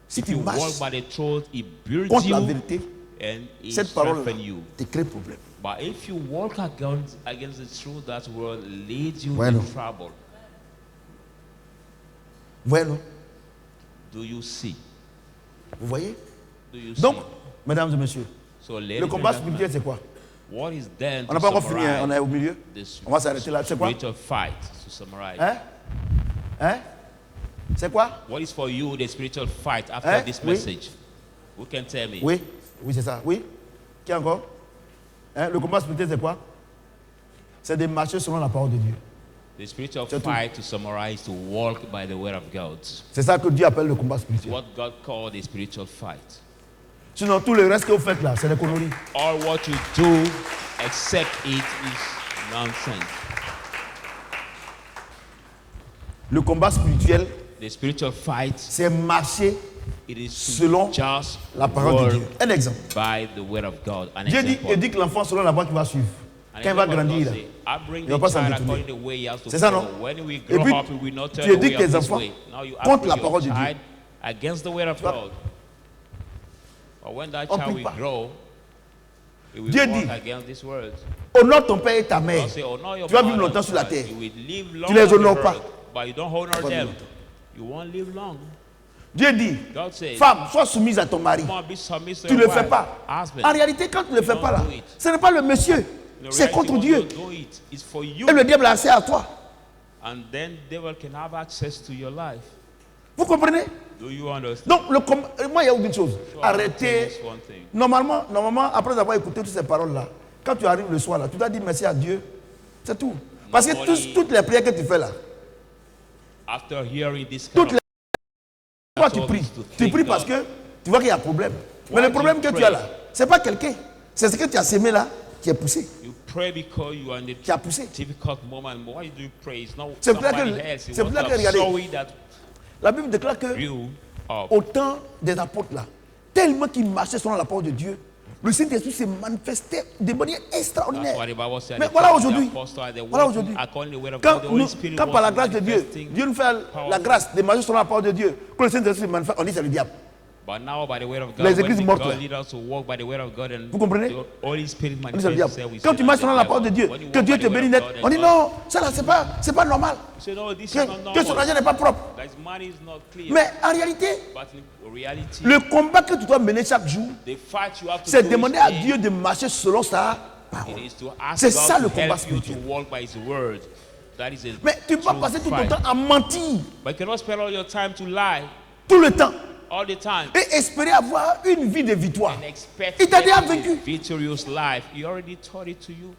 Si If tu you walk marches by the truth, it builds contre la you vérité, and it cette parole strengthens you. te crée problème. But if you walk against the truth, that will lead you Bueno. in trouble. Ouais, non? Do you see? Vous voyez? Do you Donc, see? mesdames et messieurs, So, ladies le and combat gentlemen, spirituel, c'est quoi? what is then On n'a to pas encore fini, hein, on summarize est au milieu. this On va s'arrêter là. C'est quoi? spiritual fight? To summarize, Hein? Hein? C'est quoi? what is for you the spiritual fight after Hein? this Oui. message? Who can tell me? Oui, oui, c'est ça. Oui. Qui encore? Hein? Le combat spirituel, c'est quoi? C'est de marcher selon la parole de Dieu. The spiritual C'est tout. fight, to summarize, to walk by the word of God. C'est ça que Dieu appelle le combat spirituel. What God called the spiritual fight. Sinon, tout le reste que vous faites là, c'est des conneries. All what you do except it is nonsense. Le combat spirituel, The spiritual fight, c'est marcher it is selon to just la parole de work Dieu. Un exemple. by the word of God. An Dieu dit, example. éduque l'enfant selon la voie qu'il va suivre. An Quand il va example, grandir, God là, say, I bring il va the pas s'en child détourner. according to the way he has to C'est ça, non? follow. When we Et grow puis, up, we will not turn tu away éduques of tes this enfants way. Now you contre la uproot parole de your Dieu. child against the word of vois, God. But when that on child prie will pas. grow, he will Dieu walk dit, against this word. honore ton père et ta mère. God say, honor your Tu vas vivre mother longtemps and sur la father. terre. You will live long Tu les on the honores pas. earth, but you don't honor vas vivre them. longtemps. You won't live long. Dieu dit, God says, femme, sois soumise à ton mari. come on, be submissive to Tu ne your le fais wife. pas. Husband. En réalité, quand tu ne le fais Don't pas là, do it. ce n'est pas le monsieur, In c'est reality, contre when Dieu. you do it, it's for you. Et le diable a accès à toi. And then devil can have access to your life. Vous comprenez? Do you understand? Donc, moi, il y a une chose. So I will tell you Arrêtez. this one thing. Normalement, après avoir écouté toutes ces paroles-là, quand tu arrives le soir, là, tu dois dire merci à Dieu. C'est tout. Parce que toutes les prières que tu fais là, After hearing this kind toutes of les fois tu pries. Tu pries parce que tu vois qu'il y a un problème. Mais le problème que tu as là, ce n'est pas quelqu'un. C'est ce que tu as semé là qui est poussé. you pray because you are in Qui a a poussé. difficult moment. But why do you pray? It's not C'est pour ça somebody que- else. It c'est was pour ça que, the regardez, story that La Bible déclare que grew up. au temps des apôtres là, tellement qu'ils marchaient selon la parole de Dieu, le Saint-Esprit s'est manifesté de manière extraordinaire. That's what the Bible said. Mais The voilà prophet, aujourd'hui. the apostle, and the Voilà word aujourd'hui. according to the word of Quand, God, the Holy nous- Spirit quand was par la grâce de Dieu, manifesting Dieu nous fait la powerful. grâce de marcher selon la parole de Dieu, que le Saint-Esprit se manifeste, on dit c'est le diable. But now by the word of God, Les when églises the mortes, God là. lead us to walk by the word of God and Vous comprenez? the Holy Spirit On dit c'est le manifests diable. himself, we Quand say tu marches that's selon the la devil. parole de Dieu, When you que walk Dieu by te the word bénisse of net, God on and dit God- non, ça là c'est pas normal. You say, no, this Que, is not que son normal. argent n'est pas propre. That his money is not clear. Mais en réalité, But in reality, le combat que tu dois mener chaque jour, the fight you have to c'est do demander each à day, Dieu de marcher selon sa parole. it is to ask C'est God ça le to combat help you to spirituel. walk by his word. That is a Mais tu vas true passer tout ton fight. temps à mentir, But you cannot spend all your time to lie tout le temps, all the time et espérer avoir une vie de victoire. and expect Il t'a déjà getting a vaincu. victorious life. He already taught it to you.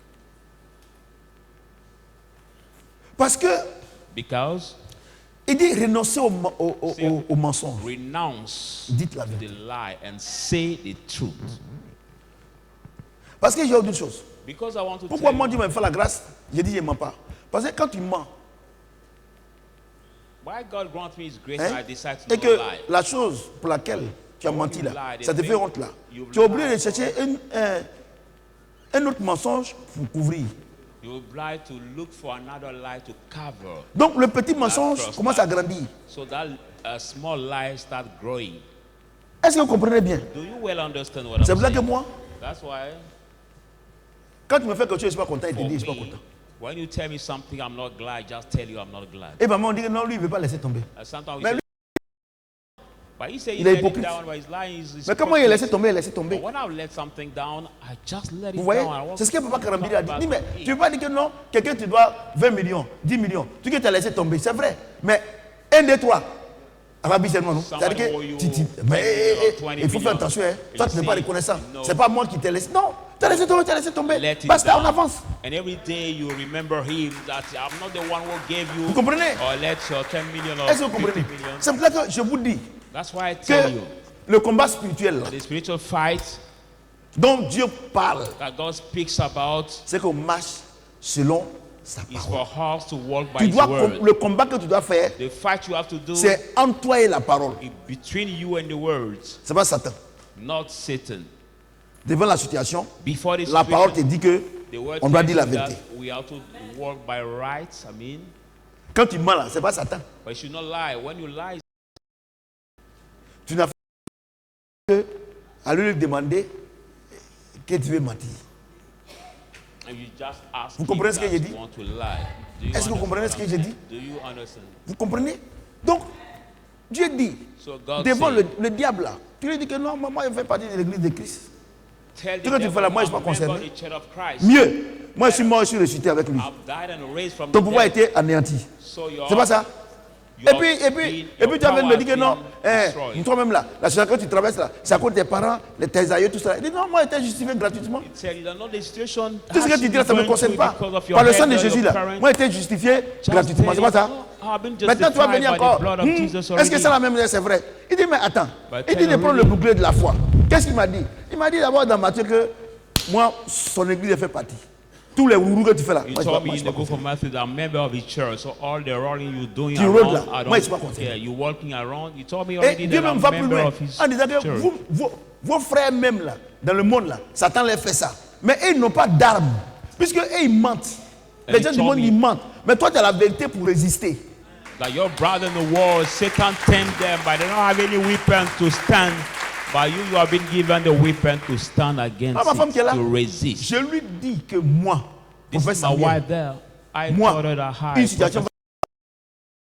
Parce que Because il dit renoncer au mensonge. renounce Dites la the vérité. lie and say the truth. Parce que j'ai autre chose. Because I want to Pourquoi tell moi you, Dieu me fait la grâce? J'ai dit je ne mens pas. Parce que quand tu mens, why God grant me his grace hein, and I decide to et not que lie. la chose pour laquelle tu as menti là, lied, ça te the fait thing honte là. you've Tu as oublié lied. de chercher un autre mensonge pour couvrir. You obliged to look for another lie to cover. Donc le petit mensonge trust commence à grandir. So that small lie start growing. Est-ce que vous comprenez bien? Do you well understand what C'est I'm pour ça que saying? moi, That's why quand tu me fais quelque chose, je ne suis pas content, il te for dit je ne suis pas me, content. When you tell me something I'm not glad, I just tell you I'm not glad. Et maman, on dit que non, lui, il ne veut pas laisser tomber. Sometimes we Mais say, lui, but he say il he est let it hypocrite. down, but he's lying. He's Mais comment il a laissé hypocrite. tomber, il a laissé tomber. But when I let something down, I just let it Vous voyez, down. I won't c'est ce que Papa Karambiri a dit. talk Il dit, mais about it. tu ne veux pas dire que non, quelqu'un te doit 20 millions, 10 millions. Tu que tu as laissé tomber, c'est vrai. Mais un des trois, Arabi seulement, non? C'est-à-dire que, mais il faut faire attention, hein. Toi tu n'es pas reconnaissant. C'est pas moi qui t'ai laissé. Non, tu as laissé tomber, tu as laissé tomber. Let it Basta, down. on avance. And every day you remember him that I'm not the one who gave you Vous comprenez? or let your 10 million or Est-ce que vous 50 comprenez? million. C'est pour ça que je vous dis That's why I tell que you le combat spirituel là, the spiritual fight dont Dieu parle, that God speaks about c'est qu'on marche selon sa is parole. for us to walk by Tu His dois, word. le combat que tu dois faire, The fight you have to do c'est entre toi et la parole. is between you and the words, C'est pas Satan. not Satan. Devant la situation, Before this la parole te situation, dit que the word on doit tells dire la you that vérité. we have to walk by rights. I mean, Quand tu mens là, c'est pas Satan. but you should not lie. When you lie, Tu n'as fait que à lui demander que tu veux mentir. and you just ask Vous him comprenez ce que that j'ai you dit? want to lie. Do you Est-ce que vous understand comprenez ce what que I'm j'ai saying? dit? Do you understand? Vous comprenez? Donc, Dieu dit, So God devant said, le diable là, tu lui dis que non, moi je fais partie de l'église de Christ. tell the Tout ce que tu devil, fais là, moi, je I'm suis pas a member concerné. of the Church of Christ. Mieux, moi je suis mort, je suis ressuscité avec lui. I've died and raised from Ton the pouvoir a dead. été anéanti. So your, C'est pas ça? your Et puis tu as me dit que non, toi-même là, la situation que tu traverses là, c'est à cause de tes parents, tes aïeux, tout ça. Il dit non, moi j'étais justifié gratuitement. tell you that not the situation Tout ce que tu dis là, ça ne me concerne pas. Par le sang de Jésus là, moi j'étais justifié gratuitement. C'est pas ça? Maintenant tu vas venir encore. Est-ce que c'est la même chose? C'est vrai. Il dit mais attends. Il dit de prendre le bouclier de la foi. Qu'est-ce qu'il m'a dit? Il m'a dit d'abord dans Matthieu que moi, son église fait partie. Tous les rourous que tu fais là. You Moi, told me je in pas the book of Matthew that I'm a member of the church, so all the rolling you doing Tu rôdes around, là. I Moi, je suis pas don't concerné. care. You walking around. You told me Et already Dieu that même I'm va a plus member loin of His en disant que church. vos frères même là, dans le monde là, Satan les fait ça. Mais eux, ils n'ont pas d'armes. Puisque eux, ils mentent. Les And gens he du told monde, me- ils mentent. Mais toi, tu as la vérité pour résister. That your brother in the world, Satan tempt them, but they don't have any weapon to stand. But you have been given the weapon to stand against Ah, ma femme qui est it, là, to resist. je lui dis que moi, This prophète is my Samuel, wife there. I moi, told her that une hi. situation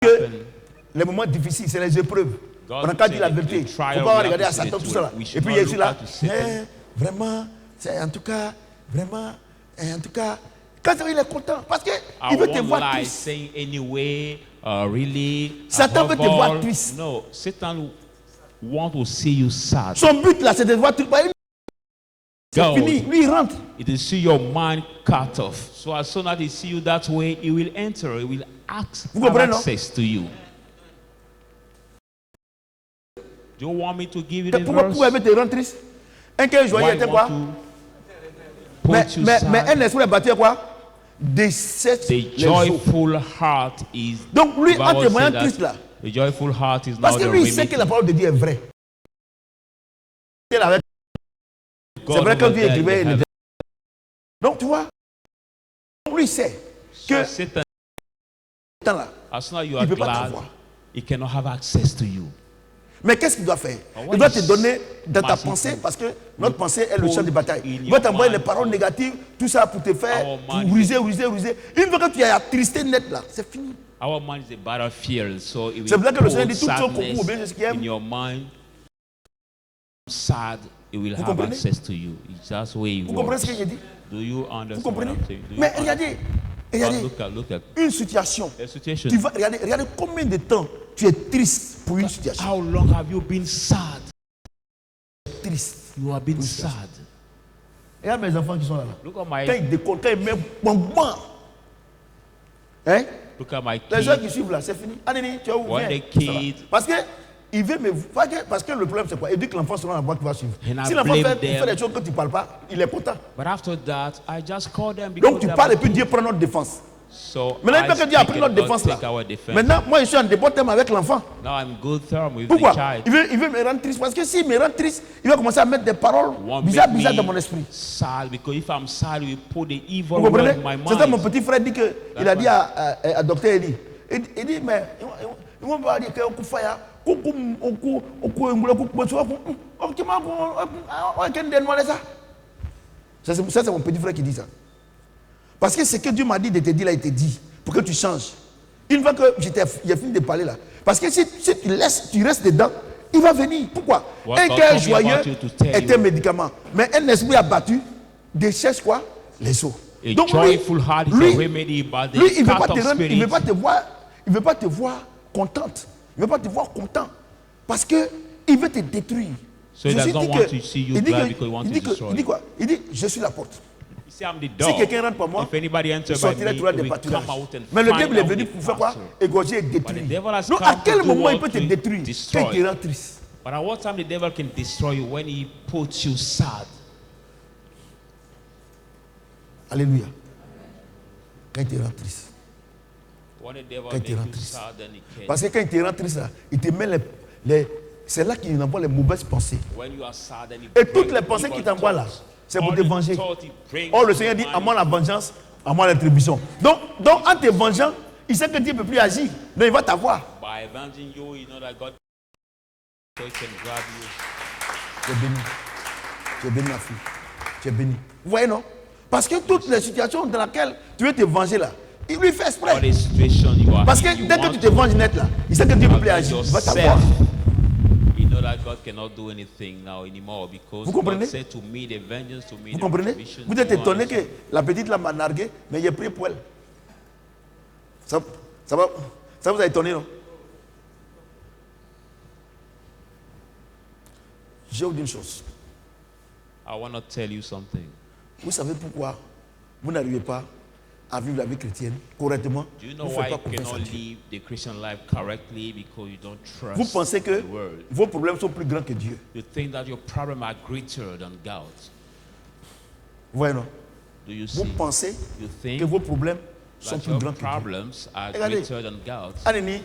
Prophet que les moments difficiles, c'est les épreuves. God On n'a qu'à said dire la the vérité. Il ne trial, faut we pas have regarder to à say Satan, the tout ça là. truth. We Et should puis not il est look là. at Satan. Vraiment, c'est en tout cas, vraiment, en tout cas, quand il est content, parce qu'il I veut te won't voir lie, triste. saying anyway, really. Satan above veut te voir all, triste. No, Satan want to see you sad. Son but là, c'est de te voir triste. C'est God, fini. Lui, il rentre. it will see your mind cut off. So as soon as he see you that way, he will enter. He will Vous have comprenez, non? access to you. Do you want me to give you the Pourquoi verse? il veut te rendre triste? Un cœur joyeux Why était you quoi? want to Mais put you sad? un esprit battu quoi? Dessèche The les eaux. joyful heart is. Donc lui, the en Bible témoignant said that triste là, the joyful heart is parce now que the lui, il sait remedy. que la parole de Dieu est vraie. C'est vrai God quand over Dieu there, écrivait. you have- Donc tu vois, lui sait que So Satan, ce temps là, as soon as you il are ne peut pas glad, t'avoir. he cannot have access to you. Mais qu'est-ce qu'il doit faire? what Il doit is te donner dans ta must he pensée, do? parce que notre pensée est le Put champ de bataille. in Il va your t'envoyer mind les paroles négatives, tout ça pour te faire Our pour mind ruser. Une fois que tu es attristé net là, c'est fini. Our mind is a battlefield, so it C'est will vrai que le Seigneur put dit tout ce qu'on sadness bien ce qu'il aime. in your mind. Sad, it will have comprenez? access to you. It's just the way it Vous comprenez works. ce que j'ai dit? Do you Vous understand what comprenez? I'm saying? Do you Mais understand? regardez, Look at une situation. the situation. Tu vas regardez combien de temps tu es triste pour une situation. How long have you been sad? Triste. You have been sad. Regarde mes enfants qui sont là. Look at Quand my ils décollent, quand ils mettent bonbon. Hein? look at my Les gens kids. qui suivent là, c'est fini. Allez, tu es où? When Viens. the kid- Parce que il veut me parce que le problème c'est quoi? Il dit que l'enfant sera la voie qui va suivre. And I Si l'enfant blame fait them. des choses que tu ne parles pas, il est content. But after that, I just call them because Donc tu they are parles et my puis kids. Dieu prend notre défense. So Maintenant, I une fois que Dieu a pris speak notre and God défense là, take our defense. maintenant moi je suis en bon terme avec l'enfant. Now I'm good term with Pourquoi? the child. Il veut me rendre triste. Parce que s'il me rend triste, il va commencer à mettre des paroles Won't bizarres make dans me mon esprit. sad, because if I'm sad, we put the evil Vous word comprenez? in my C'est ça mon mind. petit frère dit que il a dit à docteur Eli. Il dit mais il va pas dire que on fire. Ça c'est mon petit frère qui dit ça. Parce que ce que Dieu m'a dit de te dire là, il te dit. Pour que tu changes. Une fois que j'ai fini de parler là. Parce que si tu restes dedans, il va venir. Pourquoi? What Un God cœur told me joyeux about you to tell est you. un médicament. Mais un esprit abattu déchasse quoi? Les os. A Donc joyful heart is a remedy, but the il ne veut cut pas of te rendre, il spirit. veut pas te voir, il veut pas te voir contente. Il veut pas te voir content. Parce que il veut te détruire. So he does Jésus not dit want que- to see you il dit glad que- because he wants il to dit que- destroy il dit you. quoi? Il dit, je suis la porte. You see, I'm the Si door. quelqu'un rentre par moi, If anybody je enters by sortirai me, trouver he des will pâturages. come out and Mais le find diable est out venu the pour faire quoi? pasture. Égorger et But the détruire. devil has Donc come à quel to do moment il what? peut te To détruire? Quand destroy. il te rend triste. But at what time the devil can destroy you? When he puts you sad. Alléluia. Quand il te rend triste. When the devil Quand il te makes rend you triste. sad, then he can. Parce que quand il te rend triste, là, il te met c'est là qu'il envoie les mauvaises pensées. When you are sad, then he Et brings toutes les pensées evil qu'il t'envoie là, thoughts. c'est pour All te the venger. thoughts he brings Or le to Seigneur dit, your à mind. moi la vengeance, à moi l'attribution. Donc en te vengeant, il sait que Dieu ne peut plus agir. Donc il va t'avoir. By avenging you, you know that God so he can grab you. Tu es béni. Tu es béni, ma fille. Tu es béni. Vous voyez, non? Parce que toutes les situations dans lesquelles tu veux te venger là, il lui fait All exprès. the situation you are Parce in, que you dès que want tu te to venges net là, il sait que Dieu ne peut plus avenge agir. Il va t'avoir. yourself. You know that God cannot do anything now anymore because Vous comprenez? God said to me the vengeance, to me Vous the comprenez? retribution. Vous êtes You étonné que understand? la petite là m'a nargué, mais j'ai prié pour elle. Ça vous a étonné, non? Je vais vous dire une chose. I want to tell you something. Vous savez pourquoi vous n'arrivez pas à vivre la vie chrétienne correctement? Do you know Vous ne why faites you pas confiance cannot à Dieu. live the Christian life correctly? Because you don't trust Vous pensez que the word. vos problèmes sont plus grands que Dieu. You think that your problems are greater than God. Vous voyez, non? Do you Vous see? pensez You que think vos problèmes sont that plus your grands que Dieu. problems are Regardez. greater than God. Annie, elle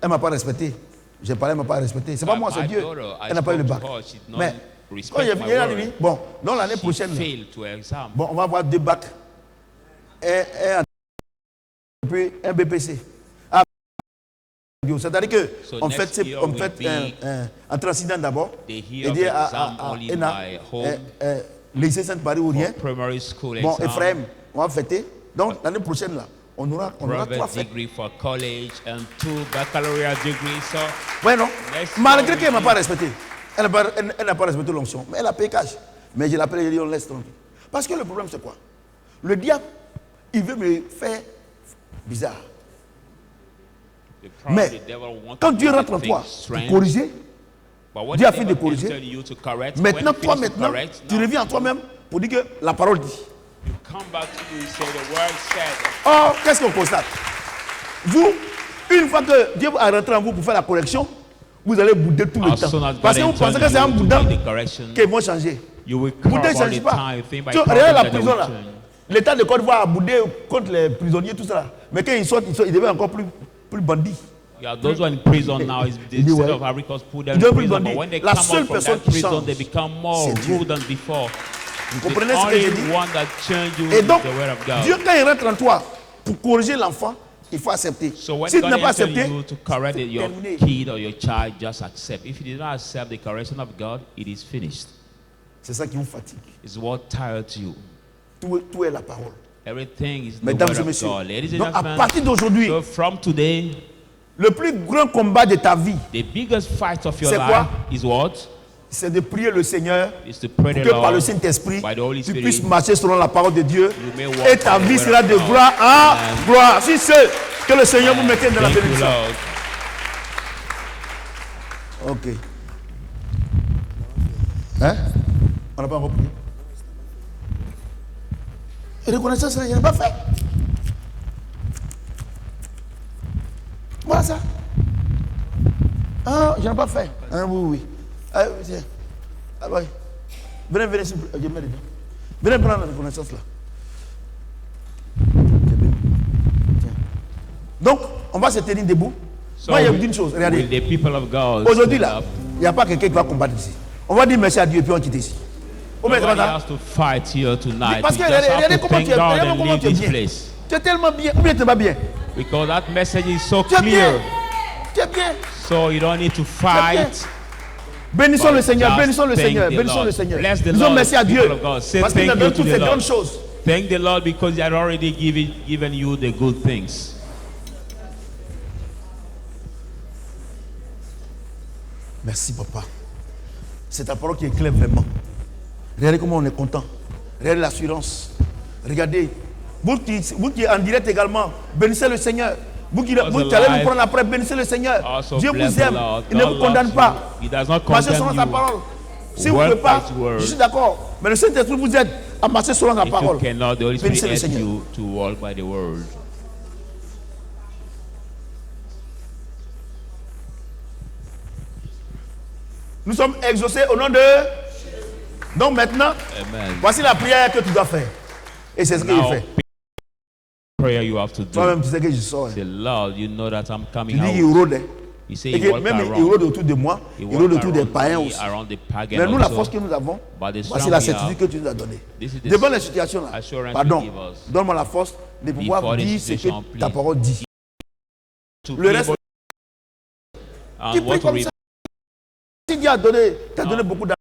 ne m'a pas respecté. J'ai parlé, elle ne m'a pas respecté. C'est pas moi, c'est My Dieu. daughter, I Elle n'a pas eu le spoke bac. to her, she did not Mais respect quand j'ai my fini, elle a word. dit, bon, non, l'année She prochaine, là, failed to exam. bon, on va avoir 2 bacs et puis un BPC. Ah, c'est-à-dire que So on next fait, year on will fait be un transident d'abord. the year Et of dire exam only in ENA, my home. lycée Sainte-Marie ou rien. Primary school Bon, exam. Ephraim, on va fêter. Donc l'année prochaine, là, on aura 3 Private fêtes. degree for college and 2 baccalaureate degrees. So Ouais, non? Next Malgré year qu'elle ne m'a will pas be- respecté. Elle n'a pas respecté l'onction. Mais elle a payé cash. Mais je l'appelle et je dis on laisse tranquille. Parce que le problème, c'est quoi? Le diable, il veut me faire bizarre. the problem Mais the devil wants quand to Dieu do rentre en things toi strange. pour corriger, But when Dieu a the fini de devil corriger. enter you to correct, maintenant, when he toi, finishes to maintenant, correct, tu now reviens en toi-même pour dire que la parole dit. you come back to you, say the word said. Or, qu'est-ce qu'on constate? Vous, une fois que Dieu a rentré en vous pour faire la correction, vous allez bouder tout le As soon temps. as Parce que God vous pensez que enters c'est en you to boudant do the correction, qu'ils vont changer. you will come Bouddha ne all change the pas. time. Think by Tu regardes la problem that they prison will là. change. L'État de Côte d'Ivoire a boudé contre les prisonniers, tout ça. Mais quand ils sortent, ils deviennent encore plus bandits. Yeah, those who are in prison now is the Il dit, state ouais. of Africa put them Il dit, in prison, bandit. but when they La come seule out from personne that qui prison, change, they become more c'est Dieu. rude than before. Vous The comprenez ce que je dis? only one that changes you Et is donc, the word of God. Dieu, quand il rentre en toi pour corriger l'enfant, il faut accepter. So when Si tu God n'as pas enters accepté, you to correct your terminé. kid or your child, just accept. If you did not accept the correction of God, it is finished. c'est ça qui vous fatigue. It's what tires you. Tout est la parole. Everything is the Mesdames word et of messieurs, God. Ladies and donc à gentlemen, partir d'aujourd'hui, so from today, le plus grand combat de ta vie, the biggest fight of your C'est life quoi? is what? c'est de prier le Seigneur Is to pray pour the que par le Lord Saint-Esprit, by the Holy tu Spirit. puisses marcher selon la parole de Dieu You may walk et ta by the vie word sera of de God. gloire en Amen. gloire. Si c'est que le Seigneur vous mette dans la Thank you, bénédiction. Lord. Ok. Hein? On n'a pas encore prié. Et reconnaissance, je n'ai pas fait. Voilà ça. Ah, je n'ai pas fait. Ah, oui, oui. Ah, tiens. Ah, oui. Venez, s'il vous plaît. Je mets dedans. Venez prendre la reconnaissance là. C'est bien. Tiens. Donc, on va se tenir debout. So Moi, il y a will- une chose. will Regardez. the people of God Aujourd'hui stand là, up? il n'y a pas quelqu'un qui va combattre ici. On va dire merci à Dieu et puis on quitte ici. Ou bien c'est pas Nobody ça? has to fight here tonight. Parce You que just regardez have to comment thank tu es, God regardez and comment leave tu es this bien. place. Tu es tellement bien, ou bien tu n'es pas bien. Because that message is so Tu es bien. clear. Tu es bien. So you don't need to fight. Bénissons But le Seigneur, just bénissons le thank Seigneur, the bénissons Lord. le Seigneur. Bless the Disons Lord, merci à people Dieu. of God. Say Parce qu'il thank a you donné to toutes the ces Lord. grandes choses. Thank the Lord because He had already given you the good things. Merci, papa. C'est ta parole qui est claire vraiment. Regardez comment on est content. Regardez l'assurance. Regardez. Vous qui êtes en direct également, bénissez le Seigneur. Vous qui allez nous prendre après, bénissez le Seigneur. Also Dieu bless vous the aime. Lord. Il ne God vous condamne loves pas. you. He does not Marchez selon condemn sa you. parole. Si vous ne Word pouvez pas, by word. je suis d'accord. Mais le Saint-Esprit vous aide à marcher selon sa If parole. you cannot, the Holy Spirit Bénissez le helps Seigneur. you to walk by the word. Nous sommes exaucés au nom de... Donc maintenant, Amen. voici la prière que tu dois faire. Et c'est ce qu'il Now, fait. prayer you have to do. Toi-même, tu sais que je sors. Say, Lord, you know that I'm Tu coming dis, il out. rôde. You say Et you que walk même il around. rôde autour de moi, You il rôde walk autour des around païens me, aussi. around the pagan Mais nous, la also. force que nous avons, But the voici strength la we certitude have, que tu nous as donnée. this is the Devant les situations là, assurance pardon, you give us. donne-moi la force de pouvoir Before the dire ce situation, que ta please. parole dit. To Le be reste, able- tu and pries what to comme ça. Si Dieu a donné, tu as donné beaucoup d'enfants.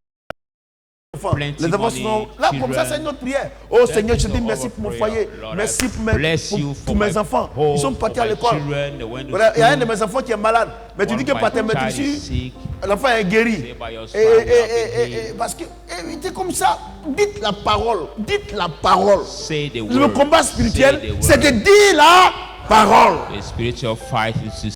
Plenty Les enfants money, sont là, comme ça, children. c'est notre prière. Oh Seigneur, je te dis is merci our pour mon prayer. foyer. Lord, Merci I pour bless you for tous mes my enfants. home, Ils sont for partis à my l'école. children, they went to Voilà, il y a un de school. mes enfants qui est malade. Mais tu One dis que of par my tes child maîtrises, is sick. l'enfant est guéri. Say by your stripes you have been healed. Parce que, c'est comme ça. Dites la parole. Dites la parole. Say the Le word. combat Say spirituel, the c'est de word. dire la parole. The spiritual fight is to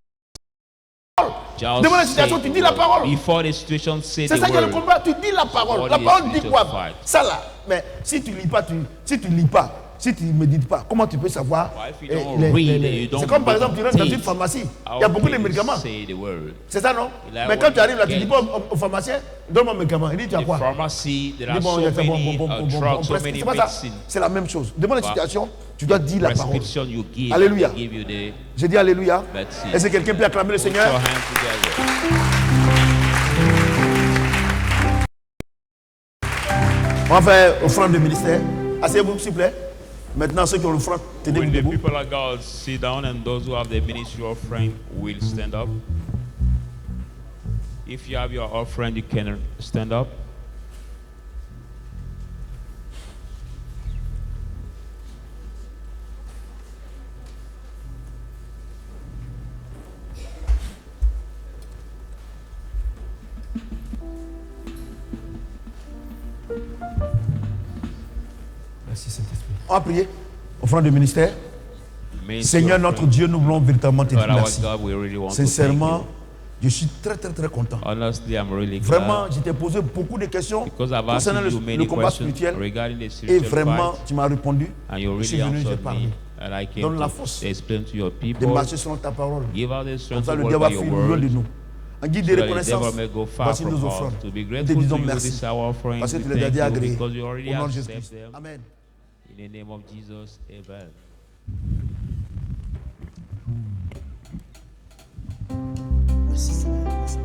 just Devant la say situation, tu the dis la word. parole. Before the situation, say C'est the ça que le word. combat, tu dis la parole. What La is parole dit spiritual quoi? fight? Ça là. Mais si tu lis pas, si tu lis pas, si tu ne médites pas, comment tu peux savoir? Well, if you don't read and you don't C'est comme par exemple, tu rentres dans une meditate, pharmacie, how il y a beaucoup de can you médicaments. say the word? C'est ça, non? Like Mais quand when tu arrives là, you tu dis get- pas au pharmacien, donne-moi un médicament. Il dit, tu as The quoi? pharmacy, there Il are dit, bon, so il y a ça, many drugs, so presque. many C'est pas ça. medicines. C'est la même chose. Devant la But situation, tu dois dire la parole. Prescription you give, Alléluia. they give you the J'ai dit Alléluia. medicine. Est-ce que quelqu'un peut acclamer le Put your Seigneur? hands together. On va faire offrande de ministère. Asseyez-vous, s'il vous plaît. Maintenant, ceux qui ont l'offrande, tenez-vous When the debout. people of God sit down and those who have the ministry offering will stand up. If you have your offering, you can stand up. Merci Saint-Esprit. On va prier. Offrande de ministère. Ministry Seigneur notre offering. Dieu, nous voulons véritablement te dire God, our merci. God, we really want to Sincèrement, thank je suis très content. you. Honestly, I'm really Vraiment, glad je t'ai posé beaucoup de questions because I've concernant asked you le many combat questions spirituel. regarding the Et spiritual vraiment, fight, tu m'as répondu. and you Je suis really venu, j'ai answered parlé. me, and I came Donne la force to explain to your De people. marcher selon ta parole. Give out the Comme strength ça, to le walk diable va by your fuir loin de word. nous. En guide So de that the reconnaissance, devil may go far voici from nos us. offrandes. To be Nous te grateful to disons you, merci. this our offering. Parce que We tu les as thank déjà you agréés. because you already Au nom de Jésus accept Christ. them. Amen. In the name of Jesus, amen. Merci Seigneur. Merci.